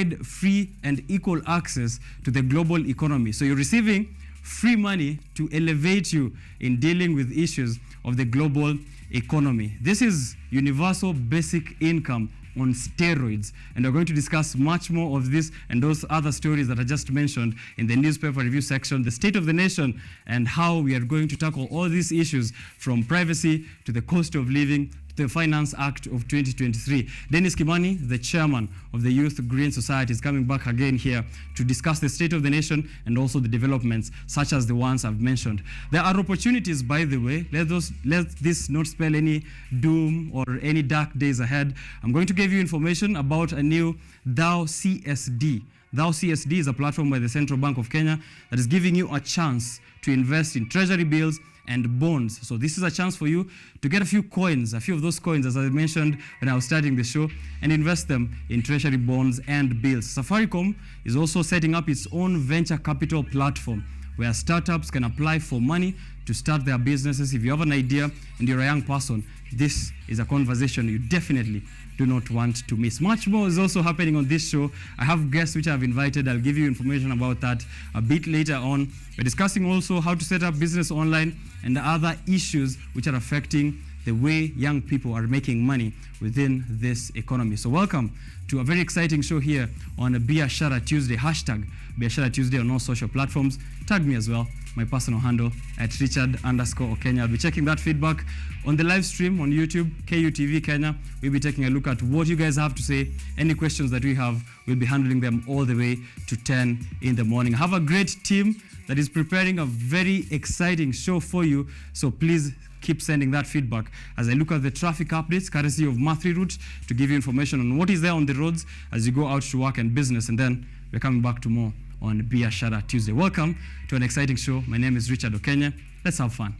provide free and equal access to the global economy. So you're receiving free money to elevate you in dealing with issues of the global economy. This is universal basic income on steroids, and we're going to discuss much more of this and those other stories that I just mentioned in the newspaper review section, the state of the nation, and how we are going to tackle all these issues from privacy to the cost of living to the Finance Act of 2023. Dennis Kimani, the chairman of the Youth Green Society, is coming back again here to discuss the state of the nation and also the developments such as the ones I've mentioned. There are opportunities, by the way. Let this not spell any doom or any dark days ahead. I'm going to give you information about a new Thou CSD. Thou CSD is a platform by the Central Bank of Kenya that is giving you a chance to invest in treasury bills and bonds. So this is a chance for you to get a few of those coins, as I mentioned when I was starting the show, and invest them in treasury bonds and bills. Safaricom is also setting up its own venture capital platform where startups can apply for money to start their businesses. If you have an idea and you're a young person, this is a conversation you definitely do not want to miss. Much more is also happening on this show. I have guests which I've invited. I'll give you information about that a bit later on. We're discussing also how to set up business online and the other issues which are affecting the way young people are making money within this economy. So welcome to a very exciting show here on Biashara Tuesday, hashtag Biashara Tuesday on all social platforms. Tag me as well, my personal handle at Richard_OKENYE. I'll be checking that feedback on the live stream on YouTube, KUTV Kenya. We'll be taking a look at what you guys have to say. Any questions that we have, we'll be handling them all the way to 10 in the morning. I have a great team that is preparing a very exciting show for you. So please keep sending that feedback as I look at the traffic updates, courtesy of Mathri Route, to give you information on what is there on the roads as you go out to work and business. And then we're coming back to more on Biashara Tuesday. Welcome to an exciting show. My name is Richard OKENYE. Let's have fun.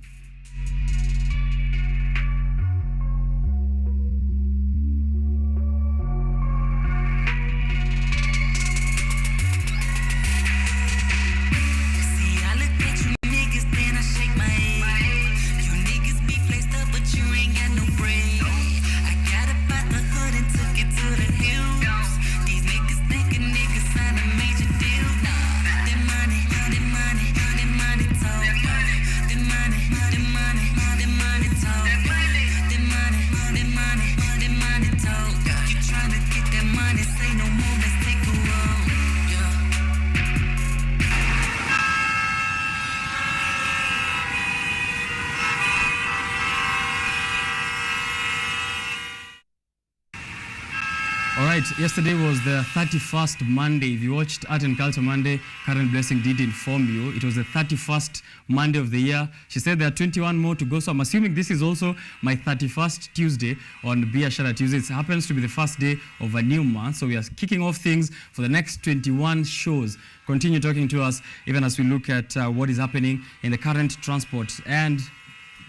Yesterday was the 31st Monday. If you watched Art and Culture Monday, Karen Blessing did inform you. It was the 31st Monday of the year. She said there are 21 more to go. So I'm assuming this is also my 31st Tuesday on Biashara Tuesday. It happens to be the first day of a new month. So we are kicking off things for the next 21 shows. Continue talking to us even as we look at what is happening in the current transport and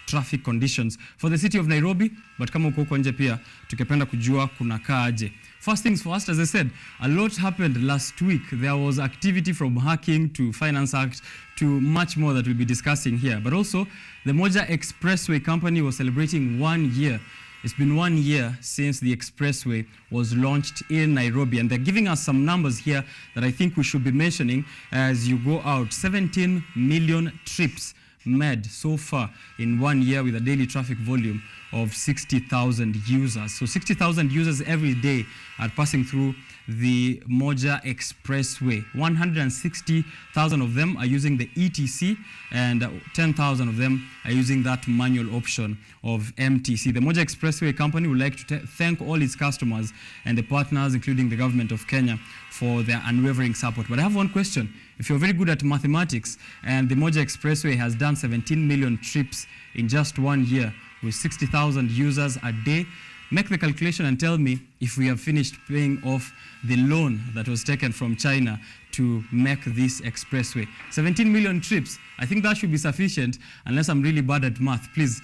traffic conditions for the city of Nairobi, but kama uko huko nje pia tukipenda kujua kunakaa aje. First things first, as I said, a lot happened last week. There was activity from hacking to Finance Act to much more that we'll be discussing here. But also, the Moja Expressway company was celebrating 1 year. It's been 1 year since the expressway was launched in Nairobi, and they're giving us some numbers here that I think we should be mentioning as you go out. 17 million trips made so far in 1 year with a daily traffic volume of 60,000 users. So 60,000 users every day are passing through the Moja Expressway. 160,000 of them are using the ETC and 10,000 of them are using that manual option of MTC. The Moja Expressway company would like to thank all its customers and the partners, including the government of Kenya, for their unwavering support. But I have one question. If you're very good at mathematics and the Moja Expressway has done 17 million trips in just 1 year with 60,000 users a day, make the calculation and tell me if we have finished paying off the loan that was taken from China to make this expressway. 17 million trips. I think that should be sufficient, unless I'm really bad at math. Please,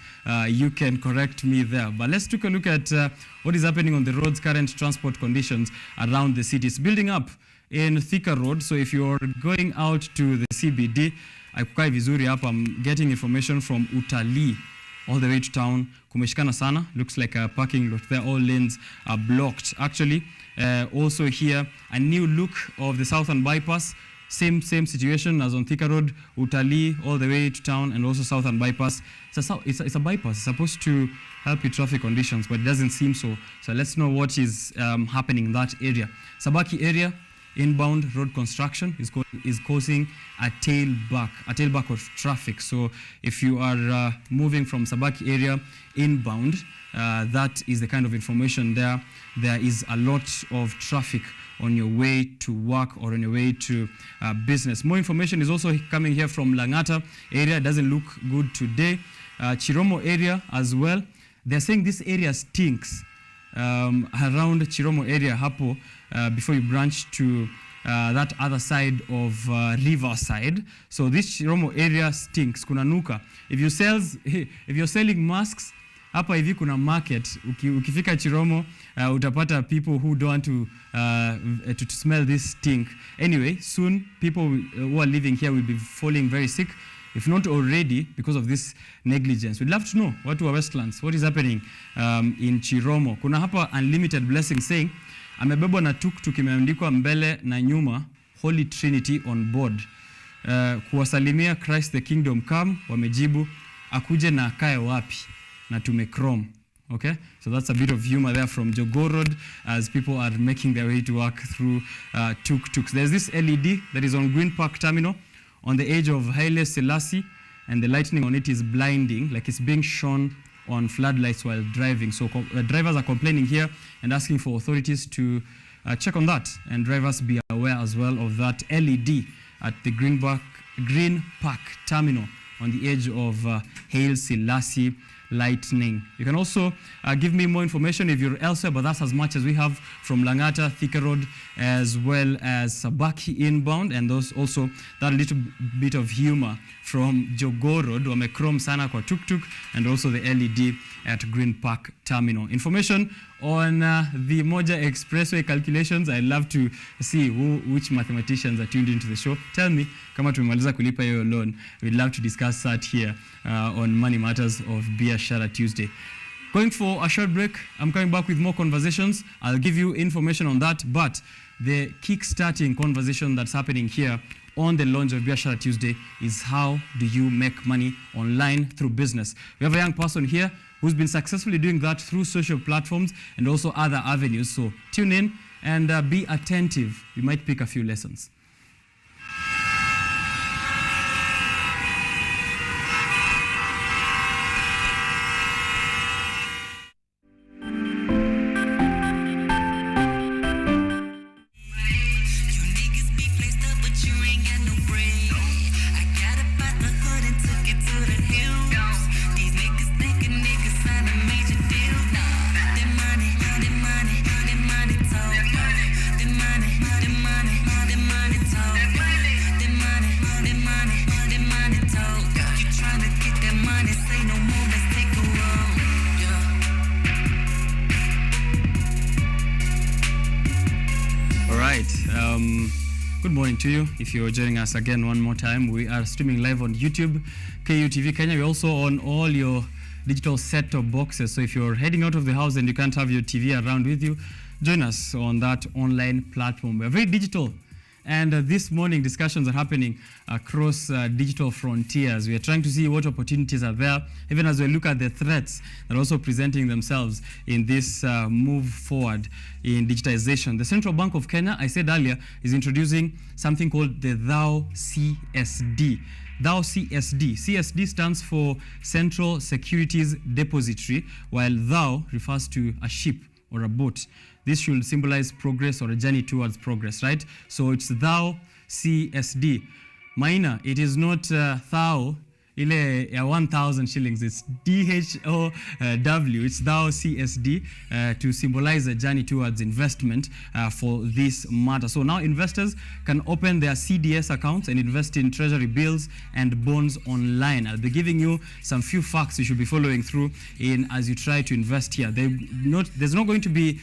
you can correct me there. But let's take a look at what is happening on the roads, current transport conditions around the city. It's building up in Thika Road. So if you're going out to the CBD, I'm getting information from Utalii all the way to town. Kumeshikana sana. Looks like a parking lot there. All lanes are blocked. Actually, Also here, a new look of the Southern Bypass. Same situation as on Thika Road, Utalii, all the way to town, and also Southern Bypass. It's a bypass. It's supposed to help with traffic conditions, but it doesn't seem so. So let's know what is happening in that area. Sabaki area, inbound road construction is causing a tailback of traffic. So if you are moving from Sabaki area inbound, that is the kind of information there. There is a lot of traffic on your way to work or on your way to business. More information is also coming here from Langata area. It doesn't look good today. Chiromo area as well. They're saying this area stinks around Chiromo area hapo before you branch to that other side of Riverside. So this Chiromo area stinks. Kunanuka. If you're selling masks, hapa hivi kuna market. Ukifika Chiromo, utapata people who don't want to smell this stink. Anyway, soon people who are living here will be falling very sick, if not already, because of this negligence. We'd love to know what to our Westlands, what is happening in Chiromo. Kuna hapa Unlimited Blessing saying, amebebwa na tuk-tuk imeandikwa mbele na nyuma, Holy Trinity on board. Kuwasalimia Christ the Kingdom Come, wamejibu, akuje na akae wapi, na tumechrome. Okay, so that's a bit of humor there from Jogoo Road as people are making their way to work through tuk-tuks. There's this LED that is on Green Park Terminal on the edge of Haile Selassie, and the lightning on it is blinding, like it's being shone on floodlights while driving. So drivers are complaining here and asking for authorities to check on that, and drivers be aware as well of that LED at the Green Park Terminal on the edge of Haile Selassie lightning. You can also give me more information if you're elsewhere, but that's as much as we have from Langata, Thika Road, as well as Sabaki inbound, and those also that little bit of humor from Jogoo Road, wamechrome sana kwa tuk-tuk, and also the LED at Green Park Terminal. Information on the Moja Expressway calculations. I'd love to see which mathematicians are tuned into the show. Tell me, kama tumemaliza kulipa hiyo loan. We'd love to discuss that here on Money Matters of Biashara Tuesday. Going for a short break. I'm coming back with more conversations. I'll give you information on that, but the kick-starting conversation that's happening here on the launch of Biashara Tuesday is how do you make money online through business. We have a young person here who's been successfully doing that through social platforms and also other avenues. So tune in and be attentive. You might pick a few lessons. Good morning to you. If you're joining us again one more time, we are streaming live on YouTube, KUTV Kenya. We're also on all your digital set-top boxes. So if you're heading out of the house and you can't have your TV around with you, join us on that online platform. We're very digital. And this morning, discussions are happening across digital frontiers. We are trying to see what opportunities are there, even as we look at the threats that are also presenting themselves in this move forward in digitization. The Central Bank of Kenya, I said earlier, is introducing something called the Thou CSD. Thou CSD. CSD stands for Central Securities Depository, while Thou refers to a ship or a boat. This should symbolize progress or a journey towards progress, right? So it's Thou CSD. Maina, it is not Thou, ile ya 1,000 shillings. It's DHOW. It's Thou CSD to symbolize a journey towards investment for this matter. So now investors can open their CDS accounts and invest in treasury bills and bonds online. I'll be giving you some few facts you should be following through in as you try to invest here. There's not going to be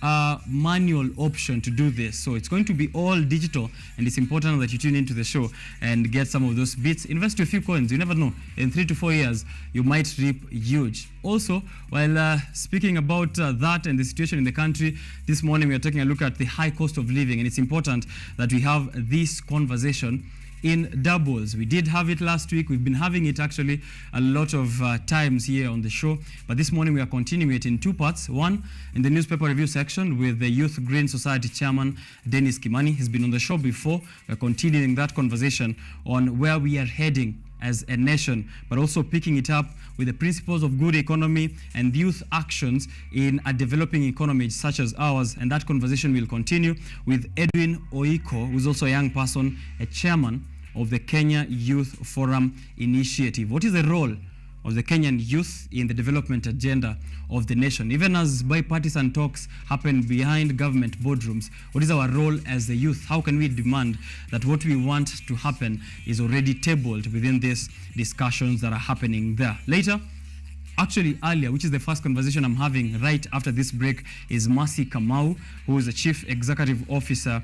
a manual option to do this. So it's going to be all digital, and it's important that you tune into the show and get some of those bits. Invest a few coins. You never know. In 3 to 4 years, you might reap huge. Also, while speaking about that and the situation in the country, this morning we are taking a look at the high cost of living, and it's important that we have this conversation in doubles. We did have it last week. We've been having it actually a lot of times here on the show. But this morning we are continuing it in two parts. One, in the newspaper review section with the Youth Green Society chairman, Dennis Kimani. He's been on the show before. We're continuing that conversation on where we are heading as a nation, but also picking it up with the principles of good economy and youth actions in a developing economy such as ours. And that conversation will continue with Edwin Oiko, who's also a young person, a chairman of the Kenya Youth Forum Initiative. What is the role of the Kenyan youth in the development agenda of the nation? Even as bipartisan talks happen behind government boardrooms, what is our role as the youth? How can we demand that what we want to happen is already tabled within these discussions that are happening there? Later, actually earlier, which is the first conversation I'm having right after this break, is Mercy Kamau, who is the Chief Executive Officer.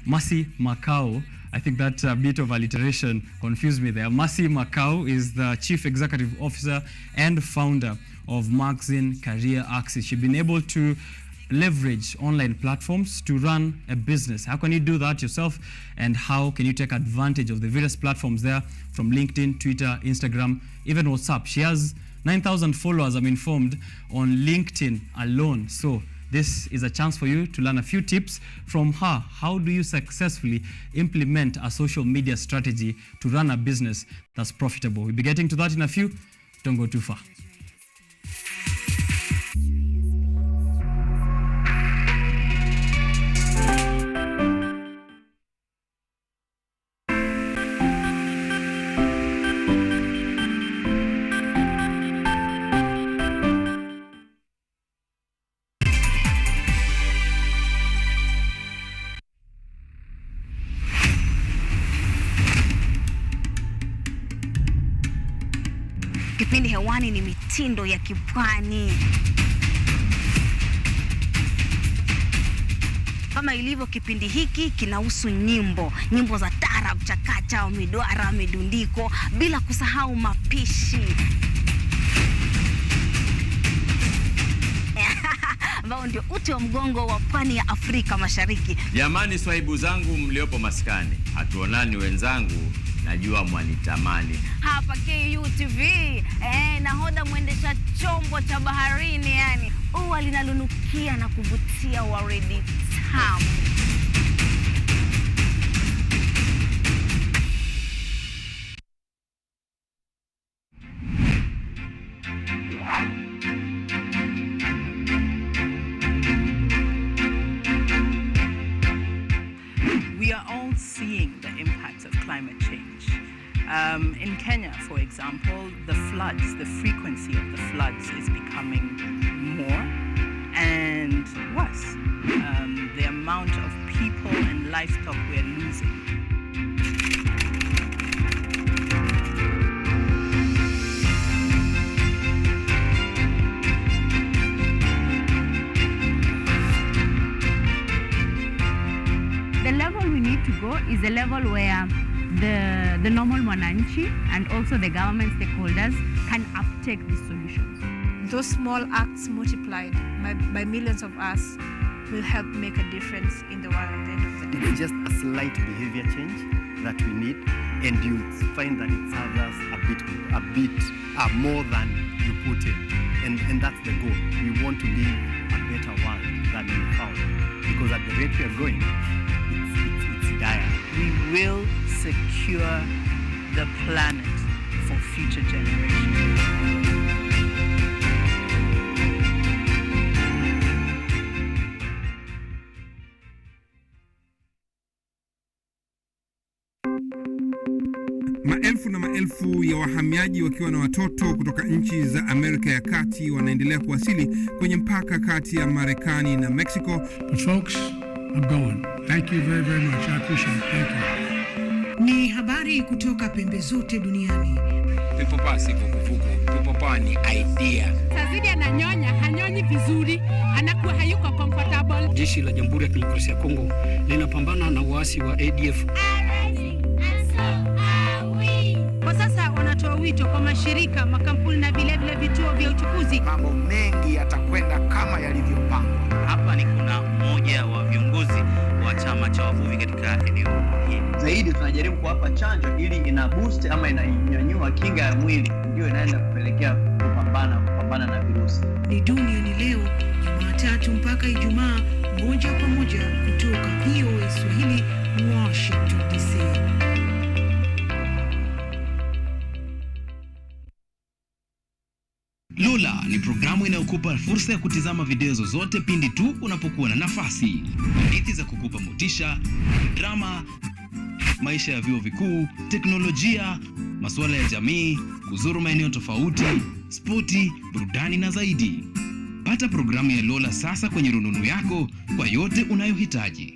Mercy Macau, I think that bit of alliteration confused me there. Mercy Macau is the Chief Executive Officer and founder of Magazine Career Access. She's been able to leverage online platforms to run a business. How can you do that yourself? And how can you take advantage of the various platforms there, from LinkedIn, Twitter, Instagram, even WhatsApp? She has 9,000 followers, I'm informed, on LinkedIn alone. So this is a chance for you to learn a few tips from her. How do you successfully implement a social media strategy to run a business that's profitable? We'll be getting to that in a few. Don't go too far. Kipindi hewani ni mitindo ya kipwani. Kama ilivyo kipindi hiki kinahusu nyimbo za taarab, chakacha, midwara, midundiko, bila kusahau mapishi. Ambao ndio uti wa mgongo wa pwani ya Afrika Mashariki. Jamani, swahibu zangu mliopo maskani, hatuonani wenzangu, najua mwanitamani. Hapa KUTV, nahodha mwendesha chombo cha baharini, yani ua linalunukia na kuvutia waridi tamu. We are all seeing the impacts of climate change. In Kenya, for example, the frequency of the floods is becoming more and worse. The amount of people and livestock we're losing. The level we need to go is a level where the normal mwananchi and also the government stakeholders can uptake these solutions. Those small acts multiplied by millions of us will help make a difference in the world at the end of the day. It's just a slight behavior change that we need, and you find that it serves us a bit more than you put in. And that's the goal. We want to live a better world than we found. Because at the rate we are going, it's dire. We will secure the planet for future generations. Maelfu na maelfu ya wahamiaji wakiwa na watoto kutoka nchi za Amerika ya Kati wanaendelea kuwasili kwenye mpaka kati ya Marekani na Mexico. But folks, I'm going. Thank you very, very much. I appreciate it. Thank you. Ni habari kutoka pembe zote duniani. Pepo pasi vuguvugu, pepo papa ni idea. Sazidi ananyonya, hanyonyi vizuri, anakuwa hayuko comfortable. Jeshi la Jamhuri ya Kidemokrasia ya Kongo linapambana na uasi wa ADF. Kwa sasa wanatoa wito kwa mashirika, makampuni na vile vituo vya uchukuzi. Mambo mengi yatakwenda kama yalivyopangwa. Hapa ni kuna mmoja wa viongozi wa chama cha wavuvi katika eneo hili. Zaidi tunajaribu kuwapa chanjo ili ina boost ama inanyanyua kinga ya mwili, ndio inaenda kupelekea kupambana na virusi. Ni duniani leo, Jumatatu mpaka Ijumaa, moja kwa moja kutoka VOA Swahili, Washington DC. Lola ni programu inayokupa fursa ya kutizama video zozote pindi tu unapokuwa na nafasi. Hadithi za kukupa motisha, drama, maisha ya vyuo vikuu, teknolojia, masuala ya jamii, kuzuru maeneo tofauti, spoti, burudani na zaidi. Pata programu ya Lola sasa kwenye rununu yako kwa yote unayohitaji.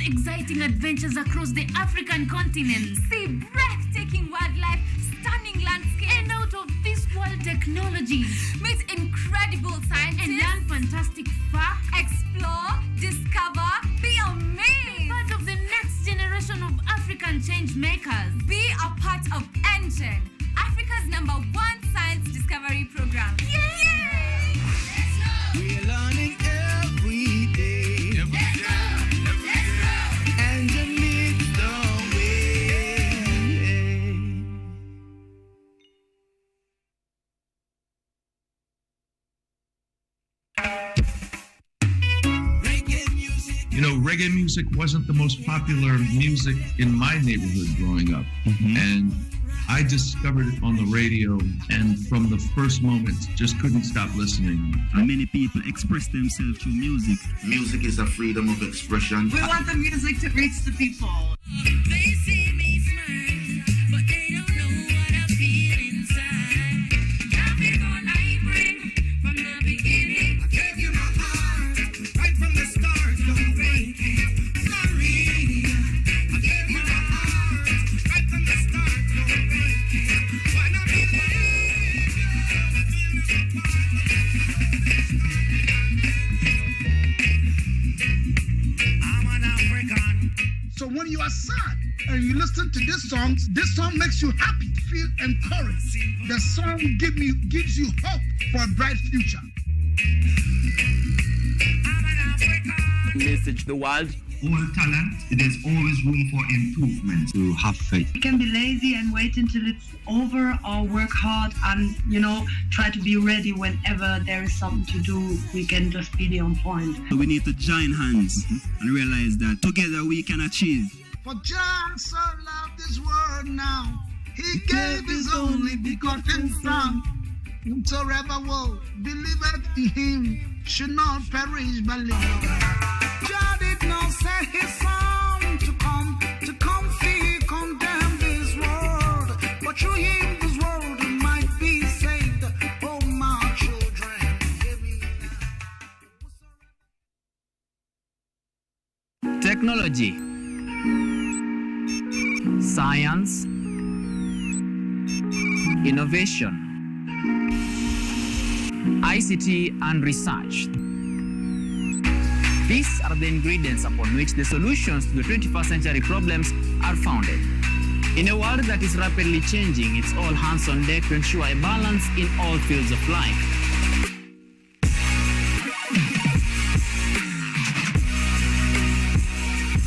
Exciting adventures across the African continent. See breathtaking wildlife, stunning landscapes, and out of this world technologies. Meet incredible scientists and learn fantastic facts. Explore, discover, be amazed. Be part of the next generation of African change makers. Be a part of ENGEN, Africa's #1 science discovery program. Yay! We're learning every day. You know, reggae music wasn't the most popular music in my neighborhood growing up. And I discovered it on the radio, and from the first moment, just couldn't stop listening. Many people express themselves through music. Music is a freedom of expression. We want the music to reach the people. They see me smile, but they don't know what I feel inside. Traffic all I bring from the beginning. I gave you my heart, right from the start, don't break it. Sorry, I gave you my heart, right from the start, don't break it. Why not be I'm an African. So when you are sad and you listen to this song makes you happy, feel encouraged. The song gives you hope for a bright future. Message the world. All talent, there's always room for improvement. To have faith. We can be lazy and wait until it's over, or work hard and, try to be ready whenever there is something to do. We can just be on point. We need to join hands and realize that together we can achieve. For John so loved this world now, he gave his only begotten Son. Whosoever will believe in him should not perish but live. God did not send his Son to come free, condemn this world, but through him this world might be saved. Oh my children, give me now. Technology, science, innovation, ICT and research. These are the ingredients upon which the solutions to the 21st century problems are founded. In a world that is rapidly changing, it's all hands on deck to ensure a balance in all fields of life.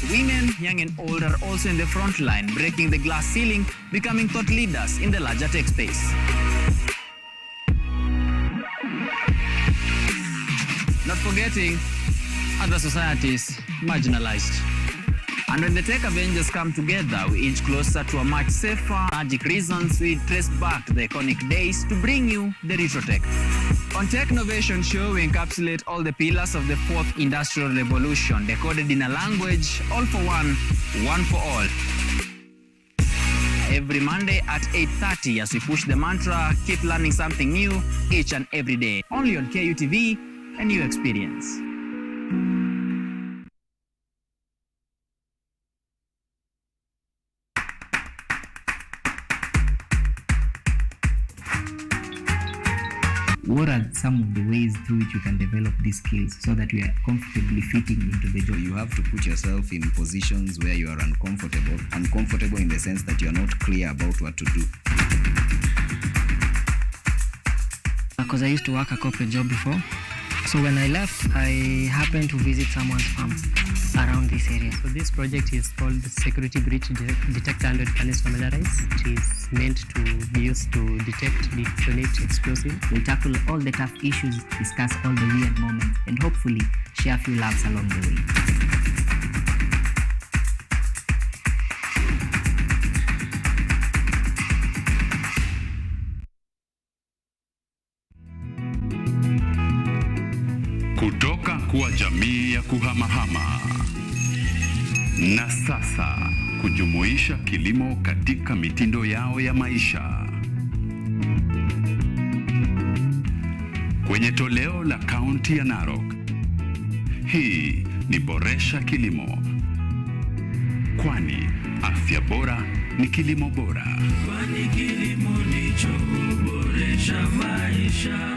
Women, young and old, are also in the front line, breaking the glass ceiling, becoming thought leaders in the larger tech space. Not forgetting other societies marginalized. And when the tech Avengers come together, we inch closer to a much safer, magic reasons we trace back to the iconic days to bring you the retro tech. On Technovation Show, we encapsulate all the pillars of the fourth industrial revolution, decoded in a language, all for one for all. Every Monday at 8:30 as we push the mantra, keep learning something new each and every day. Only on KUTV, a new experience. What are some of the ways through which you can develop these skills so that you are comfortably fitting into the job? You have to put yourself in positions where you are uncomfortable in the sense that you are not clear about what to do. Because I used to work a corporate job before. So when I left, I happened to visit someone's farm around this area. So this project is called Security Breach Detector and Readiness Familiarize. It is meant to be used to detect, detonate explosive. We'll tackle all the tough issues, discuss all the weird moments, and hopefully share a few laughs along the way. Kutoka kuwa jamii ya kuhamahama na sasa kujumuisha kilimo katika mitindo yao ya maisha. Kwenye toleo la kaunti ya Narok, hii ni Boresha Kilimo, kwani afya bora ni kilimo bora. Kwani kilimo ndicho huboresha maisha.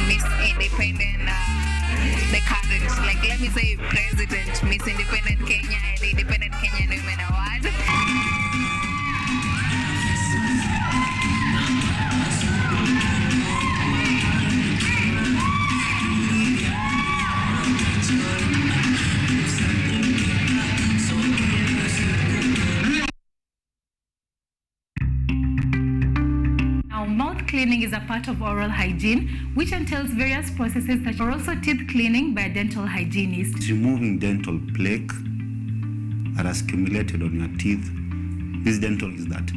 Miss Independent, the current, like let me say President, Miss Independent Kenya and Independent Kenyan Women Award. Now, mouth cleaning is a part of oral hygiene, which entails various processes such as also teeth cleaning by a dental hygienist. Removing dental plaque that has accumulated on your teeth. This dental is that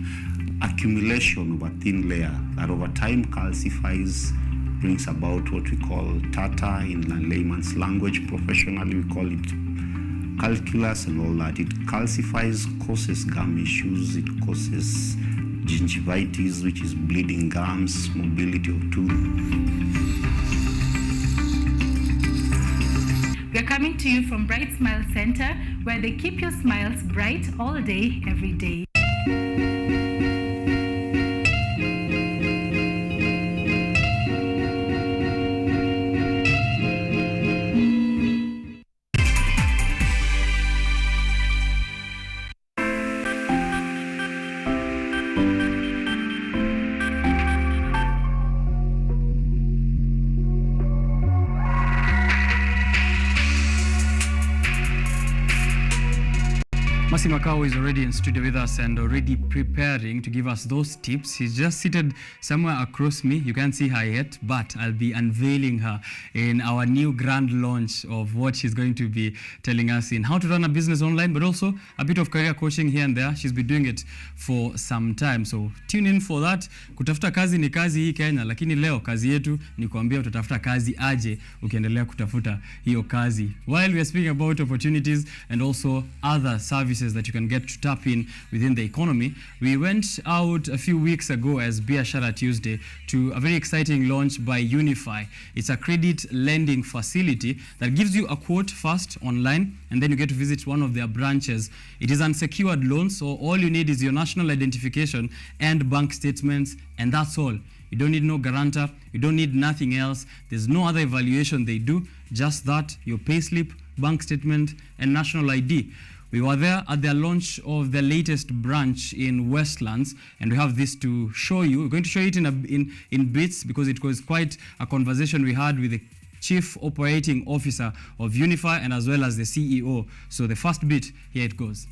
accumulation of a thin layer that over time calcifies, brings about what we call tartar in layman's language. Professionally, we call it calculus and all that. It calcifies, causes gum issues, it causes gingivitis, which is bleeding gums, mobility of tooth. We are coming to you from Bright Smile Center, where they keep your smiles bright all day, every day. Masi Makao is already in studio with us and already preparing to give us those tips. She's just seated somewhere across me. You can't see her yet, but I'll be unveiling her in our new grand launch of what she's going to be telling us in how to run a business online, but also a bit of career coaching here and there. She's been doing it for some time, so tune in for that. Kutafuta kazi ni kazi hii Kenya, lakini leo kazi yetu ni kuambia utatafuta kazi aje ukiendelea kutafuta hiyo kazi. While we are speaking about opportunities and also other services that you can get to tap in within the economy, we went out a few weeks ago as Biashara Tuesday to a very exciting launch by Unify. It's a credit lending facility that gives you a quote first online, and then you get to visit one of their branches. It is unsecured loans, so all you need is your national identification and bank statements, and that's all. You don't need no guarantor, you don't need nothing else. There's no other evaluation they do, just that, your payslip, bank statement, and national ID. We were there at their launch of the latest branch in Westlands, and we have this to show you. We're going to show it in bits because it was quite a conversation we had with the Chief Operating Officer of Unify and as well as the CEO. So the first bit, here it goes.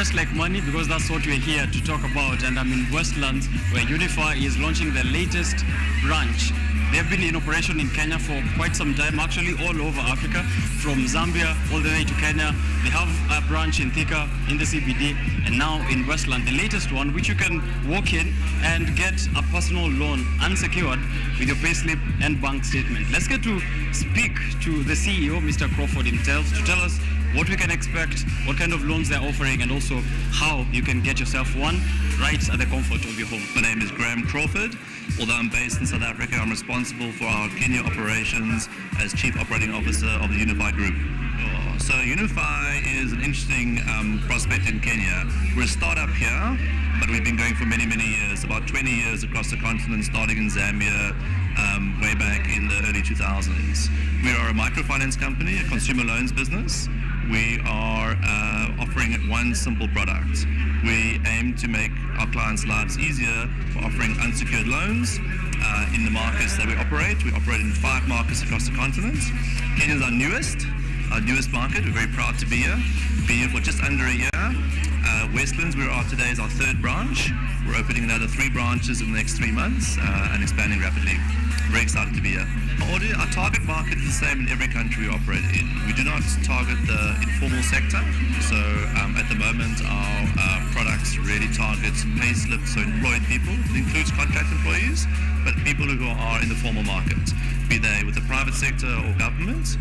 just like money, because that's what we're here to talk about. And I'm in Westlands, where Unify is launching their latest branch. They've been in operation in Kenya for quite some time, actually all over Africa, from Zambia all the way to Kenya. They have a branch in Thika, in the CBD, and now in Westland, the latest one, which you can walk in and get a personal loan unsecured with your payslip and bank statement. Let's get to speak to the CEO, Mr. Crawford himself, to tell us what we can expect, what kind of loans they're offering, and also how you can get yourself one right at the comfort of your home. My name is Graham Crawford. Although I'm based in South Africa, I'm responsible for our Kenya operations as Chief Operating Officer of the Unify Group. So Unify is an interesting prospect in Kenya. We're a startup here, but we've been going for many, many years, about 20 years across the continent, starting in Zambia, way back in the early 2000s. We are a microfinance company, a consumer loans business. We are offering one simple product. We aim to make our clients' lives easier for offering unsecured loans in the markets that we operate. We operate in 5 markets across the continent. Kenya is our newest market. We're very proud to be here. Been here for just under a year. Westlands, where we are today, is our 3rd branch. We're opening another 3 branches in the next 3 months and expanding rapidly. Very excited to be here. Our target market is the same in every country we operate in. We do not target the informal sector. So at the moment, our products really target payslips, so employed people. It includes contract employees, but people who are in the formal market, be they with the private sector or government.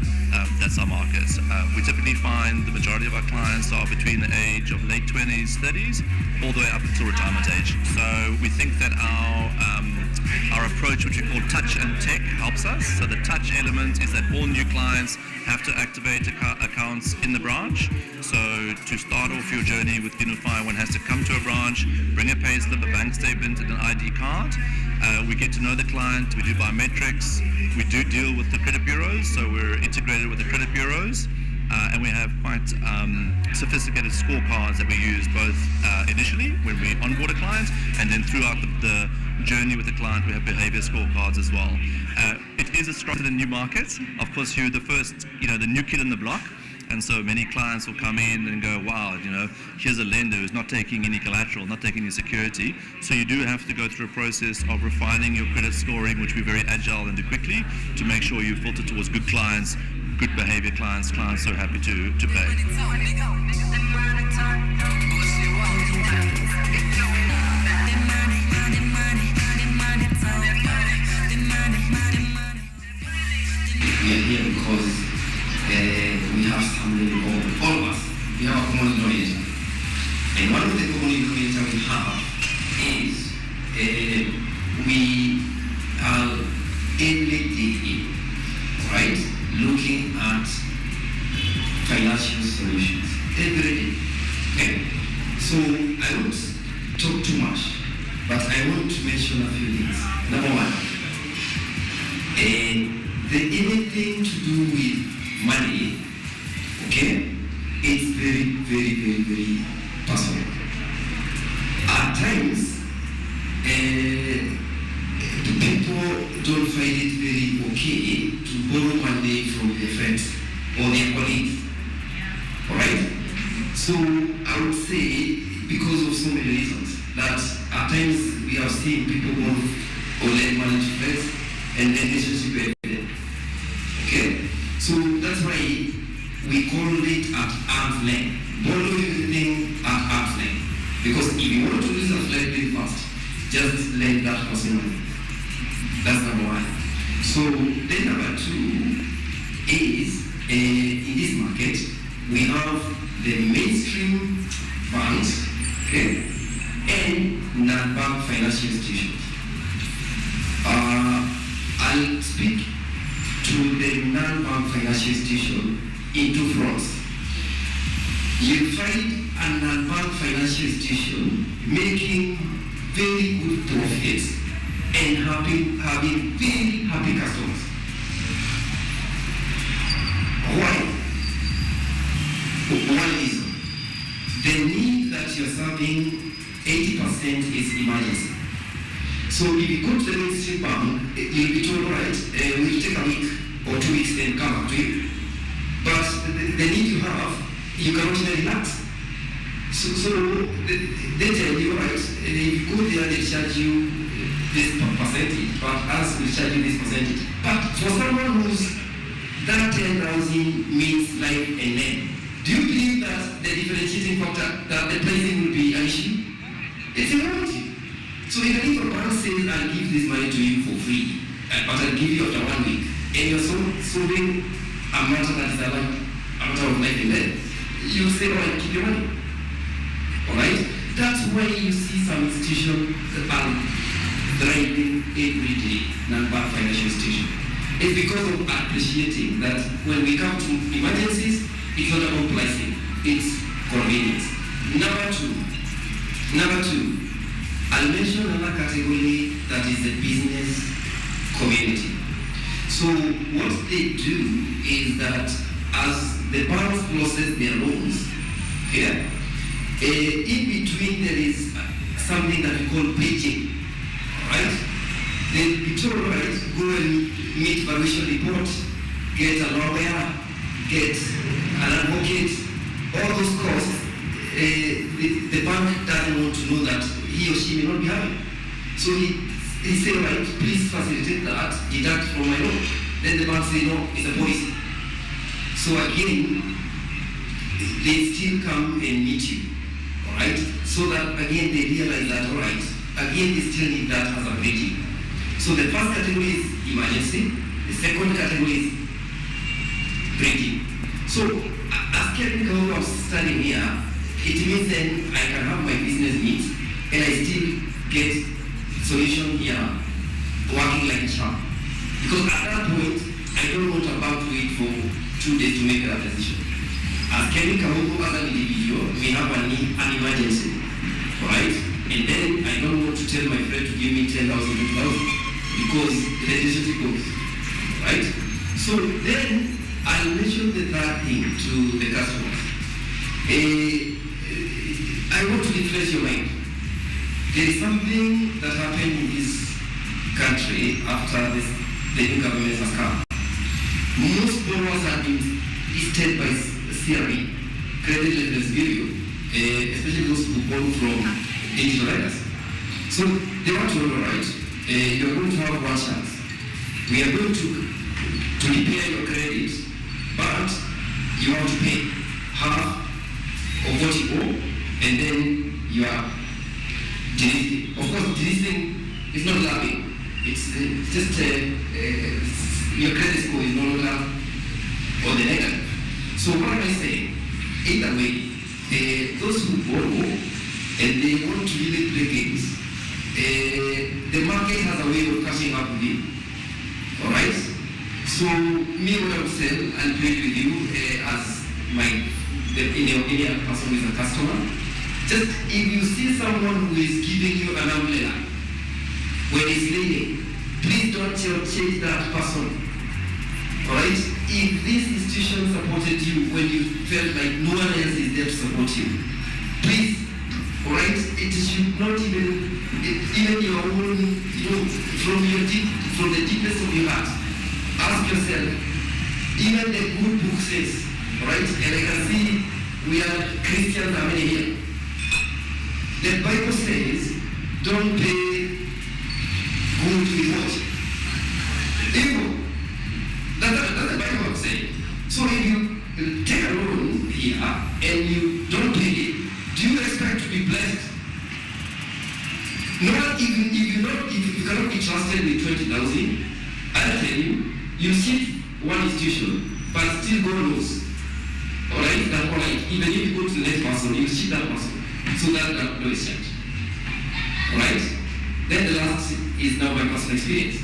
That's our market. We typically find the majority of our clients are between the age of late 20s, 30s, all the way up until retirement age. So we think that our approach, which we call touch and tech, helps us. So the touch element is that all new clients have to activate accounts in the branch. So to start off your journey with Unify, one has to come to a branch, bring a payslip, a bank statement, and an ID card. We get to know the client, we do biometrics, we do deal with the credit bureaus, so we're integrated with the credit bureaus, and we have quite sophisticated scorecards that we use both initially when we onboard a client, and then throughout the journey with the client we have behavior scorecards as well. It is a strong in new markets. Of course, you're the first, the new kid in the block. And so many clients will come in and go, wow, here's a lender who's not taking any collateral, not taking any security. So you do have to go through a process of refining your credit scoring, which we're very agile and do quickly, to make sure you filter towards good clients, good behavior clients who are happy to pay. We are here because we have something in common. All of us, we have a common denominator. And one of the common denominator we have is we are daily digging, right? Looking at financial solutions every day. Okay. So I won't talk too much, but I want to mention a few things. Number one, anything to do with money, okay, it's very, very, very, very personal. At times, people don't find it very okay to borrow money from their friends or their colleagues. Alright? So I would say, because of so many reasons, that at times we have seen people borrow or lend money to friends and then relationship with them. Okay? So that's why we call it at arm's length. Borrow everything at arm's length. Because if you want to use a very fast, just lend that person money. That's number one. So then number two is, in this market, we have the mainstream banks, okay, and non-bank financial institutions. I'll speak to the non-bank financial institution in 2 fronts. You find a non-bank financial institution making very good profits and having very happy customers. Why? One reason. The need that you're serving, 80% is emergency. So if you go to the mainstream bank, you'll be told, right, we'll take a week or 2 weeks and come back to you. But the need you have, you cannot even relax. So they tell you, right, if you go there, they charge you this percentage, but us will charge you this percentage. But for someone who's that 10,000 means life and then, do you believe that the differentiating factor, that the pricing will be an issue? It's a reality. So even if a bank says, I'll give this money to you for free, but I'll give you after 1 week, and you're solving a matter that is a matter of life and death, you say, all right, keep your money. All right? That's why you see some institutions that are thriving every day, non-bank financial institutions. It's because of appreciating that when we come to emergencies, it's not about pricing, it's convenience. Number two, I'll mention another category that is the business community. So what they do is that as the banks process their loans, here, in between there is something that we call paycheck, right? They'll be told, right, go and meet valuation report, get a lawyer, get an advocate, all those costs, the bank doesn't want to know that he or she may not be having. So he say, right, please facilitate that, deduct from my loan. Then the bank say, no, it's a policy. So again, they still come and meet you, all right? So that again, they realize that, all right, again, they still need that as a rating. So the first category is emergency, the second category is rating. So as Kevin Kauru was studying here, it means then I can have my business needs and I still get solution here working like a charm. Because at that point, I don't want a bank to wait for 2 days to make that decision. As Kevin Kauru as an individual may have an emergency, right? And then I don't want to tell my friend to give me 10,000, 2,000 because the relationship goes, right? So then I'll mention the third thing to the customers. I want to refresh your mind. There is something that happened in this country after the new government has come. Most borrowers have been listed by CRE, Credit Reference Bureau, especially those who borrow from digital lenders. So they want to know, right, you are going to have one chance. We are going to repair your credit, but you have to pay half of what you owe, and then you are delisting. Of course, delisting is not laughing. It's just your credit score is no longer on the negative. So what am I saying? Either way, those who borrow and they want to really play games, the market has a way of catching up with you. All right. So me, what I would say, I'll play with you as in your opinion, person who is a customer. Just if you see someone who is giving you an umbrella when it's raining, please don't change that person. Alright? If this institution supported you when you felt like no one else is there to support you, please, alright, it should not even your own, from the deepest of your heart, ask yourself, even the good book says, alright, and I can see we are Christians, how many here? The Bible says, don't pay good with what? Evil. That's the Bible saying. So if you take a loan here and you don't pay it, do you expect to be blessed? Not even if you cannot be trusted with 20,000, I'll tell you, you see one institution, but still go lose. Alright, that's alright. Even if you go to the next person, you see that person. So that door is shut. Alright? Then the last is now my personal experience.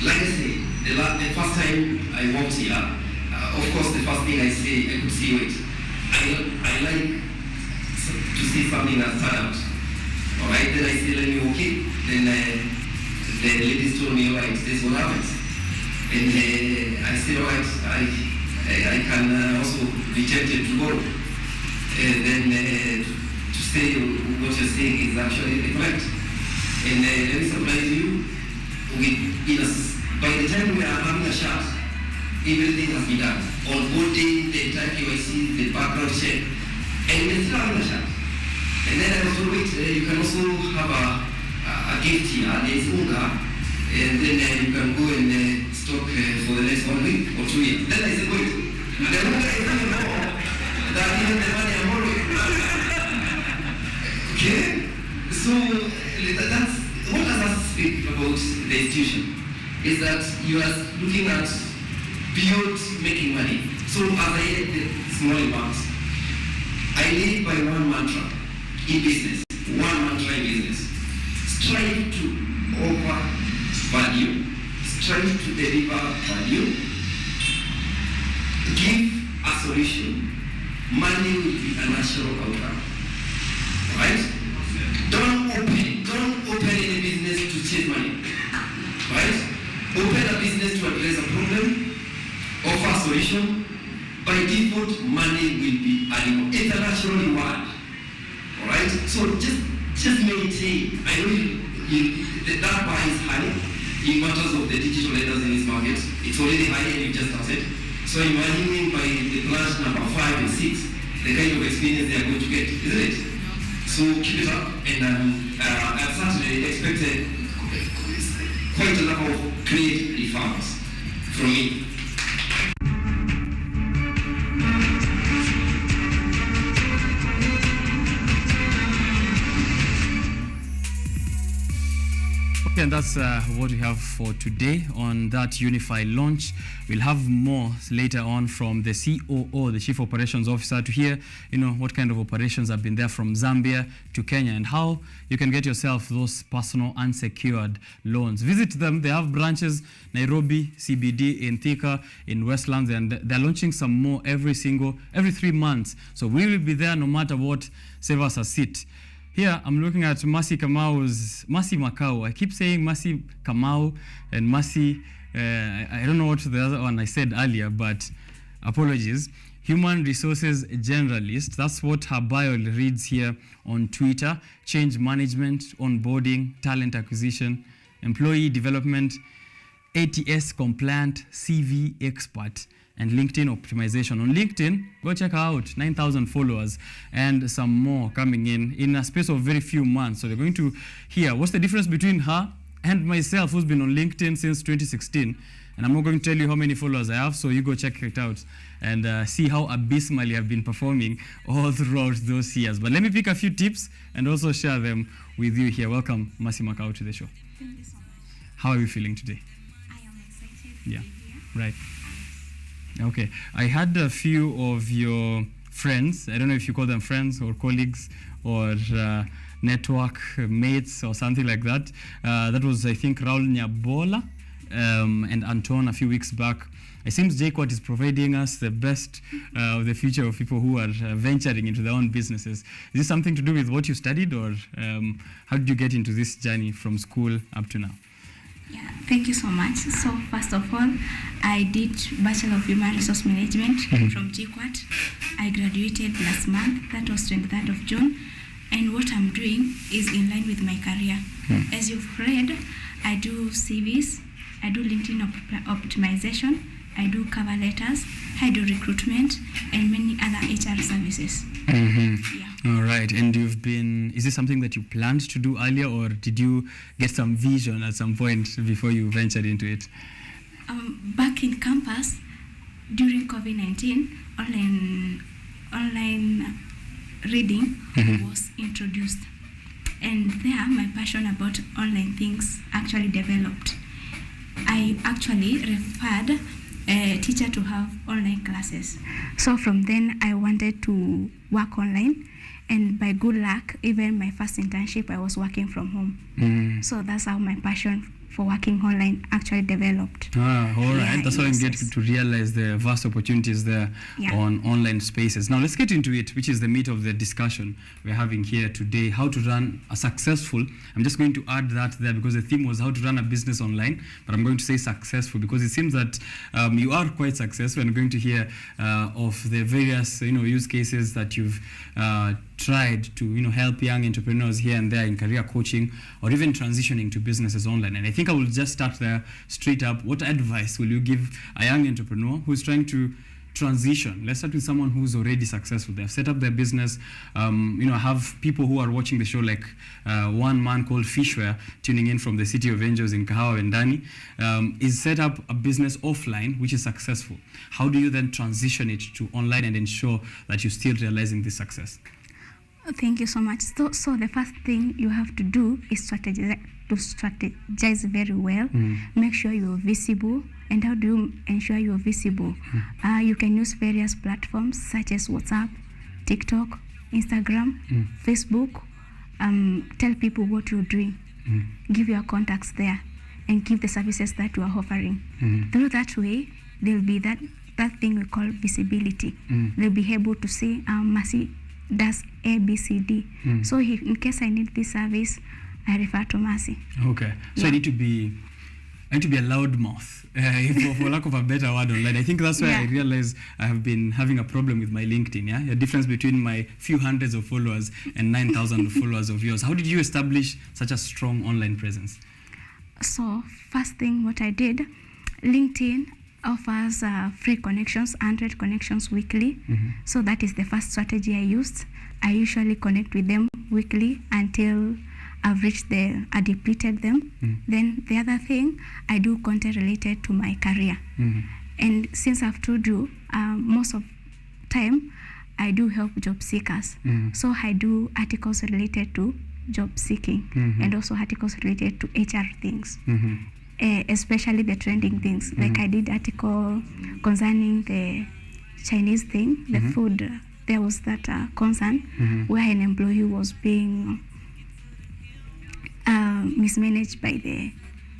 Like I say, the first time I walked here, of course the first thing I could see, wait, I like to see something that's turned out. Alright, then I say, let me walk in. Then the ladies told me, alright, this is what happens. And I said, alright, I can also be tempted to go. And then to say what you're saying is actually correct. And let me surprise you, by the time we are having a shot, everything has been done. Onboarding, the entire KYC, the background check, and we're still having a shot. And then I also wait, you can also have a gift here, there's unga, and then you can go and stock for the next 1 week or 2 years. Then I said, wait, the unga is even more than even the money I'm borrowing. Okay? So that's what does that speak about the institution? Is that you are looking at beyond making money. So as I had the small amounts, I live by one mantra in business. One mantra in business. Strive to offer value. Strive to deliver value. Give a solution. Money will be a natural outcome. Right? Don't open any business to chase money. Right? Open a business to address a problem, offer a solution. By default, money will be a reward. It's a natural reward. Alright? So just maintain. I know that bar is high in matters of the digital lenders in this market. It's already high and you just started. So imagining by the branch number 5 and 6, the kind of experience they are going to get, isn't it? So keep it up, and I've certainly expected quite a number of great referrals from me. And that's what we have for today on that Unify launch. We'll have more later on from the COO, the Chief Operations Officer, to hear, what kind of operations have been there from Zambia to Kenya and how you can get yourself those personal unsecured loans. Visit them. They have branches, Nairobi, CBD, in Thika, in Westlands, and they're launching some more every 3 months. So we will be there no matter what. Save us a seat. Here, I'm looking at Mercy Makau. I keep saying Mercy Kamau and Mercy, I don't know what the other one I said earlier, but apologies. Human Resources Generalist. That's what her bio reads here on Twitter. Change management, onboarding, talent acquisition, employee development, ATS compliant, CV expert, and LinkedIn optimization. On LinkedIn, go check her out, 9,000 followers and some more coming in a space of very few months. So they're going to hear what's the difference between her and myself, who's been on LinkedIn since 2016. And I'm not going to tell you how many followers I have, so you go check it out and see how abysmally I've been performing all throughout those years. But let me pick a few tips and also share them with you here. Welcome, Mercy Makau, to the show. Thank you so much. How are you feeling today? I am excited Yeah, to be here. right. Okay, I had a few of your friends, I don't know if you call them friends or colleagues or network mates or something like that. That was, I think, Raul Nyabola and Anton a few weeks back. It seems JQuat is providing us the best of the future of people who are venturing into their own businesses. Is this something to do with what you studied, or how did you get into this journey from school up to now? Yeah, thank you so much. So first of all, I did Bachelor of Human Resource Management from JQuat. I graduated last month. That was 23rd of June. And what I'm doing is in line with my career. As you've read, I do CVs, I do LinkedIn optimization, I do cover letters, I do recruitment, and many other HR services. Yeah. All right. And is this something that you planned to do earlier, or did you get some vision at some point before you ventured into it? Back in campus, during COVID-19, online reading was introduced. And there, my passion about online things actually developed. I actually referred a teacher to have online classes. So from then, I wanted to work online. And by good luck, even my first internship, I was working from home. So that's how my passion for working online actually developed. All right. That's how you get to realize the vast opportunities there on online spaces. Now let's get into it, which is the meat of the discussion we're having here today, how to run a successful, I'm just going to add that there because the theme was how to run a business online, but I'm going to say successful because it seems that you are quite successful, and I'm going to hear of the various use cases that you've tried to help young entrepreneurs here and there in career coaching or even transitioning to businesses online. And I think I will just start there straight up. What advice will you give a young entrepreneur who's trying to transition? Let's start with someone who's already successful. They've set up their business. Have people who are watching the show, like one man called Fishware, tuning in from the City of Angels in Kahawa and Dani, is set up a business offline which is successful. How do you then transition it to online and ensure that you're still realizing this success? Thank you so much. So the first thing you have to do is strategize very well. Make sure you're visible. And how do you ensure you're visible? You can use various platforms such as WhatsApp, TikTok, Instagram, Facebook. Tell people what you're doing. Give your contacts there and give the services that you are offering. Through that way, there'll be that thing we call visibility. They'll be able to say, Mercy does A, B, C, D. So in case I need this service, I refer to Mercy. Okay. So I need to be a loudmouth, for lack of a better word online. I think that's why I realized I have been having a problem with my LinkedIn. Yeah, the difference between my few hundreds of followers and 9,000 followers of yours. How did you establish such a strong online presence? So first thing, what I did, LinkedIn offers free connections, 100 connections weekly. So that is the first strategy I used. I usually connect with them weekly until I've reached I depleted them. Then the other thing, I do content related to my career. And since I've told you, most of time, I do help job seekers. So I do articles related to job seeking and also articles related to HR things. Especially the trending things. Like I did article concerning the Chinese thing, the food. There was that concern where an employee was being mismanaged by the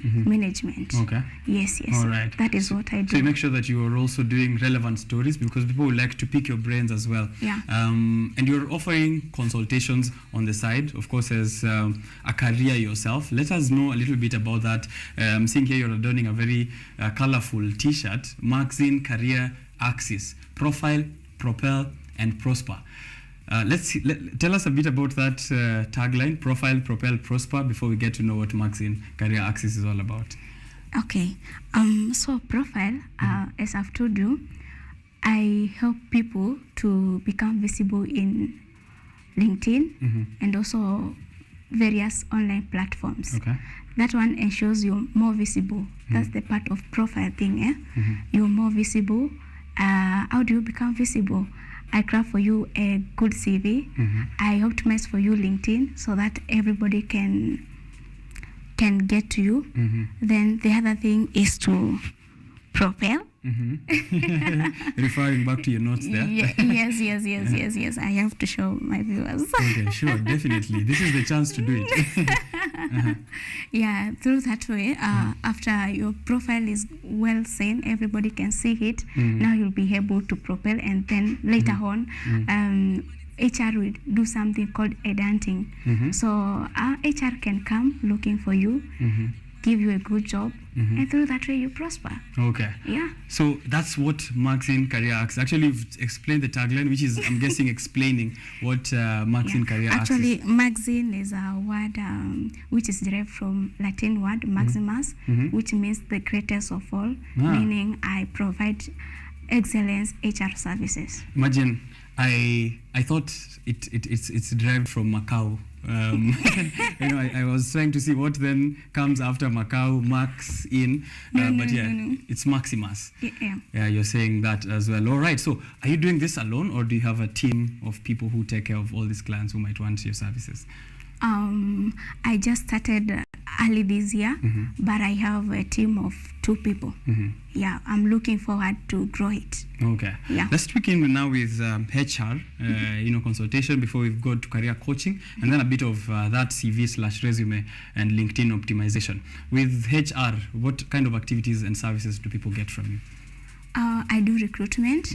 management. Okay. Yes. All right. That is what I do. So you make sure that you are also doing relevant stories because people would like to pick your brains as well. Yeah. And you're offering consultations on the side, of course, as a career yourself. Let us know a little bit about that. I'm seeing here you're adorning a very colorful T-shirt, Maxine Career Axis, Profile, Propel, and Prosper. Tell us a bit about that tagline, Profile, Propel, Prosper, before we get to know what Maxine Career Axis is all about. Okay. So Profile, as I've told you, I help people to become visible in LinkedIn and also various online platforms. Okay. That one ensures you're more visible. That's the part of profile thing. You're more visible. How do you become visible? I craft for you a good CV. I optimize for you LinkedIn so that everybody can get to you. Then the other thing is to propel. Referring back to your notes there. Yes. I have to show my viewers. Okay, sure, definitely. This is the chance to do it. Yeah, through that way, after your profile is well seen, everybody can see it. Now you'll be able to propel, and then later on, HR will do something called headhunting. So HR can come looking for you, give you a good job, and through that way you prosper. Okay. Yeah. So that's what Maxine Career Axis. Actually, you've explained the tagline, which is, I'm guessing, explaining what Maxine Career Axis. Actually, Maxine is a word which is derived from Latin word Maximus, which means the greatest of all, meaning I provide excellence HR services. Imagine, I thought it's derived from Macau. I was trying to see what then comes after Macau, Max in, it's Maximus. Yeah, you're saying that as well. All right, so are you doing this alone, or do you have a team of people who take care of all these clients who might want your services? I just started early this year, but I have a team of 2 people. Yeah, I'm looking forward to grow it. Okay. Yeah. Let's begin now with HR, consultation before we go to career coaching, and then a bit of that CV/resume and LinkedIn optimization. With HR, what kind of activities and services do people get from you? I do recruitment.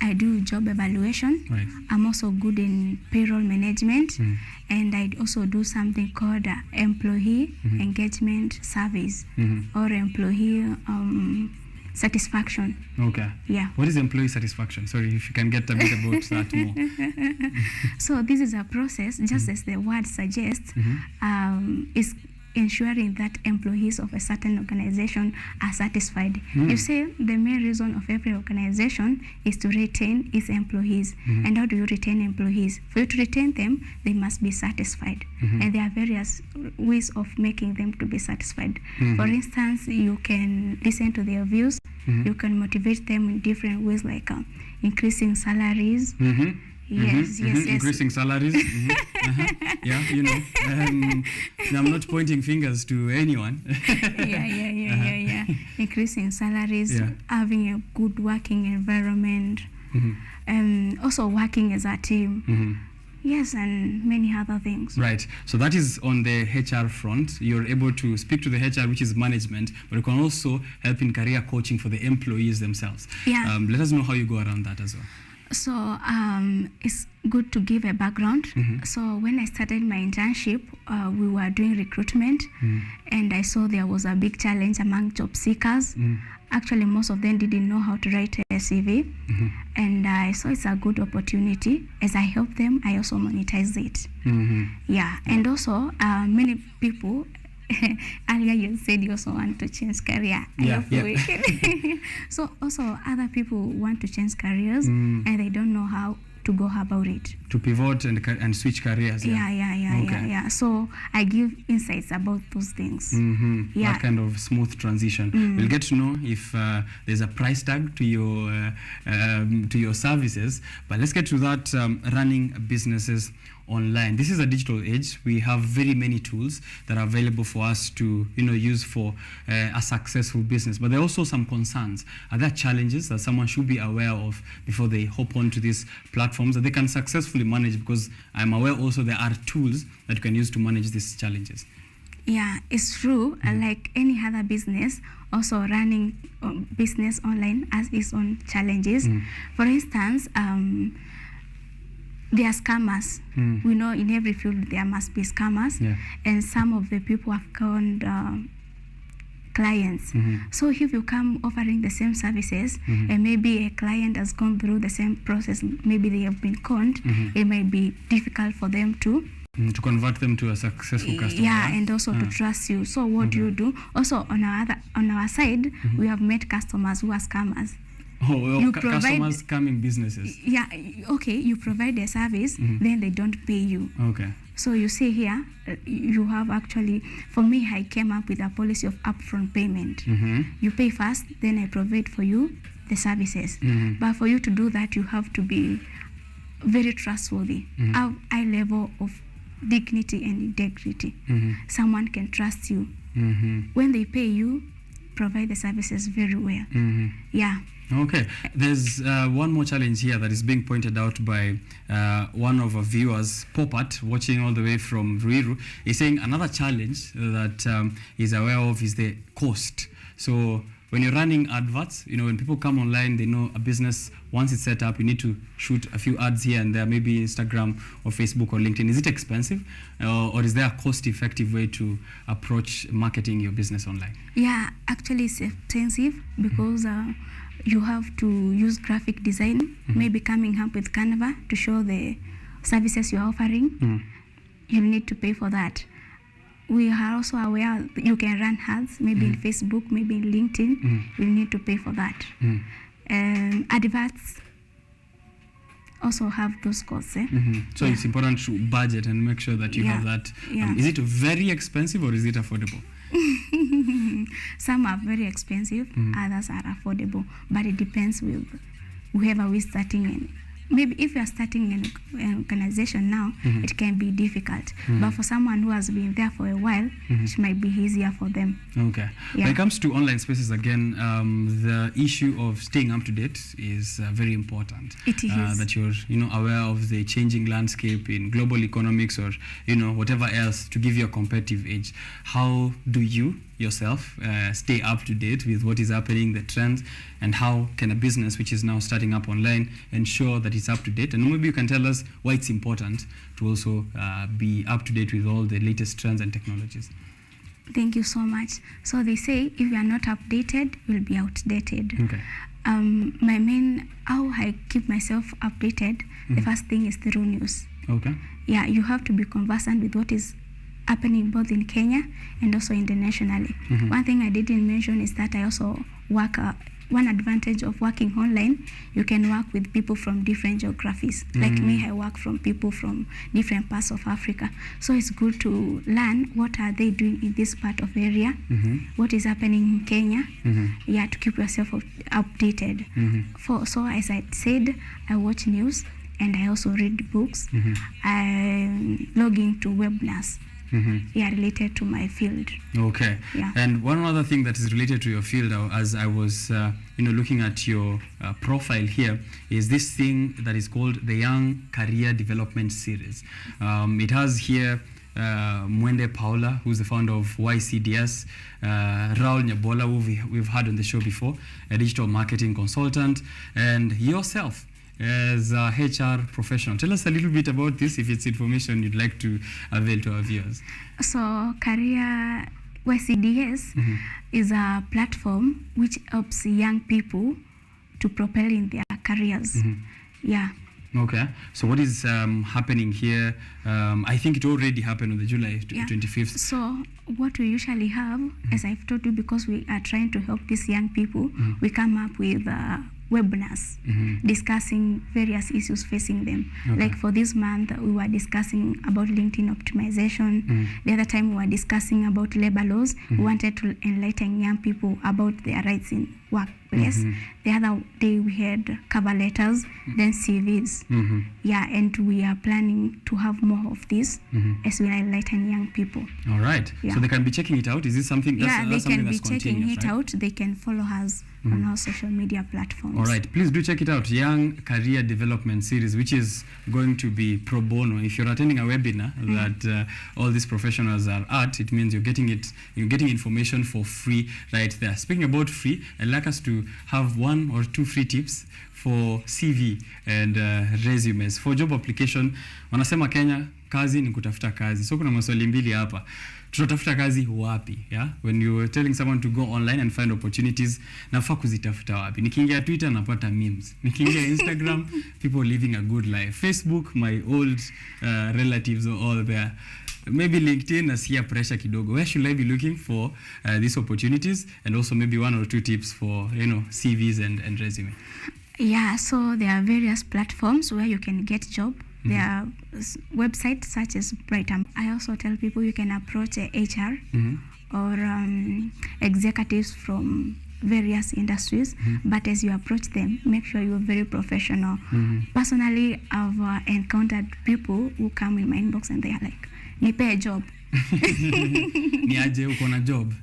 I do job evaluation. Right. I'm also good in payroll management, and I also do something called employee engagement surveys or employee satisfaction. Okay. Yeah. What is employee satisfaction? Sorry, if you can get a bit about that more. So this is a process, just as the word suggests. ensuring that employees of a certain organization are satisfied. You see, the main reason of every organization is to retain its employees. And how do you retain employees? For you to retain them, they must be satisfied. And there are various ways of making them to be satisfied. For instance, you can listen to their views. You can motivate them in different ways, like increasing salaries. Yes. Increasing salaries. Yeah, you know. I'm not pointing fingers to anyone. Yeah. Increasing salaries, having a good working environment, and also working as a team. Yes, and many other things. Right. So that is on the HR front. You're able to speak to the HR, which is management, but you can also help in career coaching for the employees themselves. Yeah. Let us know how you go around that as well. So it's good to give a background. So when I started my internship, we were doing recruitment, and I saw there was a big challenge among job seekers. Actually, most of them didn't know how to write a CV, and I saw it's a good opportunity. As I help them, I also monetize it. Yeah, and also many people. Earlier you said you also want to change career. So also other people want to change careers and they don't know how to go about it. To pivot and switch careers. Yeah. So I give insights about those things. That kind of smooth transition. We'll get to know if there's a price tag to your services. But let's get to that, running businesses online. This is a digital age. We have very many tools that are available for us to use for a successful business. But there are also some concerns. Are there challenges that someone should be aware of before they hop onto these platforms that they can successfully manage? Because I'm aware also there are tools that you can use to manage these challenges. Yeah, it's true. Like any other business, also running business online has its own challenges. For instance, there are scammers. We know in every field there must be scammers, and some of the people have conned clients. So if you come offering the same services, and maybe a client has gone through the same process, maybe they have been conned, it might be difficult for them to convert them to a successful customer. Yeah, and also to trust you. So what do you do? Also on our side, we have met customers who are scammers. Customers scamming businesses. Yeah, okay, you provide a service, then they don't pay you. Okay. So you see here, you have actually, for me, I came up with a policy of upfront payment. You pay first, then I provide for you the services. But for you to do that, you have to be very trustworthy, have high level of dignity and integrity. Someone can trust you. When they pay you, provide the services very well. Yeah. Okay, there's one more challenge here that is being pointed out by one of our viewers, Popat, watching all the way from Ruiru. He's saying another challenge that he's aware of is the cost. So when you're running adverts, when people come online, they know a business, once it's set up, you need to shoot a few ads here and there, maybe Instagram or Facebook or LinkedIn. Is it expensive or is there a cost-effective way to approach marketing your business online? Yeah, actually it's expensive because you have to use graphic design, maybe coming up with Canva to show the services you're offering. You need to pay for that. We are also aware you can run ads, maybe in Facebook, maybe in LinkedIn. You need to pay for that. Adverts also have those costs. So it's important to budget and make sure that you have that. Is it very expensive or is it affordable? Some are very expensive, others are affordable, but it depends with whoever we're starting in. Maybe if you are starting an organization now, it can be difficult. But for someone who has been there for a while, it might be easier for them. Okay. When it comes to online spaces, again, the issue of staying up to date is very important. It is. That you're, aware of the changing landscape in global economics or, whatever else to give you a competitive edge. How do you yourself stay up to date with what is happening, the trends, and how can a business which is now starting up online ensure that it's up to date? And maybe you can tell us why it's important to also be up to date with all the latest trends and technologies. Thank you so much. So they say if you are not updated, you'll be outdated. Okay. How I keep myself updated, the first thing is through news. Okay. Yeah, you have to be conversant with what is happening both in Kenya and also internationally. One thing I didn't mention is that I also work. One advantage of working online, you can work with people from different geographies. Like me, I work from people from different parts of Africa. So it's good to learn what are they doing in this part of area, what is happening in Kenya, to keep yourself updated. So as I said, I watch news and I also read books. I log into webinars. Related to my field. Okay. Yeah. And one other thing that is related to your field, as I was, looking at your profile here, is this thing that is called the Young Career Development Series. It has here Mwende Paula, who's the founder of YCDS, Raul Nyabola, who we've had on the show before, a digital marketing consultant, and yourself as a HR professional. Tell us a little bit about this, if it's information you'd like to avail to our viewers. So Career YCDS is a platform which helps young people to propel in their careers. Yeah. Okay. So what is happening here? I think it already happened on the July 25th. So what we usually have, as I've told you, because we are trying to help these young people, we come up with webinars discussing various issues facing them. Okay. Like for this month, we were discussing about LinkedIn optimization. The other time we were discussing about labor laws. We wanted to enlighten young people about their rights in workplace. The other day we had cover letters, then CVs. And we are planning to have more of this as we enlighten young people. All right. Yeah. So they can be checking it out. Is this something that's they something can be that's checking continuous, it right? out. They can follow us on our social media platforms. All right, please do check it out. Young Career Development Series, which is going to be pro bono. If you're attending a webinar that all these professionals are at, it means you're getting information for free right there. Speaking about free, I'd like us to have 1 or 2 free tips for CV and resumes for job application. Wanasema Kenya, kazi ni kutafuta kazi. So kuna maswali mbili hapa. Tutatafuta kazi wapi? Yeah? When you're telling someone to go online and find opportunities, nafaa kuzitafuta wapi? Nikiingia Twitter napata memes. Nikiingia Instagram, people living a good life. Facebook, my old relatives are all there. Maybe LinkedIn, nasikia pressure kidogo. Where should I be looking for these opportunities? And also maybe 1 or 2 tips for, CVs and resume. Yeah, so there are various platforms where you can get job. There are websites such as Brighton. I also tell people you can approach HR or executives from various industries, but as you approach them, make sure you're very professional. Personally, I've encountered people who come in my inbox and they are like, nipe a job. Ni aje uko na job?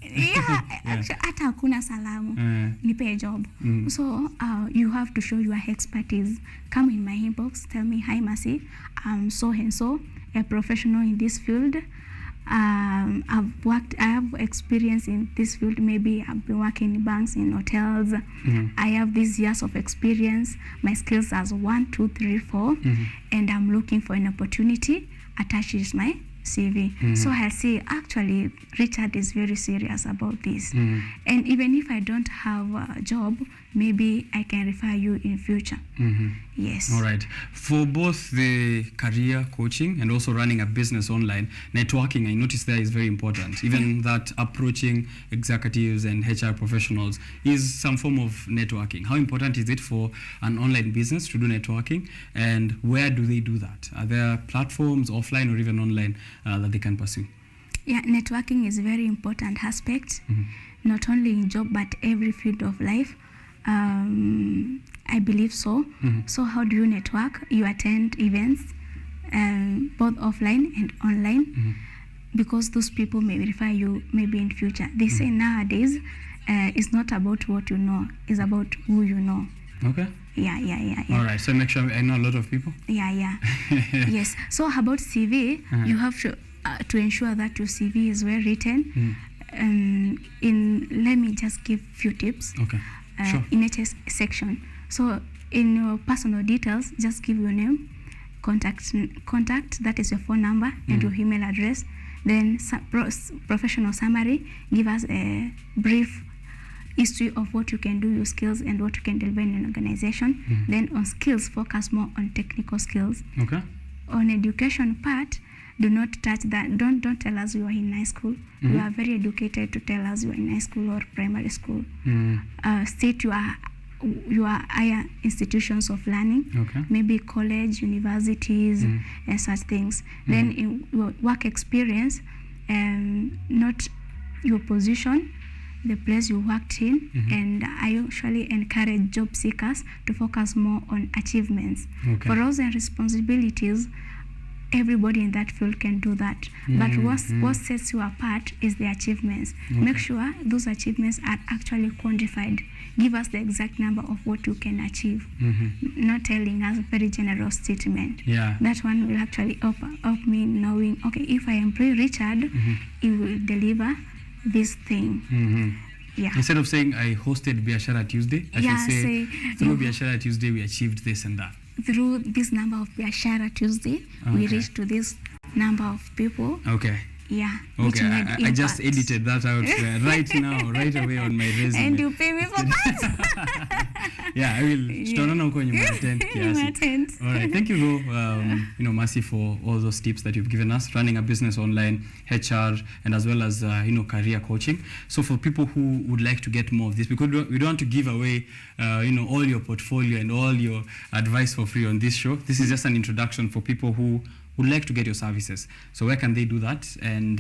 Hata hakuna salamu. Nipe a job. So you have to show your expertise. Come in my inbox, tell me, hi Mercy, I'm so and so, a professional in this field. I have experience in this field. Maybe I've been working in banks, in hotels. I have these years of experience. My skills are 1, 2, 3, 4, and I'm looking for an opportunity. Attaches my CV. So I say, actually, Richard is very serious about this. And even if I don't have a job, maybe I can refer you in future. Yes. All right. For both the career coaching and also running a business online, networking, I noticed there is very important. Even that approaching executives and HR professionals is some form of networking. How important is it for an online business to do networking? And where do they do that? Are there platforms, offline or even online, that they can pursue? Yeah, networking is a very important aspect, not only in job, but every field of life. I believe so. So how do you network? You attend events, both offline and online, because those people may refer you maybe in future. They say nowadays, it's not about what you know, it's about who you know. Okay. Yeah. All right. So make sure I know a lot of people. Yeah. Yes. So about CV, you have to ensure that your CV is well written. Let me just give few tips. Okay. Sure. In each section. So in your personal details, just give your name, contact, that is your phone number, and your email address. Then professional summary, give us a brief history of what you can do, your skills, and what you can deliver in an organization. Then on skills, focus more on technical skills. Okay. On education part, do not touch that. Don't tell us you are in high school. You are very educated to tell us you are in high school or primary school. State your higher institutions of learning, maybe college, universities, and such things. Then in your work experience, not your position, the place you worked in, and I usually encourage job seekers to focus more on achievements. For roles and responsibilities, everybody in that field can do that. But what sets you apart is the achievements. Make sure those achievements are actually quantified. Give us the exact number of what you can achieve. Not telling us a very general statement. That one will actually help me knowing, okay, if I employ Richard, he will deliver this thing. Instead of saying I hosted Biashara Tuesday, I should say through Biashara Tuesday we achieved this and that. Through this number of Biashara Tuesday, we reached to this number of people. Okay, I just edited that out right now, right away on my resume. And you pay me for that? I will. Tutaonana huko nyuma tent kiasi. All right, thank you, Mercy, for all those tips that you've given us, running a business online, HR, and as well as career coaching. So for people who would like to get more of this, because we don't want to give away all your portfolio and all your advice for free on this show. This is just an introduction for people who would like to get your services. So where can they do that? And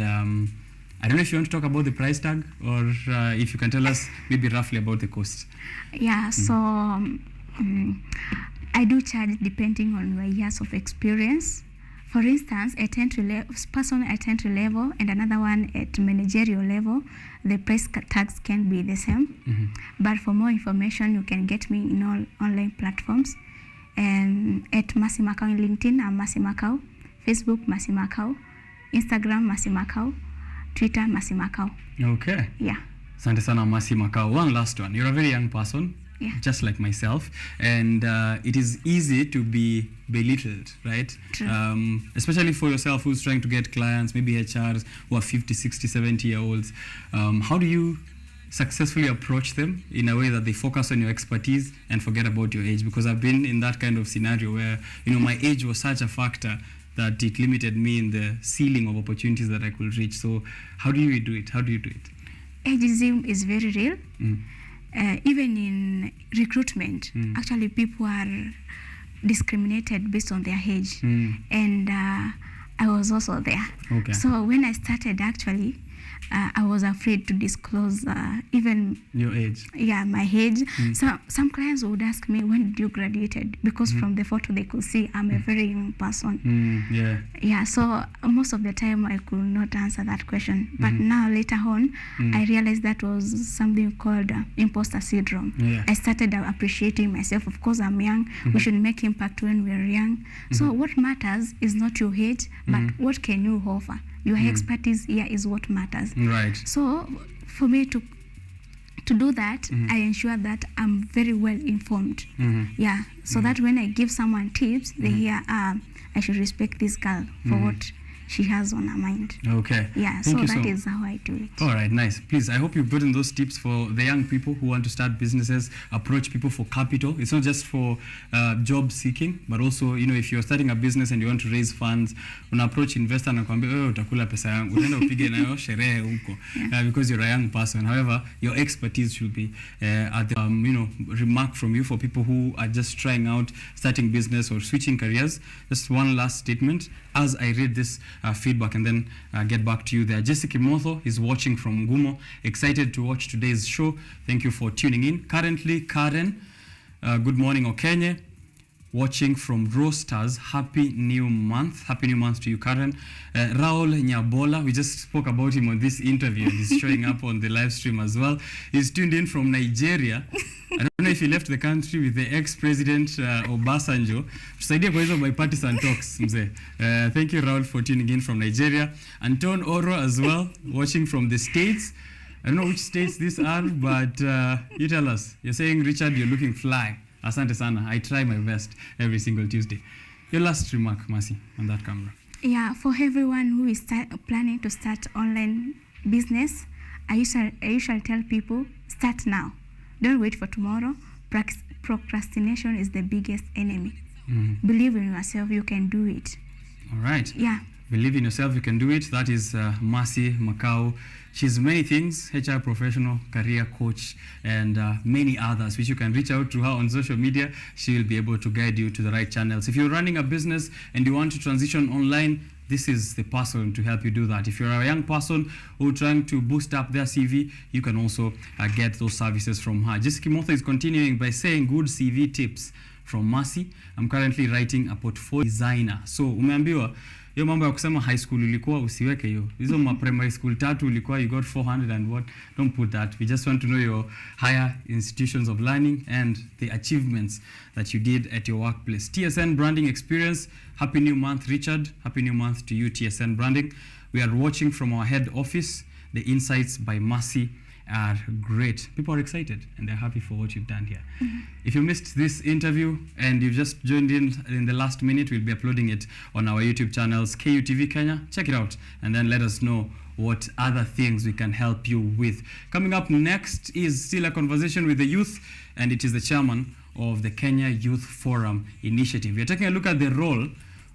I don't know if you want to talk about the price tag, or if you can tell us maybe roughly about the cost. So I do charge depending on my years of experience. For instance, person at entry level and another one at managerial level, the price tags can be the same. But for more information, you can get me in all online platforms. At Mercy Makau in LinkedIn, I'm Mercy Makau. Facebook, Mercy Makau. Instagram, Mercy Makau. Twitter, Mercy Makau. Okay. Asante sana, Mercy Makau. One last one. You're a very young person, just like myself, and it is easy to be belittled, right? Especially for yourself who's trying to get clients, maybe HRs who are 50, 60, 70-year-olds. How do you successfully approach them in a way that they focus on your expertise and forget about your age? Because I've been in that kind of scenario where my age was such a factor that it limited me in the ceiling of opportunities that I could reach. So how do you do it? Ageism is very real. Even in recruitment, actually people are discriminated based on their age. And I was also there. So when I started, actually, I was afraid to disclose even your age. My age. So some clients would ask me, when did you graduated? Because from the photo they could see I'm a very young person. So most of the time I could not answer that question. But now later on, I realized that was something called imposter syndrome. I started appreciating myself. Of course, I'm young. We should make impact when we're young. So what matters is not your age, but what can you offer? Your expertise here is what matters. Right. So for me to do that, I ensure that I'm very well informed. So that when I give someone tips, they hear, I should respect this girl for what she has on her mind. Okay. So that is how I do it. All right, nice. Please, I hope you've gotten those tips for the young people who want to start businesses, approach people for capital. It's not just for job seeking, but also, if you're starting a business and you want to raise funds, una approach investor na kwambia, utakula pesa yangu, unaenda upige nayo sherehe huko, because you're a young person. However, your expertise should be at the, remark from you for people who are just trying out starting business or switching careers. Just one last statement as I read this feedback and then get back to you there. Jessica Motho is watching from Ngumo, excited to watch today's show. Thank you for tuning in. Currently, Karen, good morning, OKENYE, watching from Roasters. Happy new month. Happy new month to you, Karen. Raul Nyabola, we just spoke about him on this interview and he's showing up on the live stream as well. He's tuned in from Nigeria. I don't know if he left the country with the ex-president Obasanjo. Tusaidie kwa hizo bipartisan talks, mzee. Thank you, Raul, for tuning in from Nigeria. Anton Oro as well, watching from the States. I don't know which states these are, but you tell us. You're saying, Richard, you're looking fly. Asante sana. I try my best every single Tuesday. Your last remark, Mercy, on that camera. For everyone who is planning to start online business, I usually tell people, start now. Don't wait for tomorrow. Procrastination is the biggest enemy. Believe in yourself, you can do it. All right. Believe in yourself, you can do it. That is Mercy Macau. She's many things, HR professional, career coach, and many others, which you can reach out to her on social media. She will be able to guide you to the right channels. If you're running a business and you want to transition online, this is the person to help you do that. If you're a young person who's trying to boost up their CV, you can also get those services from her. Jessica Motho is continuing by saying good CV tips from Mercy. I'm currently writing a portfolio designer. So umeambiwa hiyo mambo ya kusema high school ulikuwa usiweke hiyo. Hizo primary school tatu ulikuwa you got 400 and what. Don't put that. We just want to know your higher institutions of learning and the achievements that you did at your workplace. TSN branding experience. Happy new month, Richard. Happy new month to you, TSN branding. We are watching from our head office. The insights by Mercy are great. People are excited and they're happy for what you've done here. If you missed this interview and you've just joined in the last minute, we'll be uploading it on our YouTube channels, KUTV Kenya. Check it out and then let us know what other things we can help you with. Coming up next is still a conversation with the youth, and it is the chairman of the Kenya Youth Forum Initiative. We're taking a look at the role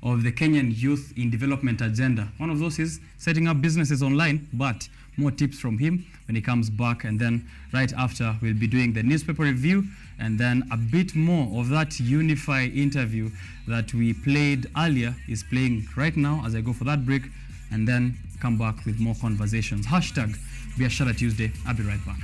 of the Kenyan youth in development agenda. One of those is setting up businesses online, but more tips from him when he comes back. And then right after, we'll be doing the newspaper review and then a bit more of that Unify interview that we played earlier is playing right now as I go for that break, and then come back with more conversations. Hashtag Biashara Tuesday. I'll be right back.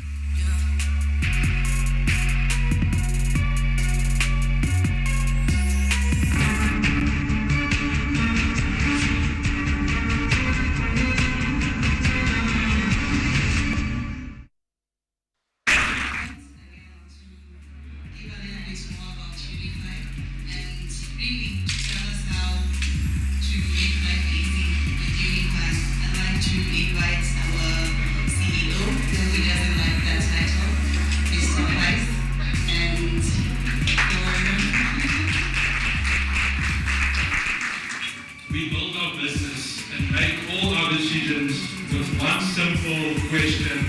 We build our business and make all our decisions with one simple question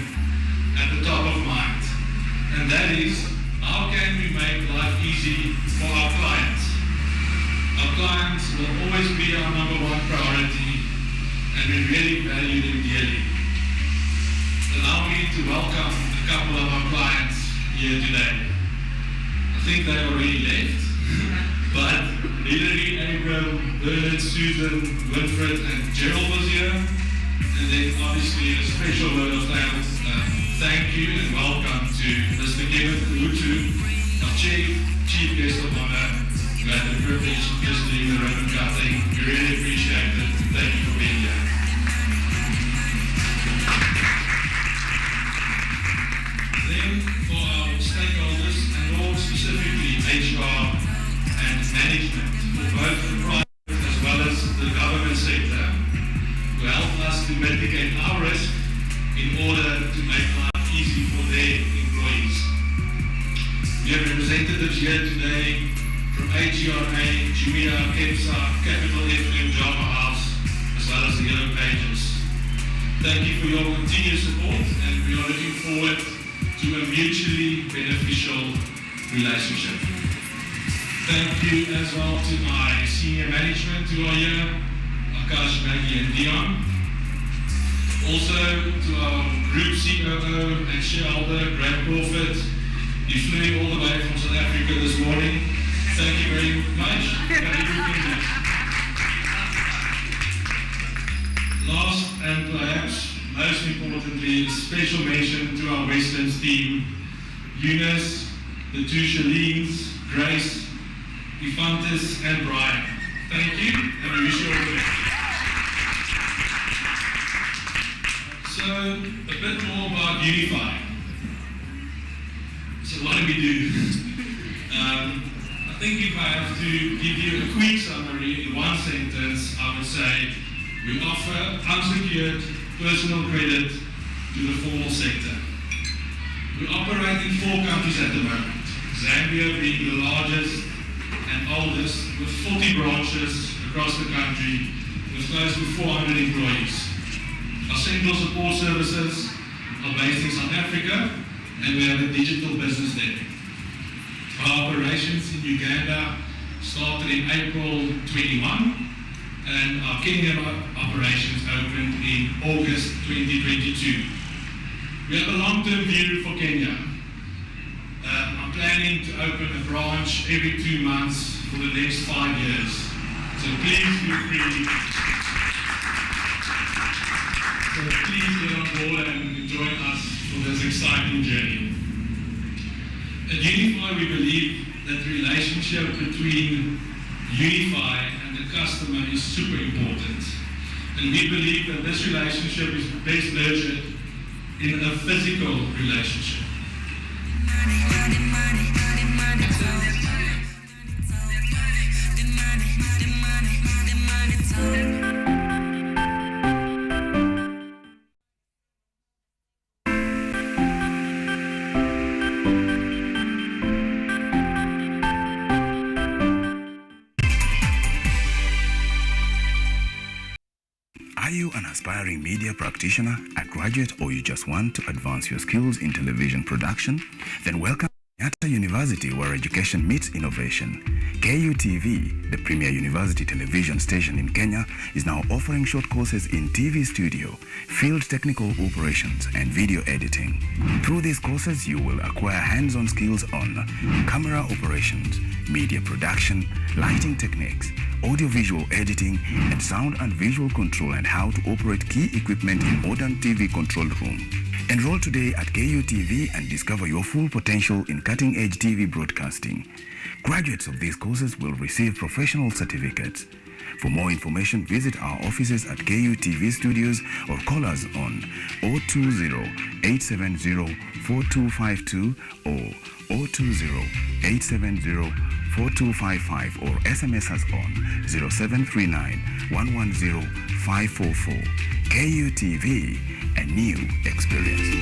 at the top of mind. And that is, how can we make life easy for our clients? Our clients will always be our number one priority, and we really value them dearly. Allow me to welcome a couple of our clients here today. I think they already left, but Hilary, Abram, Bernard, Susan, Winfred, and Gerald was here. And then obviously a special word of thanks. Thank you and welcome to Mr. Kevin Kutu, our Chief Guest of Honor, who had the privilege of just doing the ribbon cutting. We really appreciate it. Thank you for being here. Then for our stakeholders, and more specifically HR and management, for both the private as well as the government sector, who help us to mitigate our risk in order to make life easy for their employees. We have representatives here today from AGRA, Jumia, KEPSA, Capital FM, Java House, as well as the Yellow Pages. Thank you for your continued support, and we are looking forward to a mutually beneficial relationship. Thank you as well to my senior management who are here, Akash, Maggie, and Dion. Also to our group COO and shareholder, Graham Crawford. You flew in all the way from South Africa this morning. Thank you very much. Last and perhaps most importantly, a special mention to our Westlands team, Eunice, the two Shalines, Grace, Ifantis, and Brian. Thank you, and we wish you all the best. So, a bit more about Unify. So what do we do? I think if I have to give you a quick summary in one sentence, I would say we offer unsecured personal credit to the formal sector. We operate in 4 countries at the moment, Zambia being the largest and oldest, with 40 branches across the country, with close to 400 employees. Our central support services are based in South Africa, and we have a digital business there. Our operations in Uganda started in April 21, and our Kenya operations opened in August 2022. We have a long-term view for Kenya. I'm planning to open a branch every 2 months for the next 5 years. So please feel free. So please get on board and join us for this exciting journey. At Unify, we believe that the relationship between Unify and the customer is super important. And we believe that this relationship is best nurtured in a physical relationship. Are you an aspiring media practitioner, a graduate, or you just want to advance your skills in television production? Then welcome to Kenyatta University, where education meets innovation. KUTV, the premier university television station in Kenya, is now offering short courses in TV studio, field technical operations, and video editing. Through these courses, you will acquire hands-on skills on camera operations, media production, lighting techniques, audiovisual editing, and sound and visual control, and how to operate key equipment in modern TV control room. Enroll today at KUTV and discover your full potential in cutting-edge TV broadcasting. Graduates of these courses will receive professional certificates. For more information, visit our offices at KUTV Studios or call us on 020-870-4252 or 020-870-4255 or SMS us on 0739-110-544. KUTV, a new experience.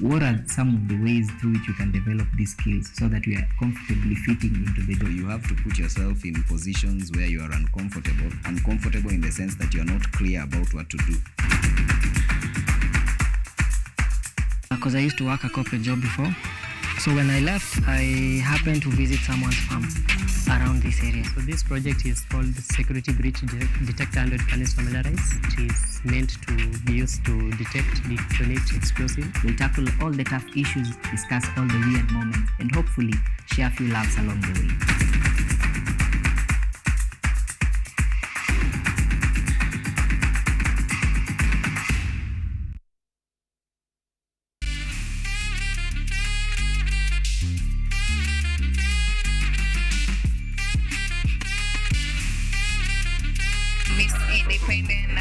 What are some of the ways through which you can develop these skills so that you are comfortably fitting into the job? You have to put yourself in positions where you are uncomfortable in the sense that you are not clear about what to do. Because I used to work a corporate job before. So when I left, I happened to visit someone's farm around this area. So this project is called Security Breach Detector and Readiness Familiarize. It is meant to be used to detect, detonate explosive. We'll tackle all the tough issues, discuss all the weird moments, and hopefully share a few laughs along the way. Miss Independent,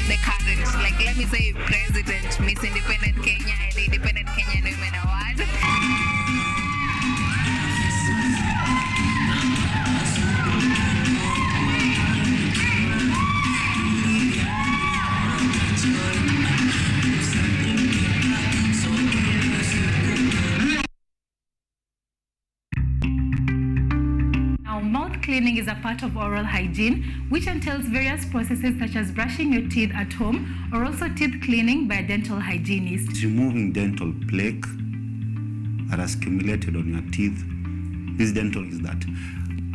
the current, like let me say President, Miss Independent Kenya and Independent Kenyan Women Award. Now, mouth cleaning is a part of oral hygiene, which entails various processes such as brushing your teeth at home or also teeth cleaning by a dental hygienist. It's removing dental plaque that has accumulated on your teeth. This dental is that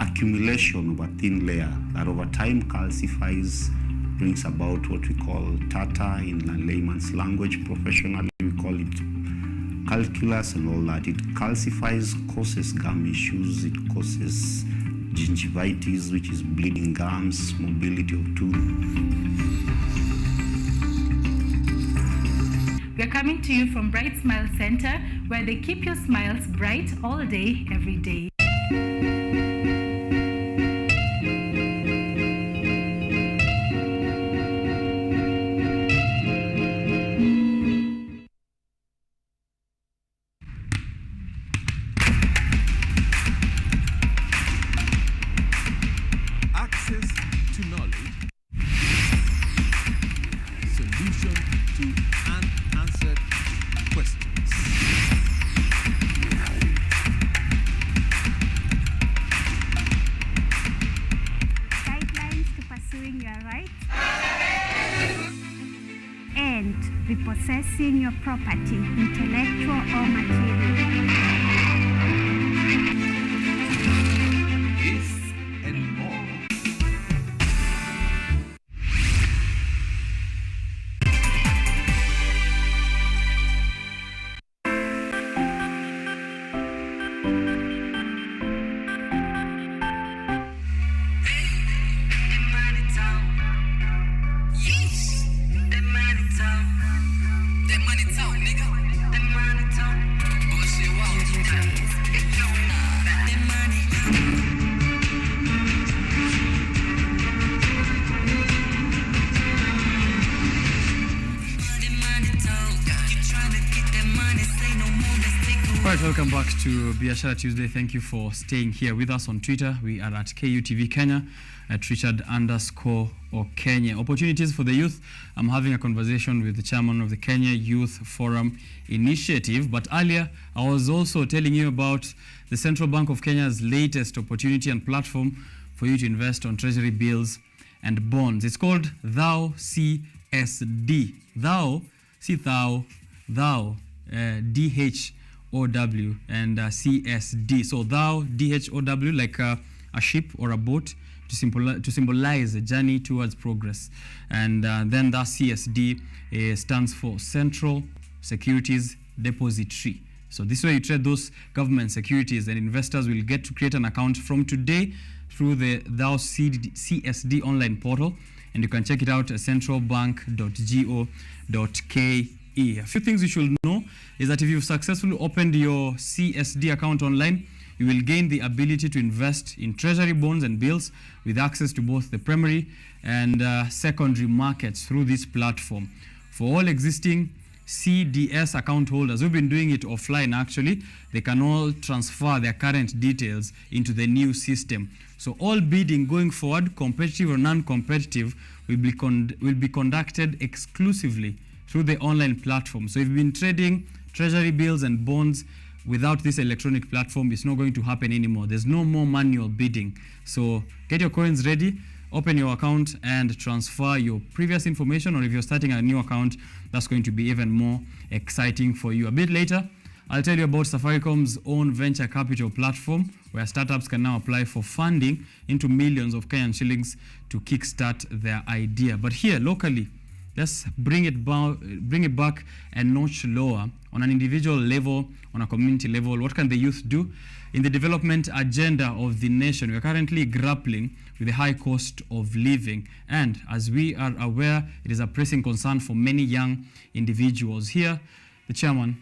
accumulation of a thin layer that over time calcifies, brings about what we call tartar in layman's language. Professionally, we call it calculus and all that. It calcifies, causes gum issues, it causes gingivitis, which is bleeding gums, mobility of tooth. We are coming to you from Bright Smile Center, where they keep your smiles bright all day, every day. Access to knowledge, solution to unanswered questions. possessing your property, intellectual or material. This and more. Right, welcome back to Biashara Tuesday. Thank you for staying here with us on Twitter. We are at KUTV Kenya, at Richard_OKENYE. Opportunities for the youth. I'm having a conversation with the chairman of the Kenya Youth Forum Initiative. But earlier, I was also telling you about the Central Bank of Kenya's latest opportunity and platform for you to invest on treasury bills and bonds. It's called Thou CSD. Thou, see thou, DHOW and CSD. So thou, DHOW, like a ship or a boat, to symbolize a journey towards progress. And then the CSD stands for Central Securities Depository. So this way you trade those government securities, and investors will get to create an account from today through the Thou CSD online portal, and you can check it out at centralbank.go.ke. A few things you should know is that if you've successfully opened your CSD account online, you will gain the ability to invest in treasury bonds and bills with access to both the primary and secondary markets through this platform. For all existing CDS account holders who've been doing it offline, actually, they can all transfer their current details into the new system. So all bidding going forward, competitive or non-competitive, will be conducted exclusively through the online platform. So if you've been trading treasury bills and bonds without this electronic platform, it's not going to happen anymore. There's no more manual bidding. So get your coins ready, open your account and transfer your previous information, or if you're starting a new account, that's going to be even more exciting for you. A bit later, I'll tell you about Safaricom's own venture capital platform, where startups can now apply for funding into millions of Kenyan shillings to kickstart their idea. But here, locally, let's bring it back a notch lower. On an individual level, on a community level, what can the youth do? In the development agenda of the nation, we are currently grappling with the high cost of living. And as we are aware, it is a pressing concern for many young individuals. Here, the chairman,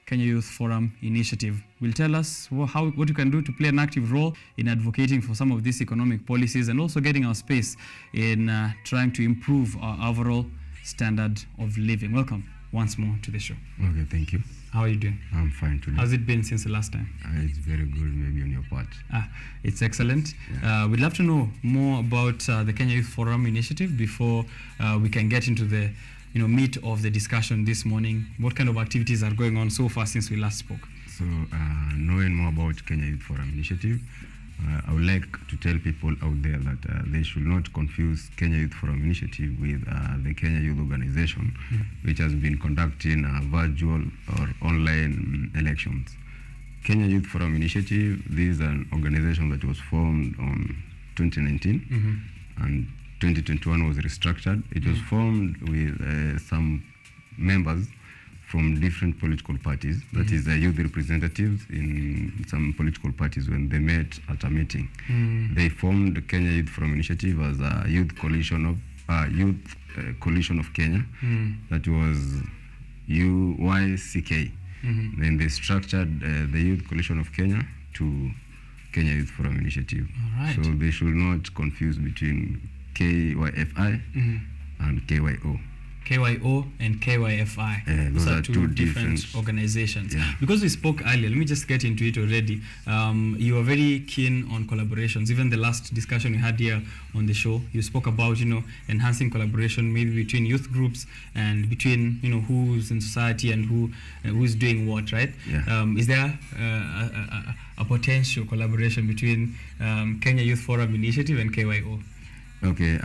Kenya Youth Forum Initiative, will tell us what you can do to play an active role in advocating for some of these economic policies, and also getting our space in trying to improve our overall standard of living. Welcome once more to the show. Okay, thank you. How are you doing? I'm fine today. How's it been since the last time? It's very good, maybe on your part. It's excellent. Yeah. We'd love to know more about the Kenya Youth Forum Initiative before we can get into the meat of the discussion this morning. What kind of activities are going on so far since we last spoke? So, knowing more about Kenya Youth Forum Initiative, I would like to tell people out there that they should not confuse Kenya Youth Forum Initiative with the Kenya Youth Organization, which has been conducting virtual or online elections. Kenya Youth Forum Initiative, this is an organization that was formed on 2019, and 2021 was restructured. It was formed with some members from different political parties, that is the youth representatives in some political parties. When they met at a meeting, they formed the Kenya Youth Forum Initiative as a youth coalition of Kenya. That was UYCK. Then they structured the Youth Coalition of Kenya to Kenya Youth Forum Initiative. So they should not confuse between KYFI and KYO. KYO and KYFI. Those are two different organizations. Yeah. Because we spoke earlier, let me just get into it already. You are very keen on collaborations. Even the last discussion we had here on the show, you spoke about enhancing collaboration maybe between youth groups and between who's in society and who's doing what, right? Yeah. Is there a potential collaboration between Kenya Youth Forum Initiative and KYO? Okay,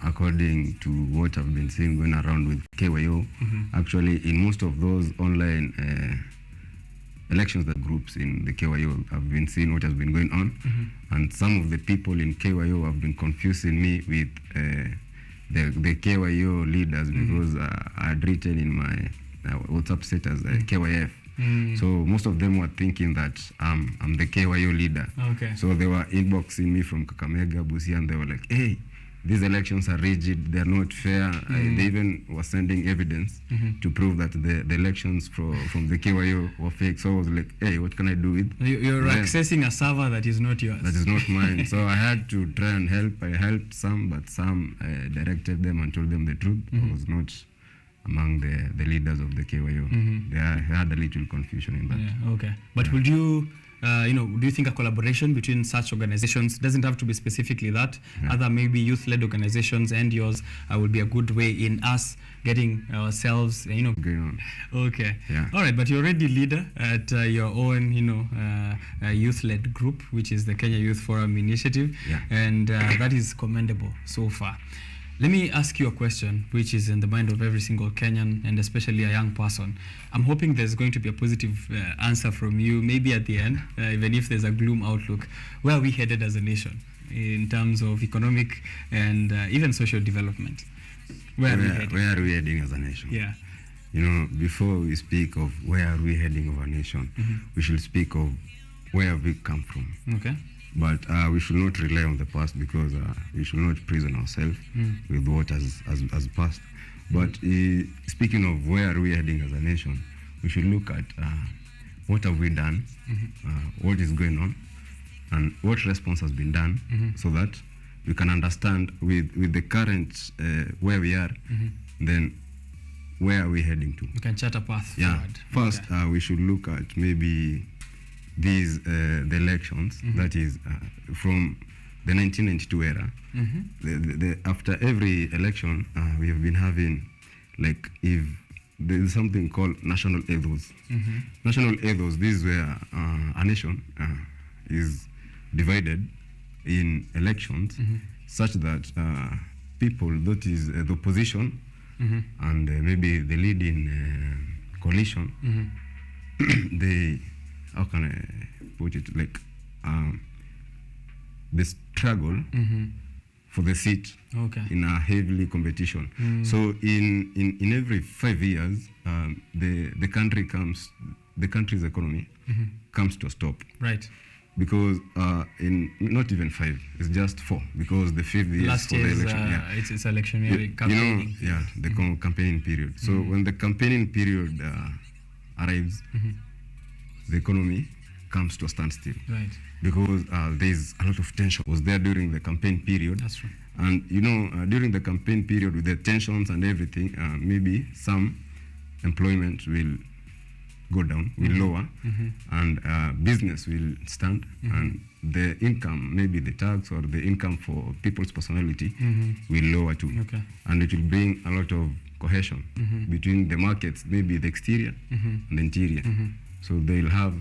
according to what I've been seeing going around with KYO, actually in most of those online elections that groups in the KYO have been seeing what has been going on, and some of the people in KYO have been confusing me with the KYO leaders because I had written in my WhatsApp status KYF. So most of them were thinking that I'm the KYO leader. Okay. So they were inboxing me from Kakamega, Busia, and they were like, hey, these elections are rigid, they're not fair. They even were sending evidence to prove that the elections from the KYO were fake. So I was like, hey, what can I do with You're them? accessing a server that is not yours. That is not mine. So I had to try and help. I helped some, but some directed them and told them the truth. I was not among the leaders of the KYO. They had a little confusion in that. Yeah, okay. But would you, do you think a collaboration between such organizations, doesn't have to be specifically that, other maybe youth-led organizations and yours would be a good way in us getting ourselves, going on. Okay. Yeah. All right, but you're already leader at your own, youth-led group, which is the Kenya Youth Forum Initiative, and that is commendable so far. Let me ask you a question which is in the mind of every single Kenyan and especially a young person. I'm hoping there's going to be a positive answer from you, maybe at the end, even if there's a gloom outlook. Where are we headed as a nation in terms of economic and even social development? Where are we heading as a nation? Yeah. Before we speak of where are we heading of a nation, we should speak of where have we come from. Okay. But we should not rely on the past because we should not prison ourselves with what has passed. But speaking of where are we heading as a nation, we should look at what have we done, what is going on, and what response has been done, so that we can understand with the current where we are, then where are we heading to. We can chart a path forward. First, we should look at maybe the elections, that is from the 1992 era. After every election, we have been having, like, if there is something called national ethos. National ethos, this is where a nation is divided in elections such that people, that is the opposition and maybe the leading coalition, they, how can I put it, like the struggle for the seat in a heavily competition. So in every 5 years, the country's economy comes to a stop. Right. Because in not even 5, it's just 4, because the 5th year is for the election. It's electionary campaigning. The campaigning period. So when the campaigning period arrives, the economy comes to a standstill. Right. Because there's a lot of tension was there during the campaign period. That's true. And during the campaign period, with the tensions and everything, maybe some employment will go down, will lower, and business will stand, and the income, maybe the tax or the income for people's personality will lower too. Okay. And it will bring a lot of cohesion between the markets, maybe the exterior and the interior. So they'll have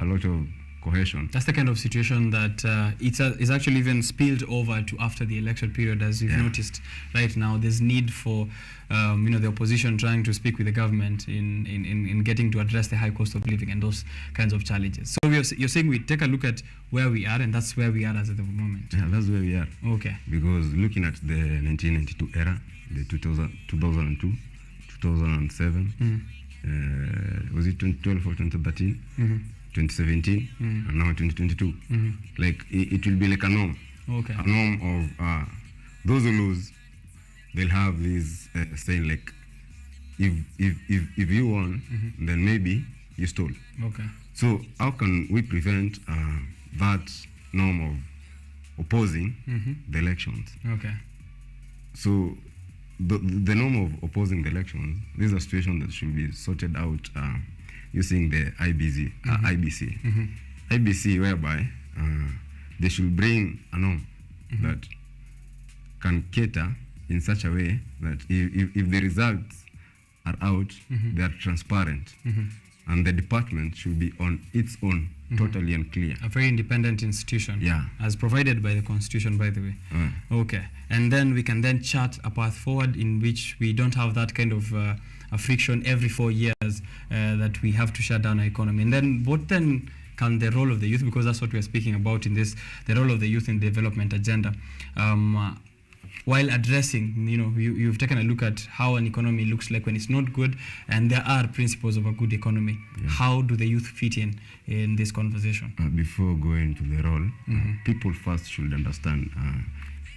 a lot of cohesion. That's the kind of situation that it's actually even spilled over to after the election period, as you've noticed right now. There's need for the opposition trying to speak with the government in getting to address the high cost of living and those kinds of challenges. So you're saying we take a look at where we are, and that's where we are as at the moment. Yeah, that's where we are. Okay. Because looking at the 1992 era, the 2002, 2007, was it 2012 or 2013? 2017 and now 2022. Like it will be like a norm. Okay. A norm of those who lose, they'll have this saying like, if you won, then maybe you stole. Okay. So how can we prevent that norm of opposing the elections? Okay. So the norm of opposing the elections, this is a situation that should be sorted out using the IBC, IBC, whereby they should bring a norm that can cater in such a way that if the results are out, they are transparent, and the department should be on its own totally unclear. A very independent institution. Yeah. As provided by the Constitution, by the way. Okay. And then we can then chart a path forward in which we don't have that kind of a friction every 4 years that we have to shut down our economy. And then what then can the role of the youth, because that's what we are speaking about in this, the role of the youth in the development agenda, while addressing, you've taken a look at how an economy looks like when it's not good, and there are principles of a good economy. Yeah. How do the youth fit in this conversation? Before going to the role, people first should understand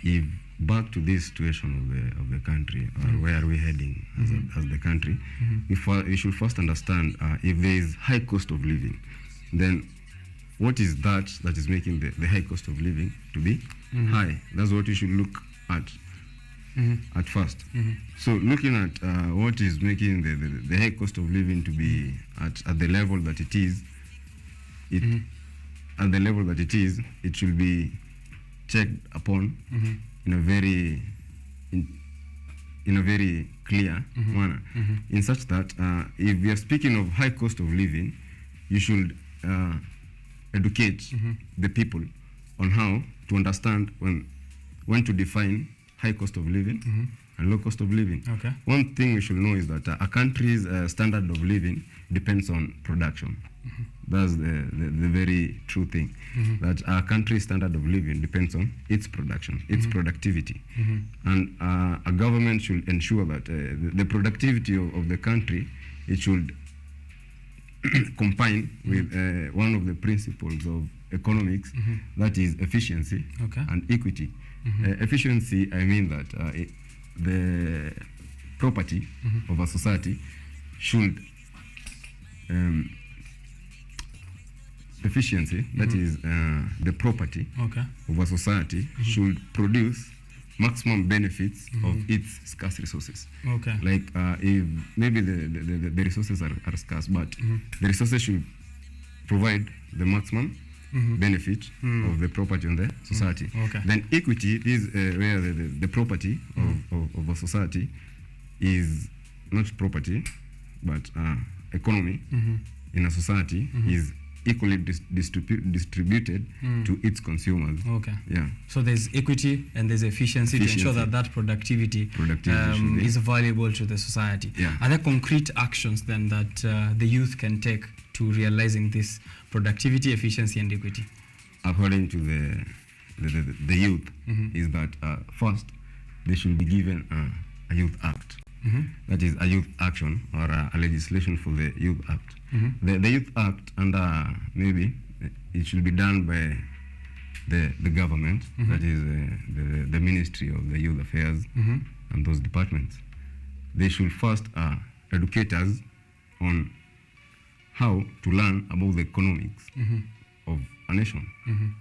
if back to this situation of the country, or where are we heading as the country, we should first understand if there is high cost of living, then what is that is making the high cost of living to be high? That's what you should look at first. So looking at what is making the high cost of living to be at the level that it is, at the level that it is, it should be checked upon in a very clear manner, in such that if we are speaking of high cost of living, you should educate the people on how to understand when to define high cost of living and low cost of living. Okay. One thing we should know is that a country's standard of living depends on production. That's the very true thing, that our country's standard of living depends on its production, its productivity. And a government should ensure that the productivity of the country, it should combine with one of the principles of economics, that is efficiency and equity. Efficiency, I mean that the property of a society should efficiency, that is the property of a society, should produce maximum benefits of its scarce resources. Okay. Like if maybe the resources are scarce, but the resources should provide the maximum benefit of the property on the society. Okay. Then equity is where the property of a society is not property, but economy in a society is equally distributed to its consumers. Okay. Yeah. So there's equity and there's efficiency to ensure that productivity is valuable to the society. Yeah. Are there concrete actions then that the youth can take to realizing this productivity, efficiency, and equity? According to the youth, is that first they should be given a youth act. That is a youth action or a legislation for the youth act. The youth act, and maybe it should be done by the government, that is the Ministry of the Youth Affairs and those departments. They should first educate us on how to learn about the economics of a nation,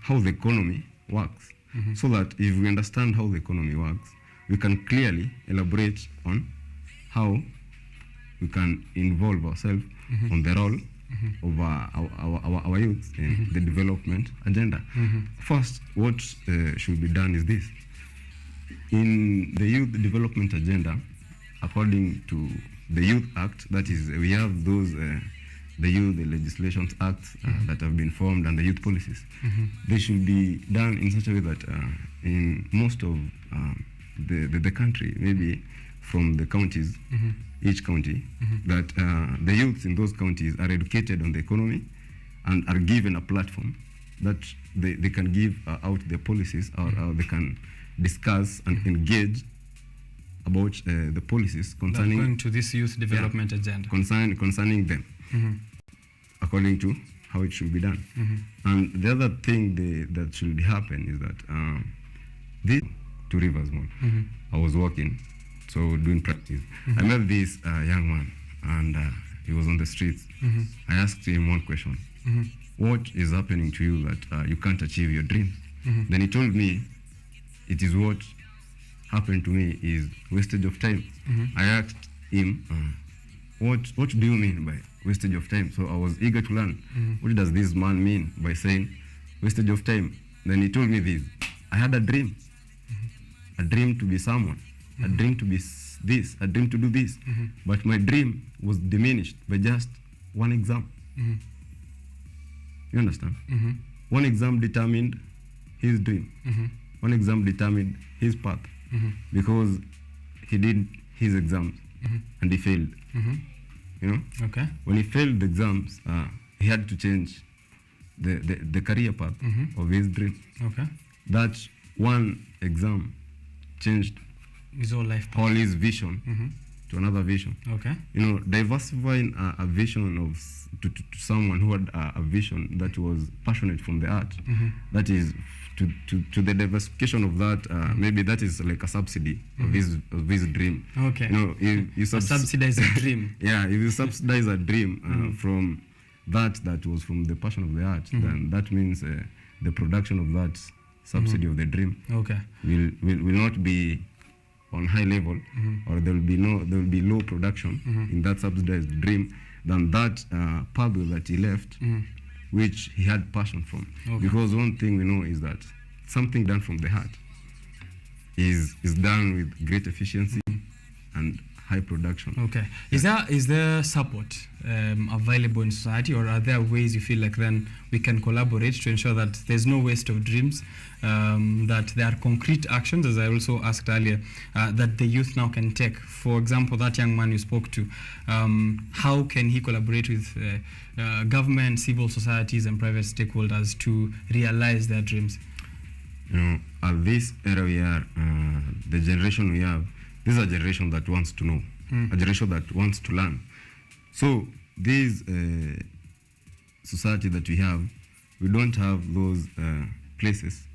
how the economy works, so that if we understand how the economy works, we can clearly elaborate on how we can involve ourselves on the role of our youth in the development agenda. First, what should be done is this. In the youth development agenda, according to the Youth Act, that is, we have those the Youth Legislations Acts that have been formed, and the youth policies. They should be done in such a way that in most of the country, maybe from the counties, each county, that the youths in those counties are educated on the economy and are given a platform that they can give out their policies, or they can discuss and engage about the policies concerning going to this youth development agenda, concerning them, according to how it should be done. And the other thing that should happen is that this 2 Rivers Mall, I was walking, so doing practice. I met this young man, and he was on the streets. I asked him one question: what is happening to you that you can't achieve your dream? Then he told me, it is what happened to me is wastage of time. I asked him, what do you mean by wastage of time? So I was eager to learn, what does this man mean by saying wastage of time? Then he told me this: I had a dream, a dream to be someone, a dream to be this, a dream to do this, but my dream was diminished by just one exam. You understand? Mm-hmm. One exam determined his dream. Mm-hmm. One exam determined his path Mm-hmm. because he did his exams Mhm. and he failed. Mm-hmm. You know? Okay. When he failed the exams, he had to change the career path Mhm. of his dream. Okay. That one exam changed His whole life path. all his vision Mhm. to another vision. Okay. You know, diversifying a vision of to someone who had a vision that was passionate from the art. Mhm. That is to the diversification of that. Maybe that is like a subsidy of his dream. Okay. You know, if you subsidize a dream. Yeah, if you subsidize a dream from that was from the passion of the art, then that means the production of that subsidy of the dream Okay. will not be on high level, or there will be low production in that subsidized dream than that pathway that he left, which he had passion from. Okay. Because one thing we know is that something done from the heart is done with great efficiency and high production. Okay. Is there support available in society, or are there ways you feel like then we can collaborate to ensure that there's no waste of dreams, that there are concrete actions, as I also asked earlier, that the youth now can take? For example, that young man you spoke to, how can he collaborate with government, civil societies, and private stakeholders to realize their dreams? You know, at this era we are, the generation we have, this is a generation that wants to know, a generation that wants to learn. So this society that we have, we don't have those places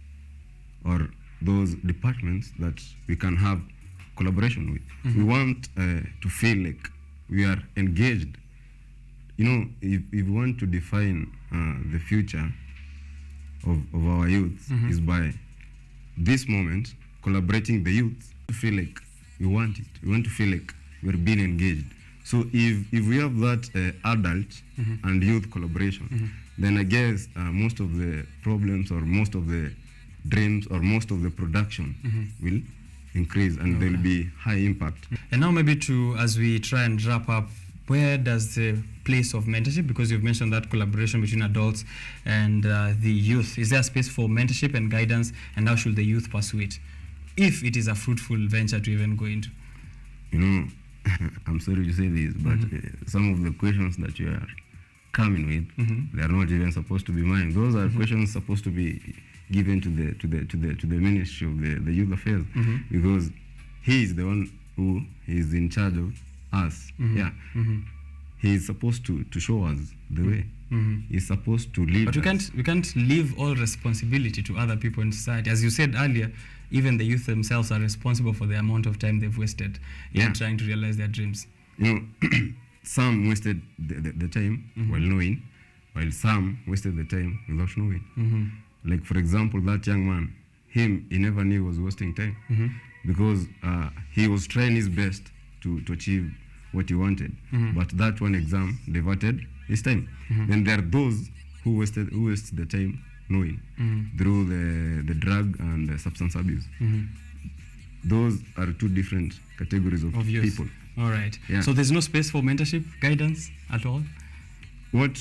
or those departments that we can have collaboration with. We want to feel like we are engaged. You know, if we want to define the future of our youth is by this moment collaborating the youth to feel like we want it. We want to feel like we're being engaged. So if we have that adult and youth collaboration, then I guess most of the problems or most of the dreams or most of the production will increase, and there will be high impact. And now maybe as we try and wrap up, where does the place of mentorship, because you've mentioned that collaboration between adults and the youth, is there a space for mentorship and guidance, and how should the youth pursue it, if it is a fruitful venture to even go into? You know, I'm sorry to say this, but some of the questions that you are coming with, they are not even supposed to be mine. Those are questions supposed to be given to the Ministry of the Youth Affairs, because he is the one who is in charge of us. Yeah, he is supposed to show us the way. He's supposed to lead. But we can't leave all responsibility to other people in society. As you said earlier, even the youth themselves are responsible for the amount of time they've wasted in trying to realize their dreams. You know, some wasted the time while knowing, while some wasted the time without knowing. Like, for example, that young man, he never knew he was wasting time because he was trying his best to achieve what he wanted. But that one exam diverted his time. Then there are those who wasted the time knowing through the drug and the substance abuse. Those are two different categories of people. All right. Yeah. So there's no space for mentorship, guidance at all? What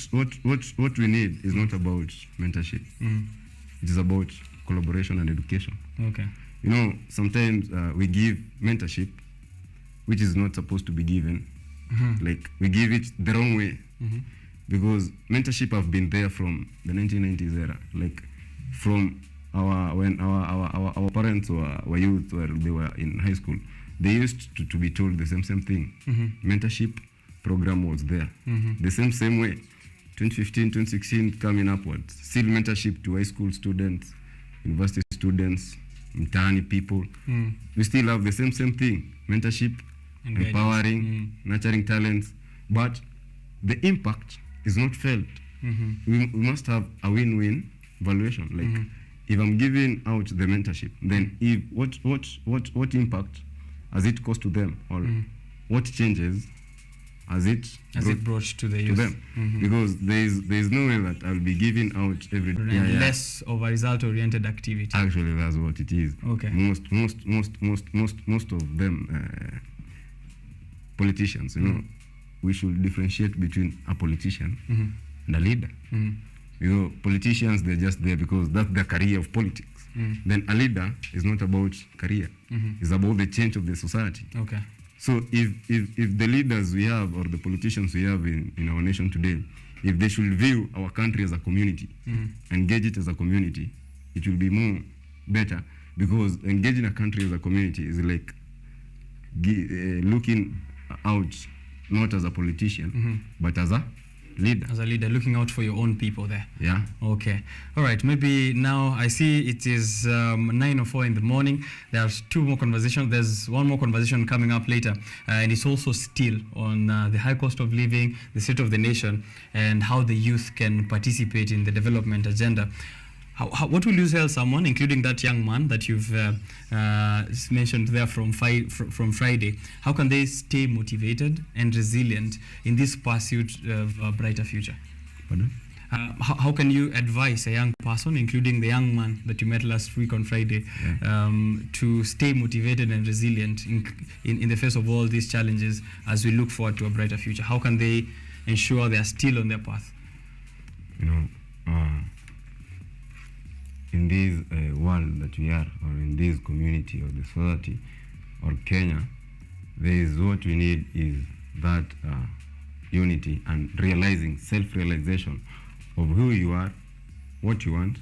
we need is not about mentorship. It is about collaboration and education. Okay. You know, sometimes we give mentorship which is not supposed to be given. Like, we give it the wrong way. Because mentorship have been there from the 1990s era. Like, from when our parents were youth, or they were in high school, they used to be told the same thing. Mentorship program was there. The same way. 2015, 2016 coming upwards. Still mentorship to high school students, university students, mtaani people. We still have the same thing. Mentorship, and empowering, nurturing talents. But the impact is not felt. We must have a win-win valuation. Like, if I'm giving out the mentorship, then if what impact has it cost to them, or what changes has it brought to the youth? To them? Because there is no way that I'll be giving out every day. Less of a result-oriented activity. Actually, that's what it is. Okay. Most of them politicians. You know, we should differentiate between a politician and a leader. Politicians, they're just there because that's the career of politics. Then a leader is not about career. It's about the change of the society. Okay. So if the leaders we have or the politicians we have in our nation today, if they should view our country as a community, engage it as a community, it will be more better, because engaging a country as a community is like looking out not as a politician, but as a leader. As a leader, looking out for your own people there. Yeah. Okay. All right. Maybe now I see it is 9:04 in the morning. There's two more conversations. There's one more conversation coming up later, and it's also still on the high cost of living, the state of the nation, and how the youth can participate in the development agenda. What will you tell someone, including that young man that you've mentioned there from Friday? How can they stay motivated and resilient in this pursuit of a brighter future? Pardon? How can you advise a young person, including the young man that you met last week on Friday, to stay motivated and resilient in the face of all these challenges as we look forward to a brighter future? How can they ensure they are still on their path? In this world that we are, or in this community or the society or Kenya, there is what we need is that unity and realizing, self-realization of who you are, what you want,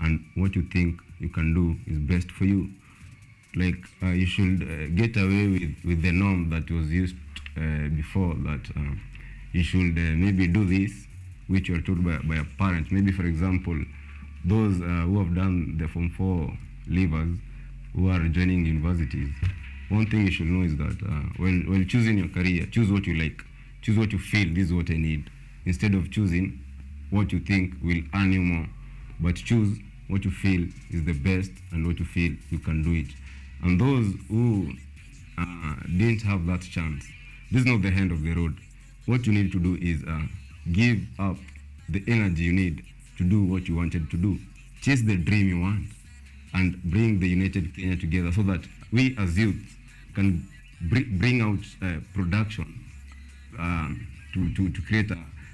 and what you think you can do is best for you. Like you should get away with the norm that was used before, that you should maybe do this, which you are told by a parent. Maybe, for example, those who have done the Form 4 leavers, who are joining universities, one thing you should know is that when choosing your career, choose what you like, choose what you feel, this is what I need, instead of choosing what you think will earn you more, but choose what you feel is the best and what you feel you can do it. And those who didn't have that chance, this is not the end of the road. What you need to do is give up the energy you need to do what you wanted to do. Chase the dream you want and bring the united Kenya together so that we as youth can bring out production to create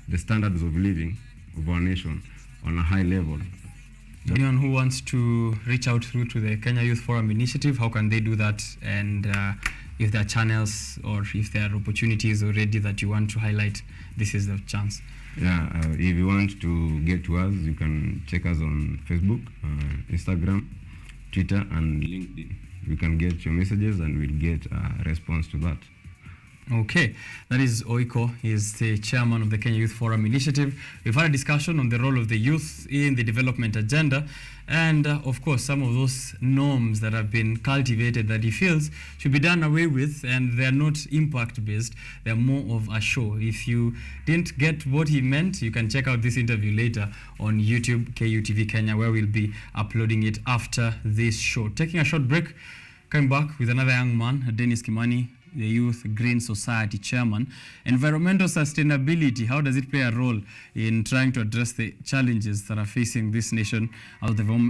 the standards of living of our nation on a high level. Anyone who wants to reach out through to the Kenya Youth Forum Initiative, how can they do that? And if there are channels or if there are opportunities already that you want to highlight, this is the chance. Yeah, if you want to get to us, you can check us on Facebook, Instagram, Twitter, and LinkedIn. We can get your messages and we'll get a response to that. Okay, that is Oiko. He's the chairman of the Kenya Youth Forum Initiative. We've had a discussion on the role of the youth in the development agenda and, of course, some of those norms that have been cultivated that he feels should be done away with, and they're not impact-based. They're more of a show. If you didn't get what he meant, you can check out this interview later on YouTube, KUTV Kenya, where we'll be uploading it after this show. Taking a short break, coming back with another young man, Dennis Kimani, the Youth Green Society chairman. Environmental sustainability, how does it play a role in trying to address the challenges that are facing this nation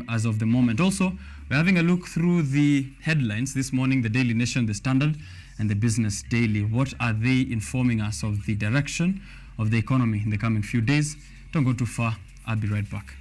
as of the moment? Also, we're having a look through the headlines this morning, the Daily Nation, the Standard, and the Business Daily. What are they informing us of the direction of the economy in the coming few days? Don't go too far. I'll be right back.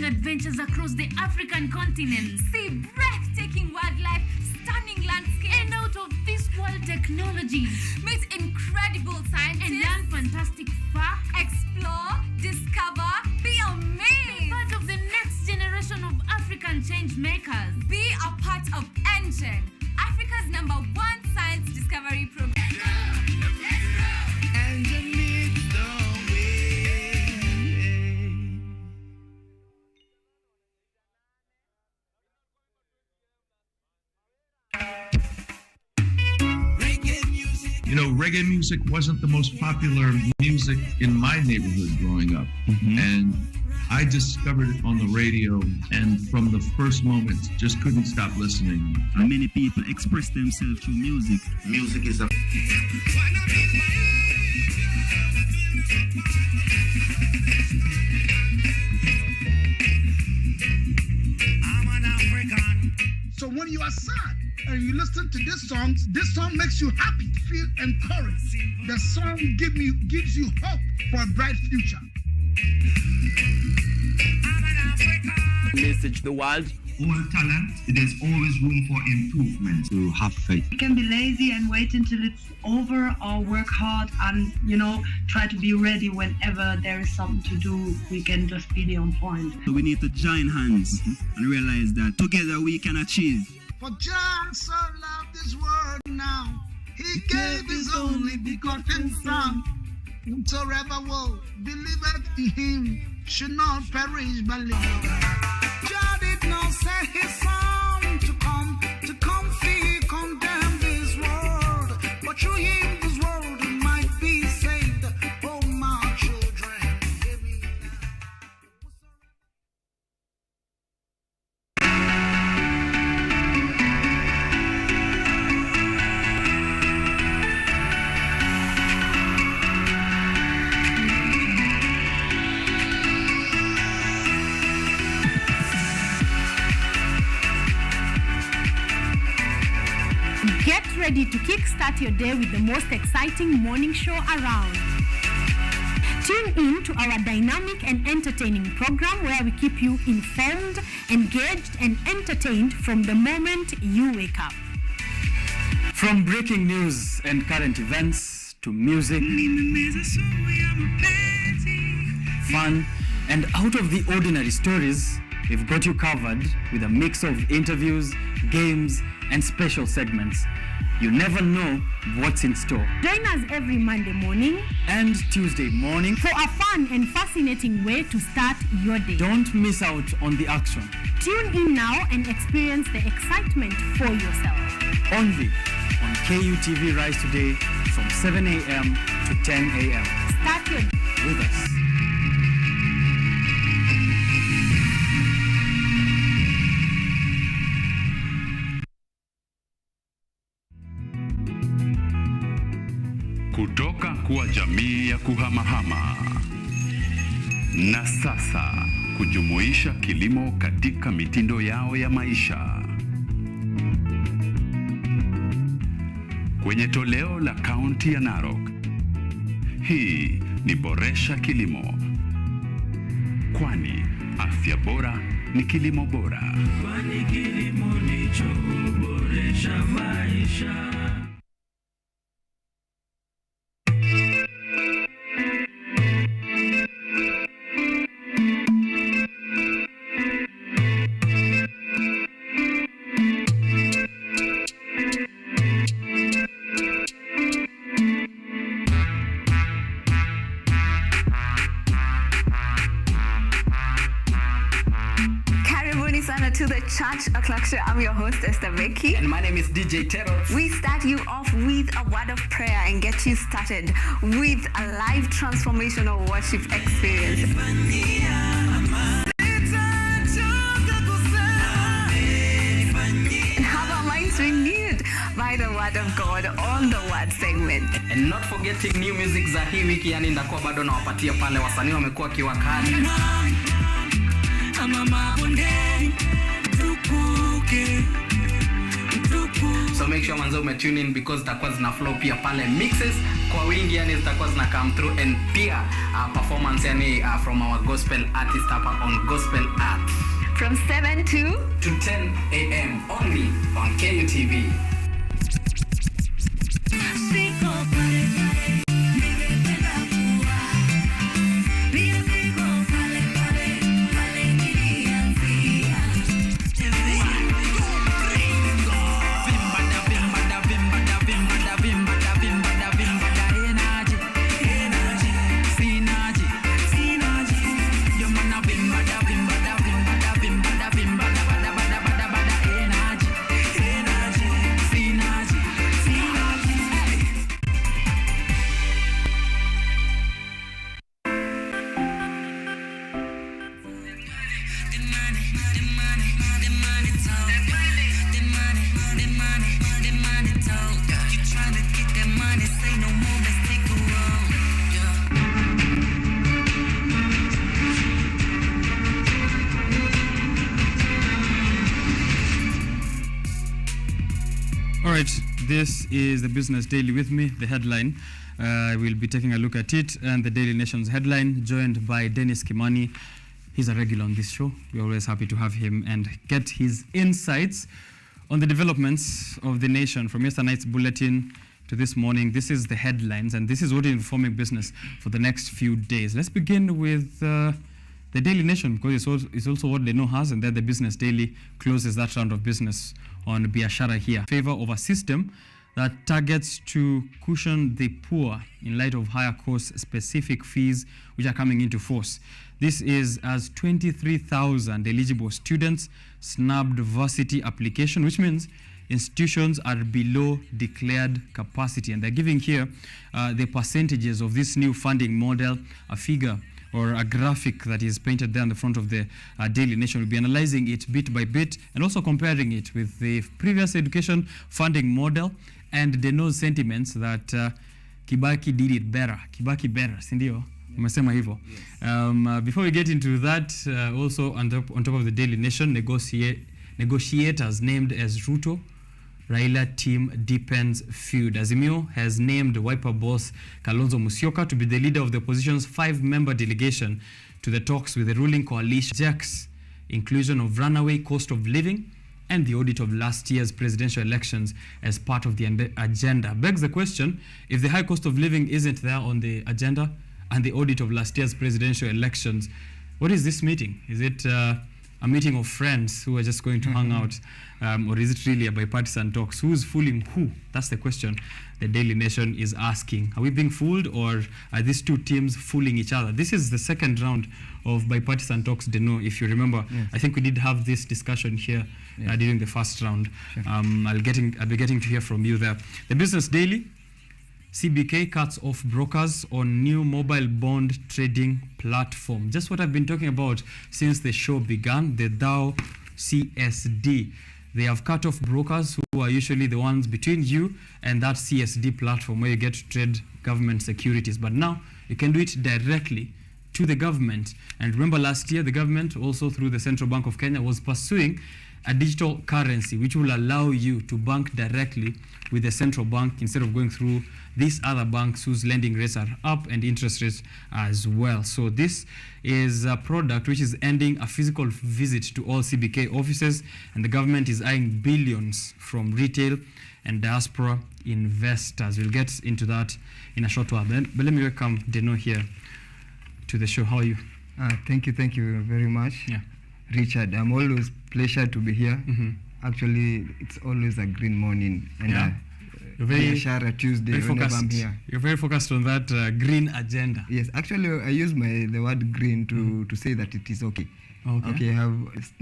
Adventures across the African continent. See breathtaking wildlife, stunning landscapes, and out of this world technology. Meet incredible scientists and learn fantastic facts. Explore, discover, be amazed. Be part of the next generation of African change makers. Be a part of ENGEN, Africa's #1 science discovery program. You know, reggae music wasn't the most popular music in my neighborhood growing up. And I discovered it on the radio, and from the first moment, just couldn't stop listening. And many people express themselves through music. Music is a... So when you are sad and you listen to this song makes you happy, feel encouraged. The song gives you hope for a bright future. Message the world. All talent, there's always room for improvement. To have faith. We can be lazy and wait until it's over, or work hard and, try to be ready whenever there is something to do. We can just be on point. So we need to join hands and realize that together we can achieve. For John so loved this world now, he gave his only begotten Son. Whosoever will believeth in him should not perish but live. God did not send his Son to come free, condemn this world, but through him this world might be saved. Oh my children, give me Get ready to kickstart your day with the most exciting morning show around. Tune in to our dynamic and entertaining program where we keep you informed, engaged, and entertained from the moment you wake up. From breaking news and current events to music, fun, and out of the ordinary stories, we've got you covered with a mix of interviews, games, and special segments. You never know what's in store. Join us every Monday morning and Tuesday morning for a fun and fascinating way to start your day. Don't miss out on the action. Tune in now and experience the excitement for yourself. Only on KUTV Rise Today from 7 a.m. to 10 a.m. Start your day with us. Kutoka kuwa jamii ya kuhamahama na sasa kujumuisha kilimo katika mitindo yao ya maisha. Kwenye toleo la kaunti ya Narok, hii ni Boresha Kilimo, kwani afya bora ni kilimo bora. Kwani kilimo ndicho huboresha maisha. To the Church O'Clock Show. I'm your host, Esther Becky. And my name is DJ Terrell. We start you off with a word of prayer and get you started with a live transformational worship experience. And have our minds renewed by the word of God on the word segment. And not forgetting new music za hii wiki, yani ndakuwa bado nawapatia pale wasanii wamekuwa kiwakali. So make sure manzo umetune in because zitakuwa zina flow pia pale mixes kwa wingi, yani zitakuwa zina come through, and pia performance yani from our gospel artist hapa on Gospel Art from 7 to 10 a.m. only on KUTV. This is the Business Daily with me, the headline. We'll be taking a look at it and the Daily Nation's headline, joined by Dennis Kimani. He's a regular on this show. We're always happy to have him and get his insights on the developments of the nation from yesterday night's bulletin to this morning. This is the headlines, and this is what is informing business for the next few days. Let's begin with the Daily Nation, because it's also what they know has, and then the Business Daily closes that round of business on Biashara here. Favor of a system that targets to cushion the poor in light of higher course-specific fees which are coming into force. This is as 23,000 eligible students snubbed varsity application, which means institutions are below declared capacity. And they're giving here the percentages of this new funding model, a figure or a graphic that is painted there on the front of the Daily Nation. We'll be analyzing it bit by bit and also comparing it with the previous education funding model and the no sentiments that Kibaki did it better. Kibaki better, sindio? Umesema hivyo. Before we get into that, also on top of the Daily Nation, negotiators named as Ruto Raila team deepens feud. Azimio has named Wiper boss Kalonzo Musyoka to be the leader of the opposition's 5-member delegation to the talks with the ruling coalition. Jack's inclusion of runaway cost of living and the audit of last year's presidential elections as part of the agenda begs the question, if the high cost of living isn't there on the agenda and the audit of last year's presidential elections, what is this meeting? Is it a meeting of friends who are just going to hang out, or is it really a bipartisan talks? Who's fooling who? That's the question the Daily Nation is asking. Are we being fooled, or are these two teams fooling each other? This is the second round of bipartisan talks, Deno. If you remember, yes. I think we did have this discussion here during the first round. Sure. I'll be getting to hear from you there. The Business Daily. CBK cuts off brokers on new mobile bond trading platform. Just what I've been talking about since the show began, the DAO CSD. They have cut off brokers who are usually the ones between you and that CSD platform where you get to trade government securities. But now you can do it directly to the government. And remember last year, the government also through the Central Bank of Kenya was pursuing a digital currency which will allow you to bank directly with the central bank instead of going through these other banks whose lending rates are up and interest rates as well. So this is a product which is ending a physical visit to all CBK offices, and the government is eyeing billions from retail and diaspora investors. We'll get into that in a short while. But let me welcome Deno here to the show. How are you? Thank you very much. Yeah. Richard, I'm always pleasure to be here. Mm-hmm. Actually, it's always a green morning, and Biashara Tuesday whenever I'm here. You're very focused on that green agenda. Yes, actually, I use the word green to say that it is okay. Okay, I have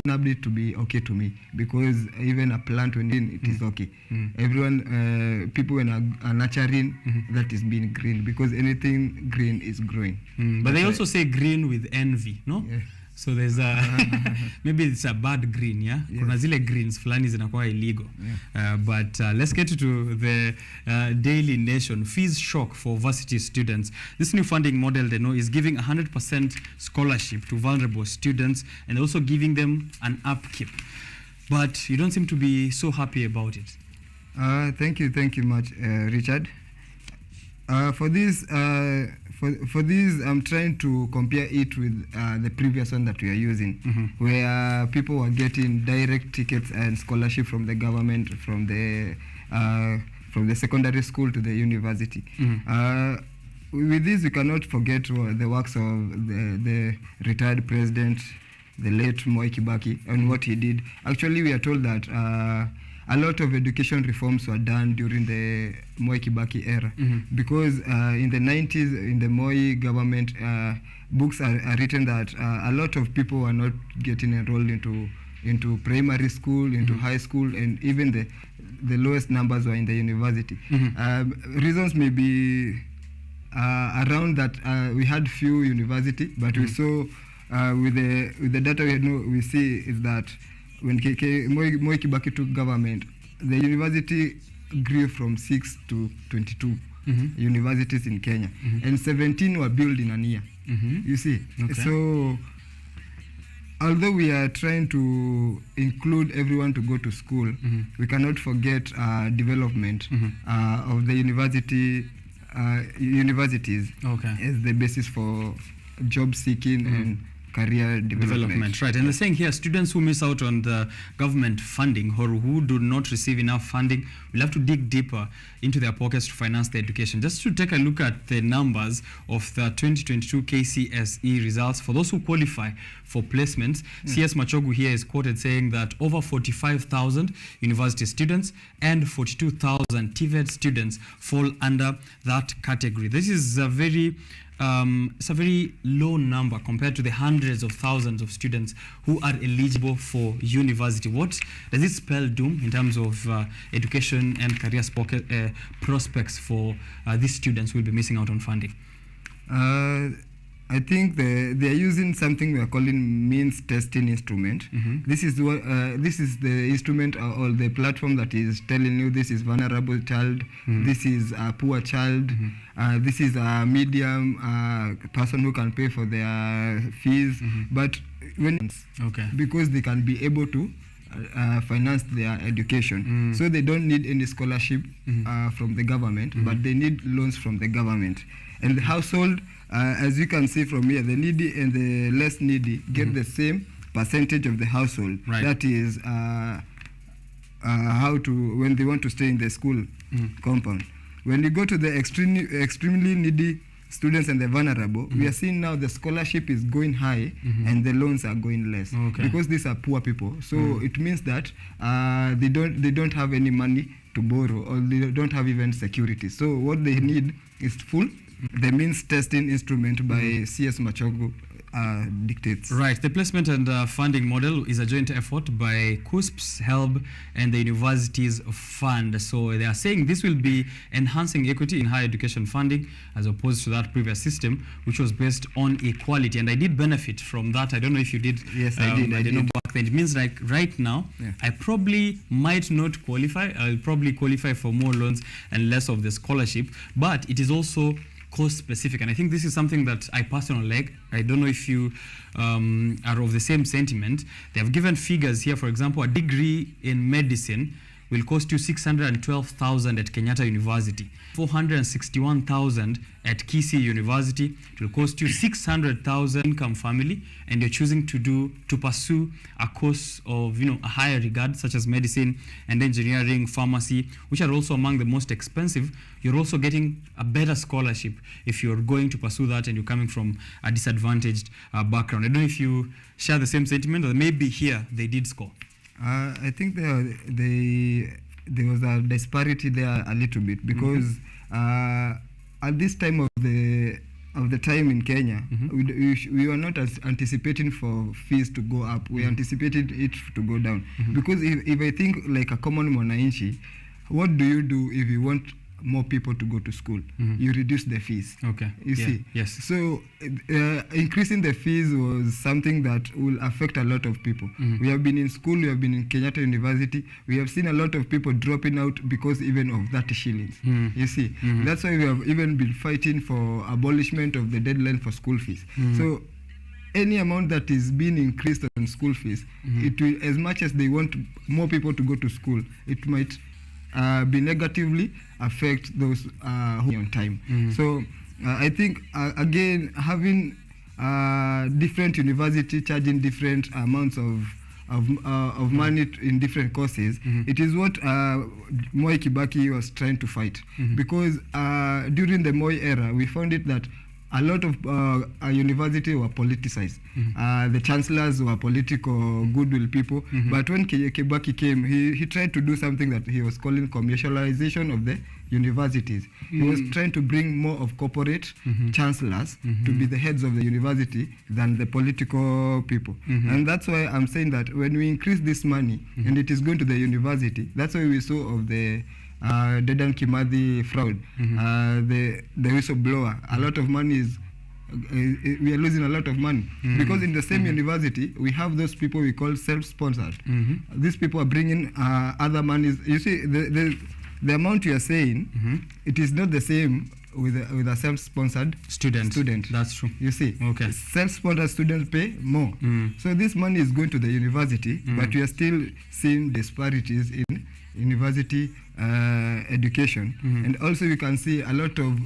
snubbed it to be okay to me, because even a plant when it is okay. Everyone, people when are nurturing, that is being green, because anything green is growing. But they also say green with envy, no? Yeah. So there's maybe it's a bad green, yeah? Kuna zile greens fulani zinakuwa illegal. But let's get to the Daily Nation. Fees shock for varsity students. This new funding model, they know, is giving 100% scholarship to vulnerable students and also giving them an upkeep. But you don't seem to be so happy about it. Thank you much, Richard. For this, I'm trying to compare it with the previous one that we are using, where people were getting direct tickets and scholarship from the government, from the secondary school to the university. With this, we cannot forget the works of the retired president, the late Moi Kibaki, and what he did. Actually, we are told that a lot of education reforms were done during the Moi Kibaki era, because in the 90s, in the Moi government, books are written that a lot of people were not getting enrolled into primary school, into high school, and even the lowest numbers were in the university. Reasons may be around that we had few university, but we saw with the data we see is that when Moi Kibaki took government, the university grew from 6 to 22 universities in Kenya, and 17 were built in a year. You see, so although we are trying to include everyone to go to school, we cannot forget development of the universities as the basis for job seeking and career development. Right. And they're saying here, students who miss out on the government funding or who do not receive enough funding will have to dig deeper into their pockets to finance their education. Just to take a look at the numbers of the 2022 KCSE results, for those who qualify for placements, CS Machogu here is quoted saying that over 45,000 university students and 42,000 TVET students fall under that category. This is a very it's a very low number compared to the hundreds of thousands of students who are eligible for university. What does it spell, Doom, in terms of education and career prospects for these students who will be missing out on funding? I think they are using something we are calling means testing instrument. This is what this is the instrument or the platform that is telling you this is vulnerable child, this is a poor child, this is a medium person who can pay for their fees. But when because they can be able to finance their education, so they don't need any scholarship from the government, but they need loans from the government. And the household, as you can see from here, the needy and the less needy get the same percentage of the household. That is how to, when they want to stay in the school compound. When you go to the extremely needy students and the vulnerable, we are seeing now the scholarship is going high and the loans are going less because these are poor people. So it means that they don't have any money to borrow, or they don't have even security. So what they need is the means testing instrument by CS Machogu dictates. Right. The placement and funding model is a joint effort by CUSPS, HELB, and the universities fund. So they are saying this will be enhancing equity in higher education funding as opposed to that previous system, which was based on equality. And I did benefit from that. I don't know if you did. Yes, I did. I did not back then. It means like right now, I probably might not qualify. I'll probably qualify for more loans and less of the scholarship. But it is also cost specific, and I think this is something that I personally like. I don't know if you are of the same sentiment. They have given figures here. For example, a degree in medicine will cost you 612,000 at Kenyatta University, 461,000 at Kisii University. It will cost you 600,000 income family, and you're choosing to pursue a course of a higher regard, such as medicine and engineering, pharmacy, which are also among the most expensive. You're also getting a better scholarship if you're going to pursue that and you're coming from a disadvantaged background. I don't know if you share the same sentiment, or maybe here they did score. I think there was a disparity there a little bit because at this time of the time in Kenya, we were not anticipating for fees to go up. We anticipated it to go down because if I think like a common mwananchi, what do you do if you want more people to go to school? You reduce the fees. You see? Yes. So increasing the fees was something that will affect a lot of people. We have been in school, we have been in Kenyatta University, we have seen a lot of people dropping out because even of 30 shillings. You see? That's why we have even been fighting for abolishment of the deadline for school fees. So any amount that is being increased on school fees, it will, as much as they want more people to go to school, it might be negatively affect those who are on time. So I think again, having different university charging different amounts of money in different courses, it is what Moi Kibaki was trying to fight. Because during the Moi era, we found it that a lot of universities were politicized. The chancellors were political goodwill people. But when Kibaki came, he tried to do something that he was calling commercialization of the universities. He was trying to bring more of corporate chancellors to be the heads of the university than the political people. And that's why I'm saying that when we increase this money and it is going to the university, that's why we saw of the Dedan Kimathi fraud, the whistleblower. A lot of money is, we are losing a lot of money because in the same university we have those people we call self-sponsored. These people are bringing other monies. You see, the amount you are saying, it is not the same with a self-sponsored student. That's true. You see, okay. Self-sponsored students pay more. So this money is going to the university, but we are still seeing disparities in university education, and also you can see a lot of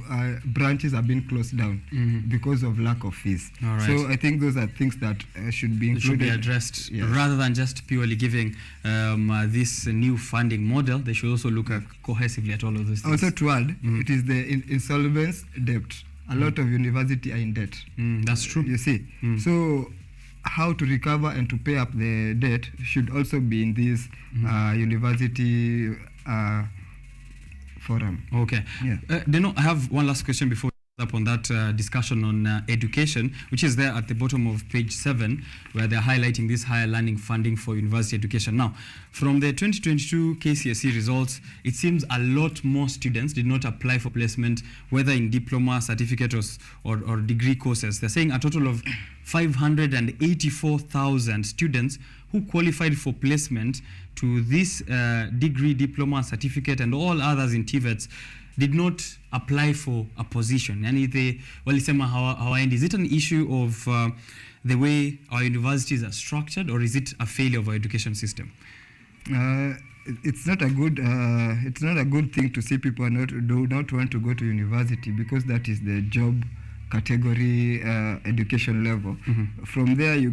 branches are being closed down because of lack of fees. All right. So I think those are things that should be included, should be addressed, rather than just purely giving this new funding model. They should also look cohesively at all of those things. Also to add, it is the insolvents debt. A lot of university are in debt. That's true. You see, so how to recover and to pay up the debt should also be in this university forum. Okay. Yeah. Deno, I have one last question before up on that discussion on education, which is there at the bottom of page 7, where they're highlighting this higher learning funding for university education. Now, from the 2022 KCSE results, it seems a lot more students did not apply for placement, whether in diploma, certificate, or degree courses. They're saying a total of 584,000 students who qualified for placement to this degree, diploma, certificate, and all others in TVETs did not apply for a position. And is it an issue of the way our universities are structured, or is it a failure of our education system? It's not a good thing to see people do not want to go to university, because that is the job category education level. From there you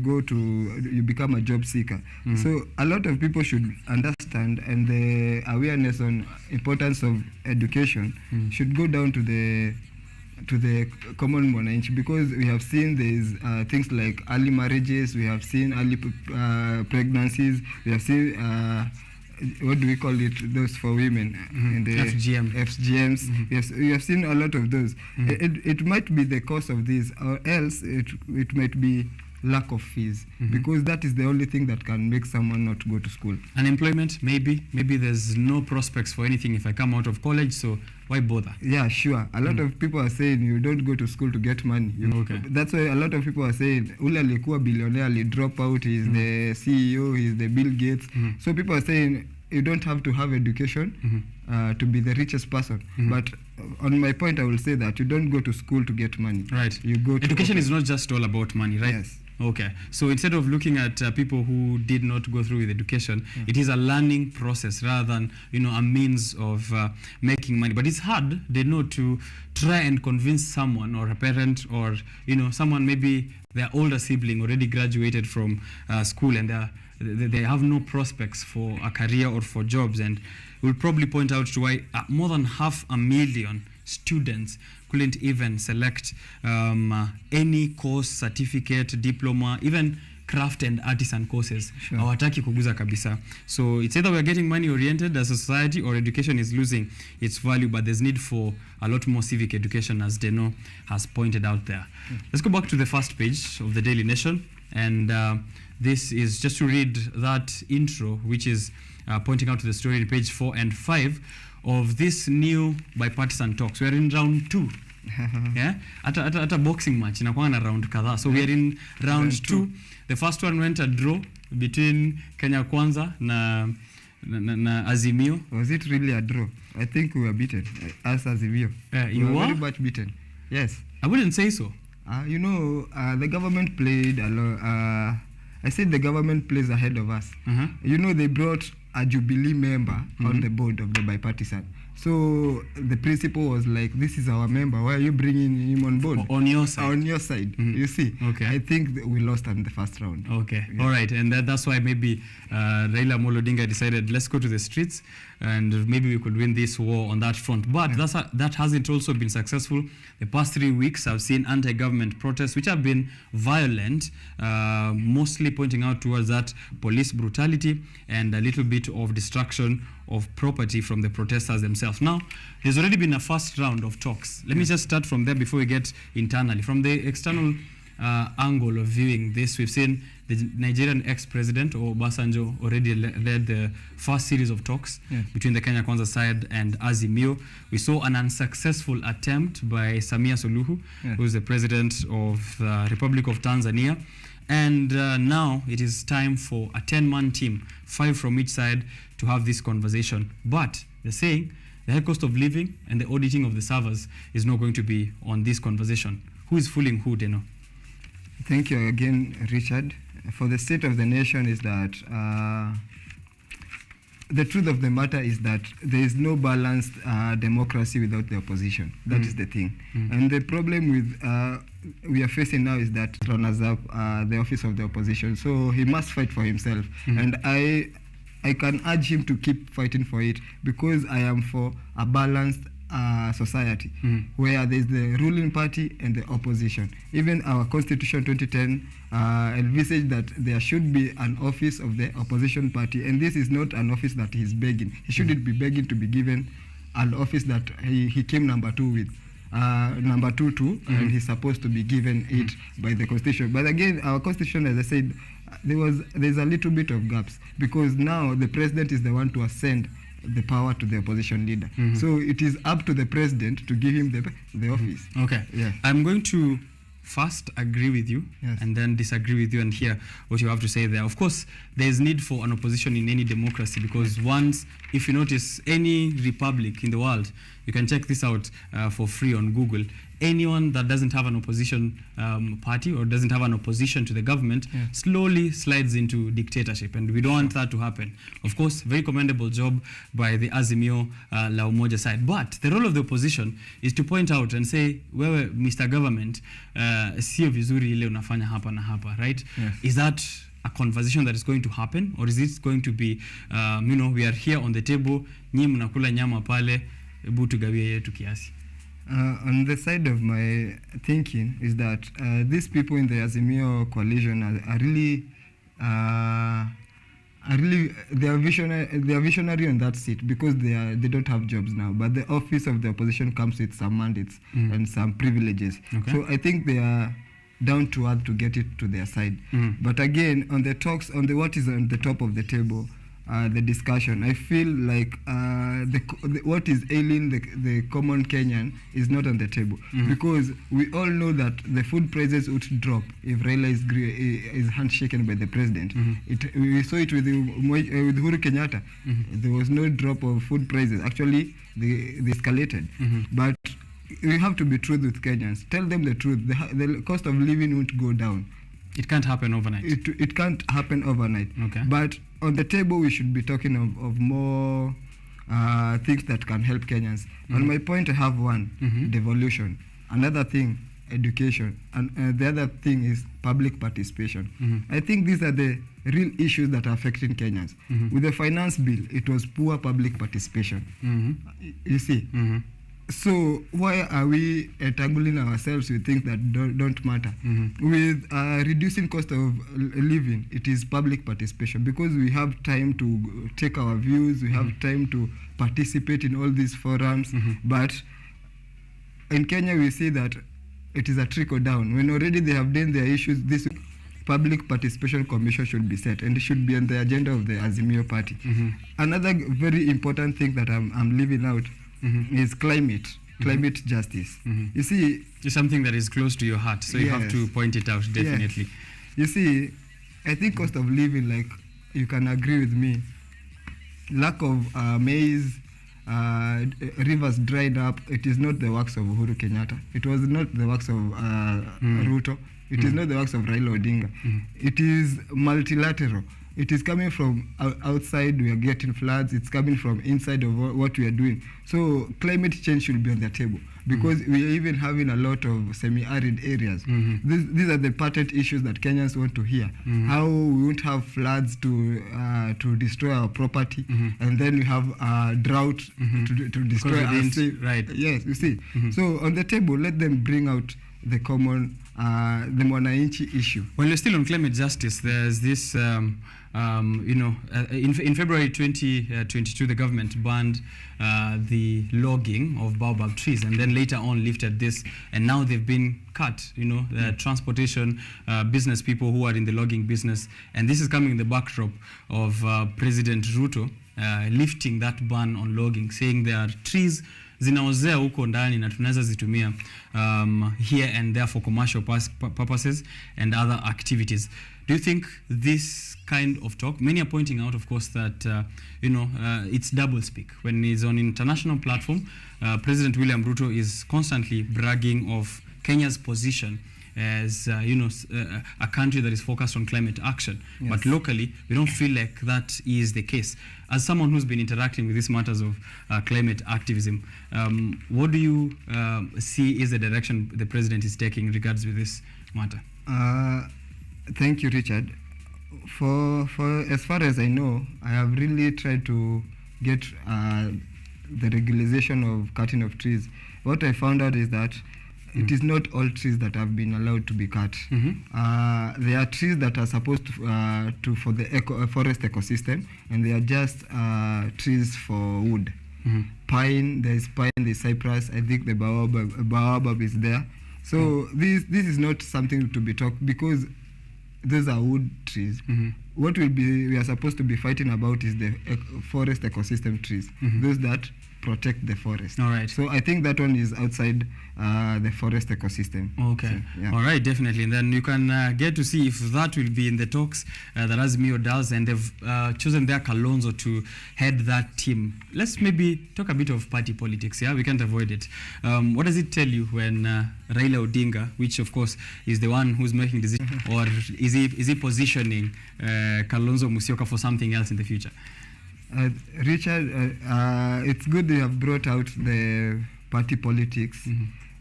become a job seeker. So a lot of people should understand, and the awareness on importance of education should go down to the common mwananchi, because we have seen there's things like early marriages, we have seen early pregnancies, we have seen what do we call it, those for women in the FGMs. Yes, we have seen a lot of those. It might be the cause of this, or else it might be lack of fees, because that is the only thing that can make someone not go to school. Unemployment, maybe there's no prospects for anything if I come out of college, so why bother? Yeah, sure. A lot of people are saying you don't go to school to get money. That's why a lot of people are saying ule alikuwa billionaire, ali drop out, he's the CEO, he's the Bill Gates. So people are saying you don't have to have education to be the richest person. But on my point, I will say that you don't go to school to get money. Right. You go to education is not just all about money, right? Yes. Okay. So instead of looking at people who did not go through with education, it is a learning process rather than, a means of making money. But it's hard, to try and convince someone, or a parent, or, someone, maybe their older sibling already graduated from school, and they have no prospects for a career or for jobs. And we'll probably point out to why more than 500,000 students couldn't even select any course, certificate, diploma, even craft and artisan courses. Hawataki kuguza kabisa. So it's either we're getting money oriented as a society, or education is losing its value, but there's need for a lot more civic education, as Deno has pointed out there. Let's go back to the first page of the Daily Nation, and this is just to read that intro, which is pointing out to the story in page 4 and 5 of this new bipartisan talks. We're in round 2. Yeah, at a boxing match inakuwa na round kadhaa. So we are in round 2. The first one went a draw between Kenya Kwanza na Azimio. Was it really a draw? I think we were beaten as Azimio. You were very much beaten. Yes. I wouldn't say so. The government played a lot. I said the government plays ahead of us. They brought a Jubilee member on the board of the bipartisan. So the principal was like, this is our member, why are you bringing him on board? On your side. On your side, you see. Okay. I think we lost in the first round. Okay, all right. And that's why maybe Raila Amolo Odinga decided, let's go to the streets, and maybe we could win this war on that front. But that hasn't also been successful. The past 3 weeks, I've seen anti-government protests, which have been violent, mostly pointing out towards that police brutality and a little bit of destruction of property from the protesters themselves. Now, there's already been a first round of talks. Let me just start from there before we get internally. From the external angle of viewing this, we've seen the Nigerian ex-president Obasanjo already led the first series of talks between the Kenya Kwanza side and Azimio. We saw an unsuccessful attempt by Samia Suluhu, who's the president of the Republic of Tanzania. And now it is time for a 10-man team, 5 from each side, to have this conversation. But they're saying the high cost of living and the auditing of the servers is not going to be on this conversation. Who is fooling who, Deno? Thank you again, Richard. For the state of the nation is that the truth of the matter is that there is no balanced democracy without the opposition. That is the thing. And the problem with we are facing now is that runners up the office of the opposition. So he must fight for himself. And I can urge him to keep fighting for it, because I am for a balanced society where there is the ruling party and the opposition. Even our Constitution 2010 envisaged that there should be an office of the opposition party, and this is not an office that he is begging. He shouldn't be begging to be given an office that he came number 2 with. Number 2 and he's supposed to be given it by the Constitution. But again, our Constitution, as I said, there's a little bit of gaps, because now the president is the one to ascend the power to the opposition leader. So it is up to the president to give him the office. Okay. Yeah. I'm going to first agree with you and then disagree with you and hear what you have to say there. Of course, there is need for an opposition in any democracy, because once, if you notice, any republic in the world, you can check this out for free on Google, anyone that doesn't have an opposition party or doesn't have an opposition to the government slowly slides into dictatorship, and we don't want that to happen. Of course, very commendable job by the Azimio La Umoja side, but the role of the opposition is to point out and say, wewe Mr. Government, sio vizuri ile unafanya hapa na hapa, right? Is that a conversation that is going to happen, or is it going to be we are here on the table, nyinyi mnakula nyama pale, hebu tugawie yetu kiasi? On the side of my thinking is that these people in the Azimio coalition are really they are visionary on that seat, because they don't have jobs now, but the office of the opposition comes with some mandates and some privileges. So I think they are down to earth to get it to their side. But again, on the talks, on the what is on the top of the table, the discussion, I feel like what is ailing the common Kenyan is not on the table, because we all know that the food prices would drop if Raila is handshaken by the president. We saw it with Uhuru Kenyatta. There was no drop of food prices. Actually, they escalated. But we have to be true with Kenyans. Tell them the truth. The cost of living won't go down. It can't happen overnight. It can't happen overnight. Okay. But on the table, we should be talking of more things that can help Kenyans. On my point, I have one, devolution. Another thing, education. And the other thing is public participation. I think these are the real issues that are affecting Kenyans. With the finance bill, it was poor public participation. You see? So why are we entangling ourselves with things that don't matter? With reducing cost of living, it is public participation, because we have time to take our views, we have time to participate in all these forums. But in Kenya, we see that it is a trickle down. When already they have done their issues, this public participation commission should be set, and it should be on the agenda of the Azimio party. Another very important thing that I'm leaving out is climate justice. You see, it's something that is close to your heart, so you have to point it out, definitely. You see, I think cost of living, like, you can agree with me, lack of maize, rivers dried up. It is not the works of Uhuru Kenyatta. It was not the works of Ruto. It is not the works of Raila Odinga. It is multilateral. It is coming from outside. We are getting floods. It's coming from inside of what we are doing. So climate change should be on the table, because we are even having a lot of semi-arid areas. These are the patent issues that Kenyans want to hear. How we won't have floods to destroy our property, and then we have drought to destroy our right. Yes, you see. So on the table, let them bring out the common, the mwananchi issue. When you're still on climate justice, there's this, in February 2022, the government banned the logging of baobab trees, and then later on lifted this, and now they've been cut, the transportation, business people who are in the logging business, and this is coming in the backdrop of President Ruto lifting that ban on logging, saying there are trees zinaozea huko ndani na tunaweza zitumia here and there for commercial purposes and other activities. Do you think this kind of talk, many are pointing out, of course, that, it's double speak. When it's on international platform, President William Ruto is constantly bragging of Kenya's position as, a country that is focused on climate action. Yes. But locally, we don't feel like that is the case. As someone who's been interacting with these matters of climate activism, what do you see is the direction the president is taking in regards with this matter? Thank you, Richard. For as far as I know, I have really tried to get the regularization of cutting of trees. What I found out is that it is not all trees that have been allowed to be cut. There are trees that are supposed to for the forest ecosystem, and they are just trees for wood. Pine, there's cypress. I think the baobab is there. So this is not something to be talked, because those are wood trees. What we are supposed to be fighting about is the forest ecosystem trees, those that protect the forest. All right. So I think that one is outside the forest ecosystem. Okay. So, yeah. All right, definitely. And then you can get to see if that will be in the talks that Azimio does, and they've chosen their Kalonzo to head that team. Let's maybe talk a bit of party politics. Yeah, we can't avoid it. What does it tell you when Raila Odinga, which of course is the one who's making decisions, or is he positioning Kalonzo Musyoka for something else in the future? Richard, it's good you have brought out the party politics.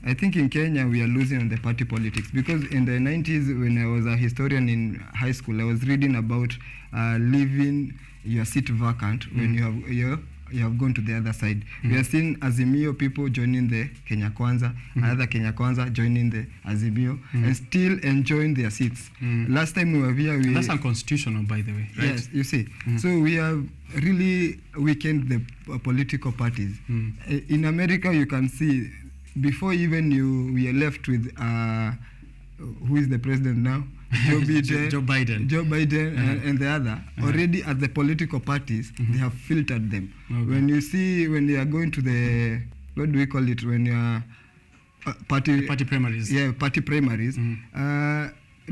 I think in Kenya we are losing on the party politics, because in the 90s, when I was a historian in high school, I was reading about leaving your seat vacant when you have gone to the other side. We are seeing Azimio people joining the Kenya Kwanza, another Kenya Kwanza joining the Azimio, and still enjoying their seats. Last time we were here, that's unconstitutional, by the way, right? Yes, you see. So we have really weakened the political parties. In America, you can see, before even we are left with who is the president now? Joe Biden and the other, already at the political parties, they have filtered them. When they are going to the, what do we call it, when you are party primaries. Yeah, party primaries.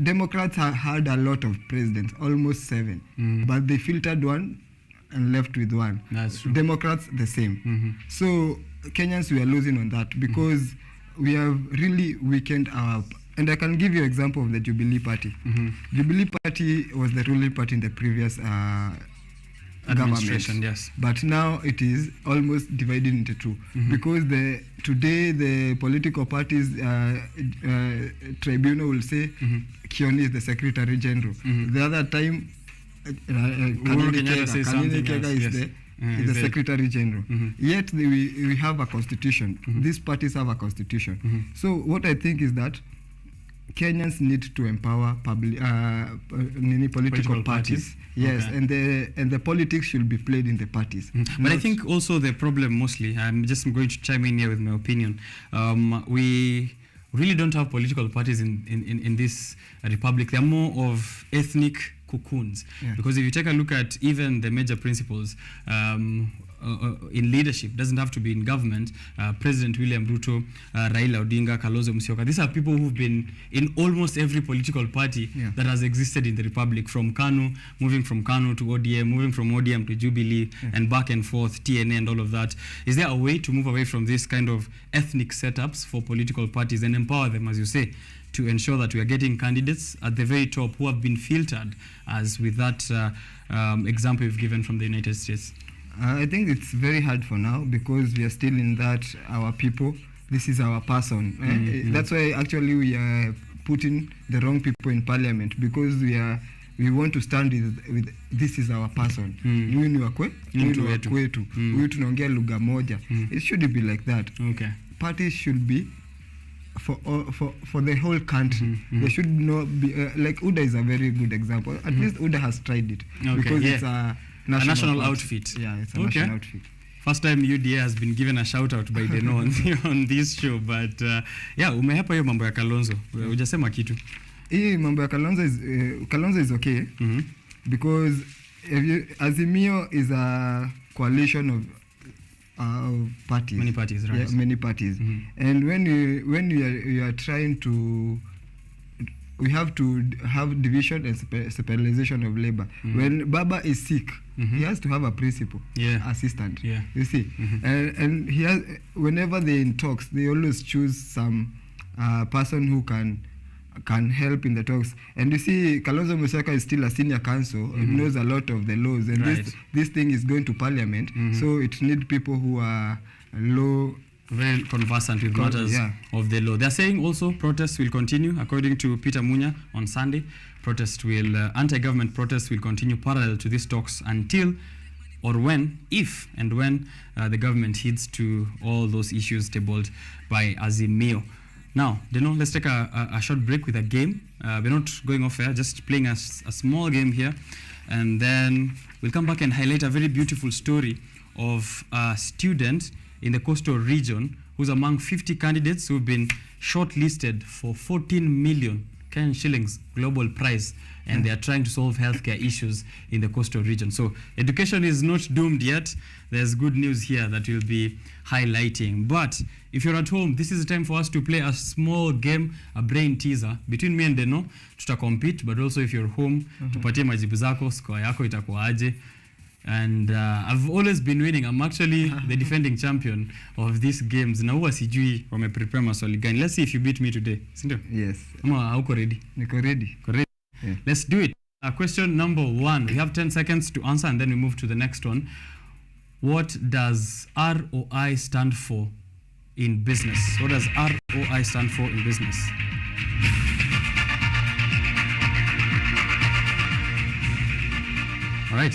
Democrats have had a lot of presidents, almost 7, but they filtered one and left with one. That's true. Democrats the same. So Kenyans, we are losing on that, because we have really weakened our. And I can give you an example of the Jubilee Party. Jubilee Party was the ruling party in the previous administration, government. yes. But now it is almost divided into two, because today the political parties tribunal will say Kioni is the Secretary General. The other time, Kanini Kega is the Secretary General. Yet we have a constitution. These parties have a constitution. So what I think is that Kenyans need to empower political parties. Yes, okay. and the politics should be played in the parties. But I think also the problem mostly, I'm just going to chime in here with my opinion, we really don't have political parties in this republic. They're more of ethnic cocoons. Because if you take a look at even the major principles in leadership, doesn't have to be in government, President William Ruto, Raila Odinga, Kalonzo Musyoka, these are people who've been in almost every political party that has existed in the republic, from KANU, moving from KANU to ODM, moving from ODM to Jubilee, and back and forth, TNA and all of that. Is there a way to move away from this kind of ethnic setups for political parties and empower them, as you say, to ensure that we are getting candidates at the very top who have been filtered, as with that example you've given from the United States? I think it's very hard for now, because we are still in that, our people, this is our person. That's why actually we are putting the wrong people in parliament, because we want to stand with this is our person. Huyu ni wa kwetu. Huyu tunaongea lugha moja. It shouldn't be like that. Okay. Parties should be for the whole country. There should not be like UDA is a very good example. At least UDA has tried it, because it's a national outfit. Yeah, it's a national outfit. First time UDA has been given a shout out by Deno on this show, but umehepa hiyo mambo ya Kalonzo. Hujasema kitu. Hii mambo ya Kalonzo is okay, because Azimio is a coalition parties. Many parties, right? Yeah, many parties. And when you are trying to, we have to have division and specialization of labor. When Baba is sick, he has to have a principal assistant. You see, and he has, whenever they're in talks, they always choose some person who can help in the talks. And you see, Kalonzo Musyoka is still a senior counsel, knows a lot of the laws, and this thing is going to parliament, so it needs people who are very conversant with matters of the law. They're saying also protests will continue, according to Peter Munya on Sunday. Anti-government protests will continue parallel to these talks until or when, if and when the government heeds to all those issues tabled by Azimio. Now, Deno, let's take a short break with a game. We're not going off air, just playing a small game here. And then we'll come back and highlight a very beautiful story of a student in the coastal region who's among 50 candidates who've been shortlisted for 14 million Kenyan shillings global prize, and they are trying to solve healthcare issues in the coastal region. So education is not doomed yet. There's good news here that we'll be highlighting. But if you're at home, this is the time for us to play a small game, a brain teaser. Between me and Deno, tuta compete, but also if you're home, tupatie majibu zako, score yako itakuwa aje. And I've always been winning. I'm actually the defending champion of these games. Na huwa sijui wameprepare maswali gani. Let's see if you beat me today. Sindio? Yes. Ama hauko ready? Niko ready. Yeah. Let's do it. Question number 1. We have 10 seconds to answer and then we move to the next one. What does ROI stand for in business? What does ROI stand for in business? All right.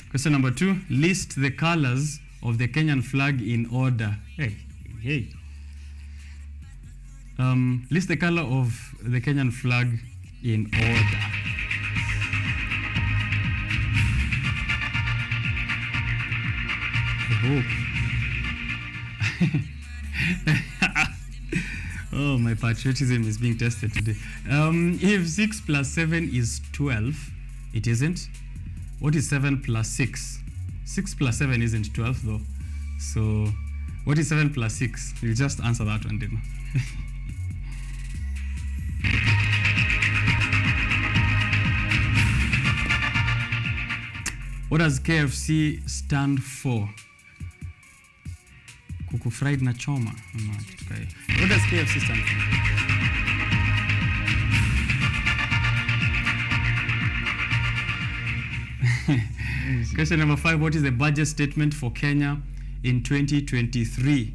Question number 2. List the colors of the Kenyan flag in order. Hey. List the color of the Kenyan flag in order. I hope. Oh, my patriotism is being tested today. If 6 plus 7 is 12, it isn't. What is 7 plus 6? 6 plus 7 isn't 12 though. So what is 7 plus 6? You just answer that one, didn't you? What does KFC stand for? Kuku fried na choma. What does KFC stand for? Question number 5. What is the budget statement for Kenya in 2023?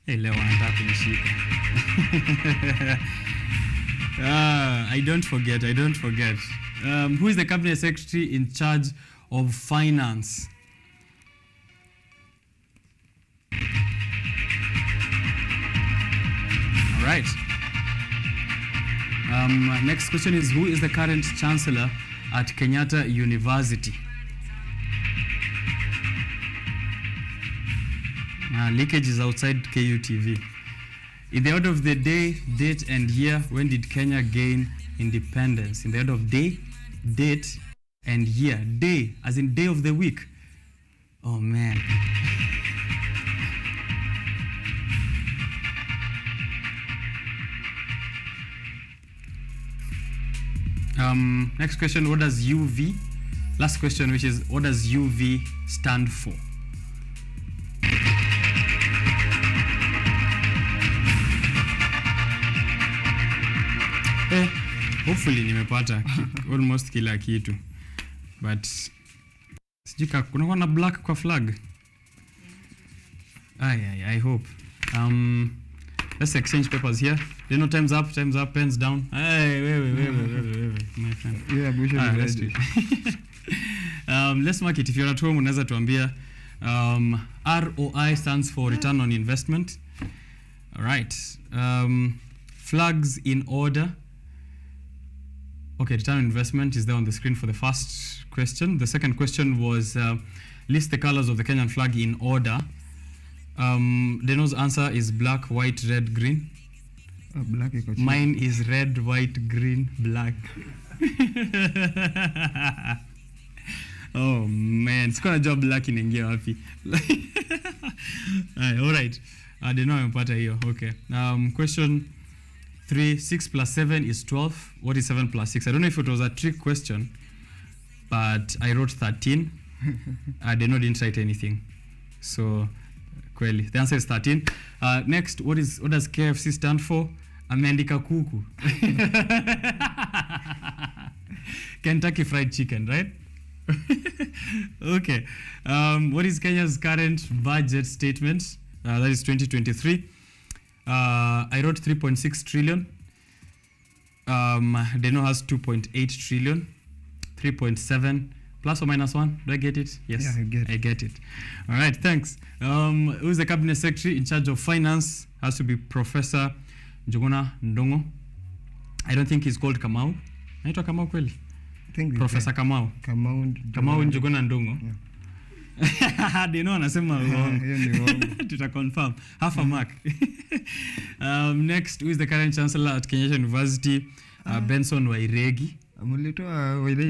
Hey, leo anataka kunishika. I don't forget. Who is the cabinet secretary in charge of finance? All right. Next question is, who is the current chancellor at Kenyatta University? Leakage is outside KUTV. In the order of the day, date, and year, when did Kenya gain independence? In the order of day, date, and year. Day, as in day of the week. Oh, man. Next question, what does UV? Last question, which is, what does UV stand for? Hopefully nimepata almost kila kitu, but sijui kunakuwa na black kwa flag. I hope. Let's exchange papers here. You know, time's up, pens down. Hey, wait, my friend. Yeah, we should be let's do it. Let's mark it. If you're at home, unaweza tuambia ROI stands for return on investment. All right. Flags in order. Okay, return on investment is there on the screen for the first question. The second question was list the colors of the Kenyan flag in order. Deno's answer is black, white, red, green. Black. Mine is red, white, green, black. Oh man, sikuwa najua black inaingia wapi. All right. I didn't know amepata hiyo. Okay. Question 3, 6 plus 7 is 12. What is 7 plus 6? I don't know if it was a trick question, but I wrote 13. I didn't write anything. So, kweli. The answer is 13. Next, what does KFC stand for? Ameandika kuku. Kentucky Fried Chicken, right? Okay. What is Kenya's current budget statement? That is 2023. I wrote 3.6 trillion. Deno has 2.8 trillion. 3.7 plus or minus 1. Do I get it? Yes, Yeah, I get it. All right, thanks. Who's the cabinet secretary in charge of finance? Has to be Professor Njuguna Ndongo. I don't think he's called Kamau. Naitwa Kamau kweli? Professor Kamau. Kamau Njuguna Ndongo. Deno anasema tuta confirm half a mark. Next, who is the current chancellor at Kenyatta University? Benson Wairegi.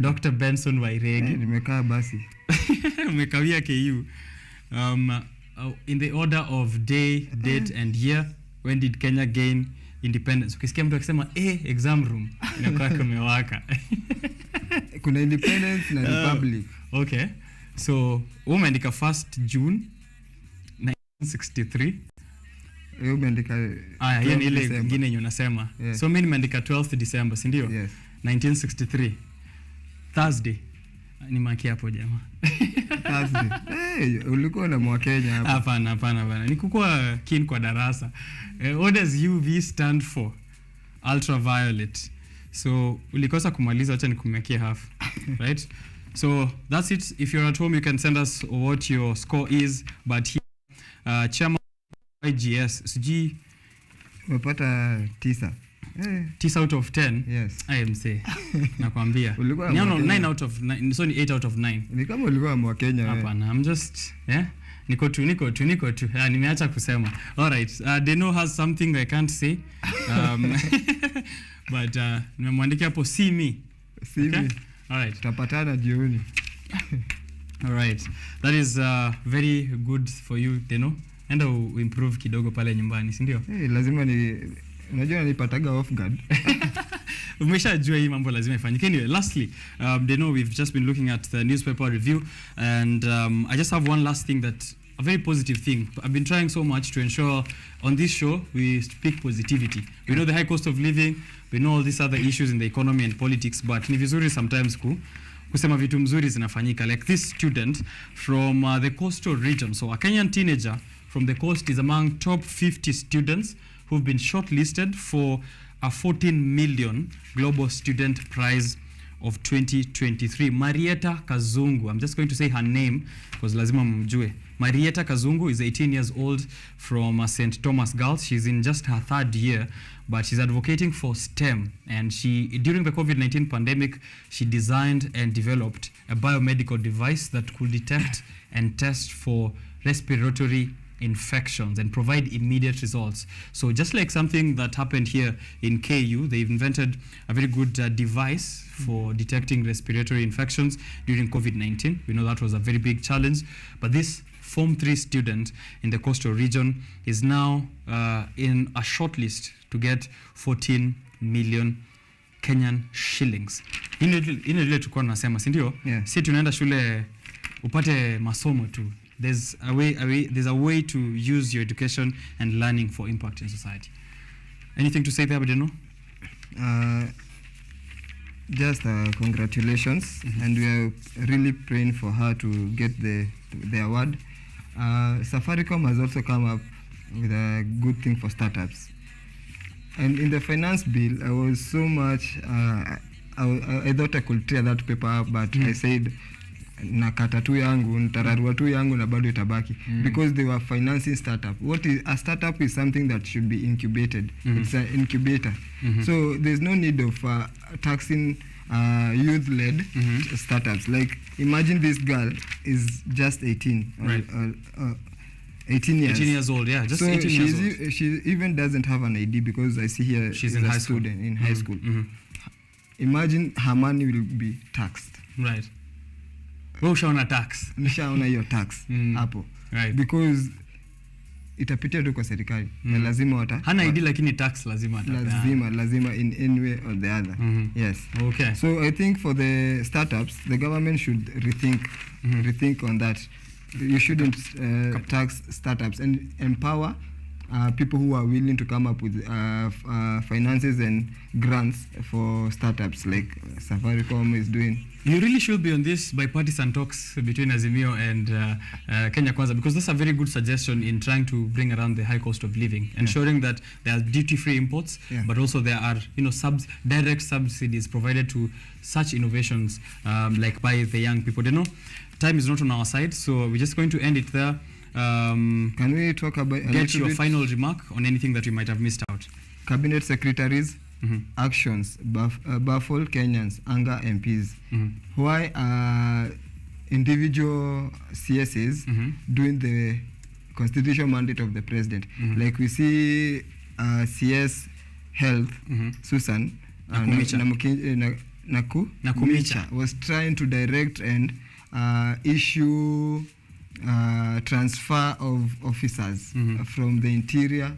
Dr. Benson Wairegi. Nimekaa basi. Umekawia KU. In the order of day, date and year, when did Kenya gain independence? Ukisikia mtu akisema exam room inakuwa kumewaka. Kuna independence na republic. Okay. So, umeandika 1st June 1963. Umeandika hiyo ni ile nyingine yenye unasema. Yes. So, mimi nimeandika 12th December, si ndio? Yes. 1963. Thursday. Ni maki hapo jamaa. Thursday. Ulikuwa na Mwakenya hapo. Hapana. Nikukuwa keen kwa darasa. What does UV stand for? Ultraviolet. So, ulikosa kumaliza, acha nikumekie half. Right? So that's it. If you're at home, you can send us what your score is. But here, Chairman IGS, sijui umepata 9. 9 out of 10. Yes. I am say. Nakwambia. No, 9 out of 9. So ni 8 out of 9. Ni kama ulikuwa Mwakenya. Hapana, I'm just niko tu. Nimeacha kusema. All right. Deno has something I can't say. But nimemwandikia hapo see me. See me. All right. Tutapatana jioni. All right. That is very good for you, Deno. Enda improve kidogo pale nyumbani, si ndio? Lazima unajua nipataga off guard. Umeshajua hii mambo lazima ifanyike. Anyway, lastly, Deno, we've just been looking at the newspaper review, and I just have one last thing a very positive thing. I've been trying so much to ensure on this show we speak positivity. We know the high cost of living, we know all these other issues in the economy and politics, but ni vizuri sometimes kusema vitu mzuri zinafanyika. Like this student from the coastal region. So a Kenyan teenager from the coast is among top 50 students who've been shortlisted for a 14 million Global Student Prize of 2023. Marieta Kazungu. I'm just going to say her name because lazima mjue. Marieta Kazungu is 18 years old from St. Thomas Girls. She's in just her 3rd year, but she's advocating for STEM. And during the COVID-19 pandemic, she designed and developed a biomedical device that could detect and test for respiratory infections and provide immediate results. So just like something that happened here in KU, they've invented a very good device for detecting respiratory infections during COVID-19. We know that was a very big challenge, but this Form 3 student in the coastal region is now in a shortlist to get 14 million Kenyan shillings. Ino ile tulikuwa tunasema, si ndio? Si tunaenda shule upate masomo tu. There's a way to use your education and learning for impact in society. Anything to say there, Badeno? Just congratulations, and we are really praying for her to get the award. Safaricom has also come up with a good thing for startups. And in the finance bill, I was so much, I thought I could tear that paper up, but I said, nakata tu yangu, nitararua tu yangu na bado itabaki. Because they were financing startup. A startup is something that should be incubated. It's an incubator. So there's no need of taxing youth-led startups. Like, imagine this girl is just 18. Right. 18 years. 18 years old, yeah. Just so 18 years old. She even doesn't have an ID because I see here she's in high school. In high school. Imagine her money will be taxed. Right. Wewe ushaona tax. Nishaona hiyo tax hapo. Right. Because itapitia tu kwa serikali. Na lazima hana ID lakini tax lazima lazima in any way or the other. Yes. Okay. So I think for the startups, the government should rethink on that. You shouldn't tax startups and empower people who are willing to come up with finances and grants for startups like Safaricom is doing. You really should be on this bipartisan talks between Azimio and Kenya Kwanza, because that's a very good suggestion in trying to bring around the high cost of living, ensuring that there are duty-free imports, but also there are direct subsidies provided to such innovations like by the young people. Time is not on our side, so we're just going to end it there. Can we talk about get your final remark on anything that we might have missed out? Cabinet secretaries' actions baffle Kenyans, anger MPs. Why are individual CSs doing the constitutional mandate of the president? Like we see CS Health, Susan Nakumicha was trying to direct and issue transfer of officers from the interior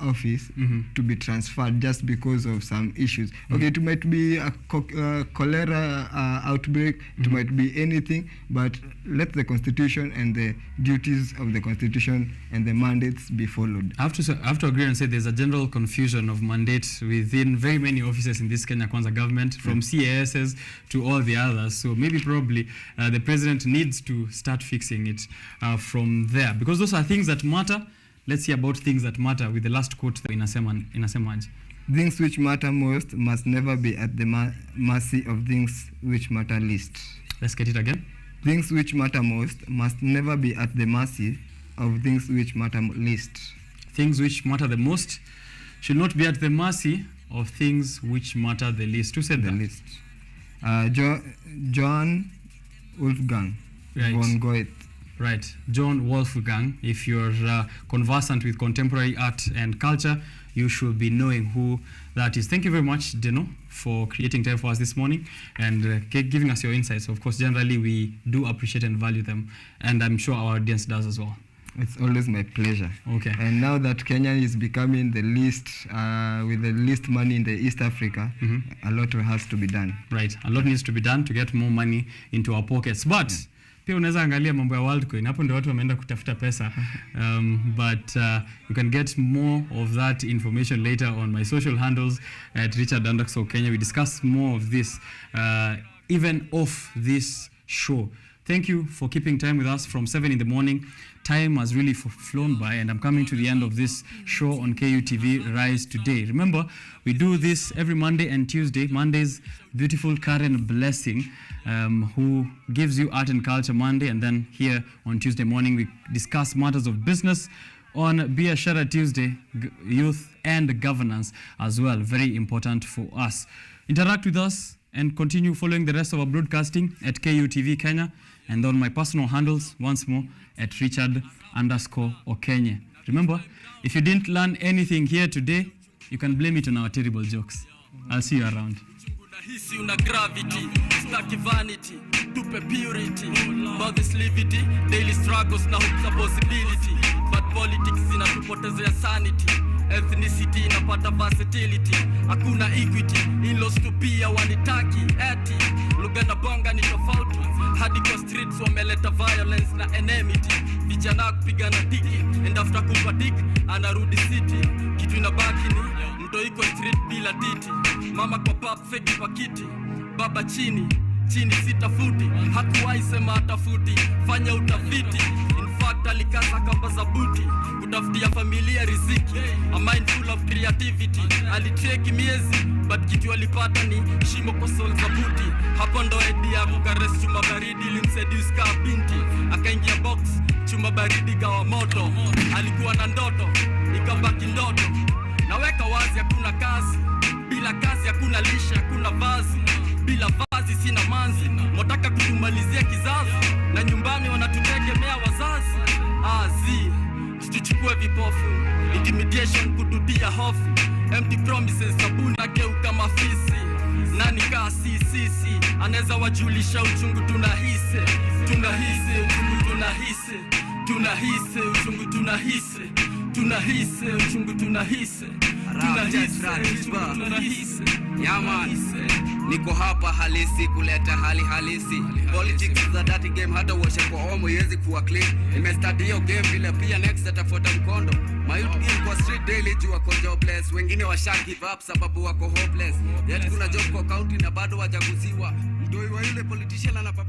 office to be transferred just because of some issues. Okay, it might be a cholera outbreak, it might be anything, but let the constitution and the duties of the constitution and the mandates be followed. I have to agree and say there's a general confusion of mandates within very many offices in this Kenya Kwanza government, from CASs to all the others. So maybe probably the president needs to start fixing it from there, because those are things that matter. Let's see about things that matter with the last quote inasemaje. Things which matter most must never be at the mercy of things which matter least. Let's get it again. Things which matter most must never be at the mercy of things which matter least. Things which matter the most should not be at the mercy of things which matter the least. Who said the least? John Wolfgang von Goethe. Right, John Wolfgang. If you're conversant with contemporary art and culture, you should be knowing who that is. Thank you very much, Deno, for creating time for us this morning and giving us your insights. Of course, generally we do appreciate and value them, and I'm sure our audience does as well. It's always my pleasure. Okay. And now that Kenya is becoming the least, with the least money in the East Africa, a lot has to be done. Right, a lot needs to be done to get more money into our pockets. But pia unaweza angalia mambo ya Worldcoin, hapo ndio watu wameenda kutafuta pesa, but you can get more of that information later on my social handles at Richard_OKENYE. We discuss more of this even off this show. Thank you for keeping time with us from 7 in the morning. Time has really flown by, and I'm coming to the end of this show on KUTV Rise Today. Remember, we do this every Monday and Tuesday. Mondays, beautiful Karen Blessing, who gives you Art and Culture Monday, and then here on Tuesday morning, we discuss matters of business. On Biashara Tuesday, youth and governance as well, very important for us. Interact with us and continue following the rest of our broadcasting at KUTV Kenya, and on my personal handles, once more, at Richard_OKENYE. Remember, if you didn't learn anything here today, you can blame it on our terrible jokes. I'll see you around. Hisi una gravity, stuck vanity, tupe purity, about this levity, daily struggles na hopes a possibility, but politics inatupotezea sanity, ethnicity inapata versatility, hakuna equity, in-laws to pia wanitaki, eti, lugha na bonga ni tofauti, hadi kwa streets wameleta violence na enmity, vijana kupigana diki, and after kumpa diki, anarudi city, kitu inabaki ni, mto iko street bila titi, mama kwa pap feki pakiti, baba chini sitafuti, hakuwahi sema atafuti, fanya utafiti, in fact alikaza kamba za buti, kutafutia familia riziki, a mind full of creativity, alitreki miezi, but kitu alipata ni shimo kwa soul za buti, hapo ndo idea kukares chuma baridi, limseduce ka binti, akaingia box, chuma baridi gawa moto, alikuwa na ndoto, ikabaki ndoto, naweka wazi hakuna kazi, bila kazi hakuna lisha, hakuna vazi, bila vazi sina manzi, mwataka kutumalizia kizazi, na nyumbani wanatutegemea wazazi, situchukue vipofu, intimidation kududia hofu, empty promises sabuni nageuka mafisi, nani kaa sisi anaweza wajulisha uchungu tunahisi uchungu tunahisi uchungu tunahisi uchungu tunahisi Yaman, niko hapa halisi kuleta hali halisi. Politics za dirty game hata uoshe kwa omo yezi kuwa clean. Nimestadi hiyo game vile pia next atafuata mkondo. My youth game kwa street daily juu wako jobless. Wengine washa give up sababu wako hopeless. Yet kuna job kwa county na bado wajaguziwa. Mdoi wa yule politician anapapa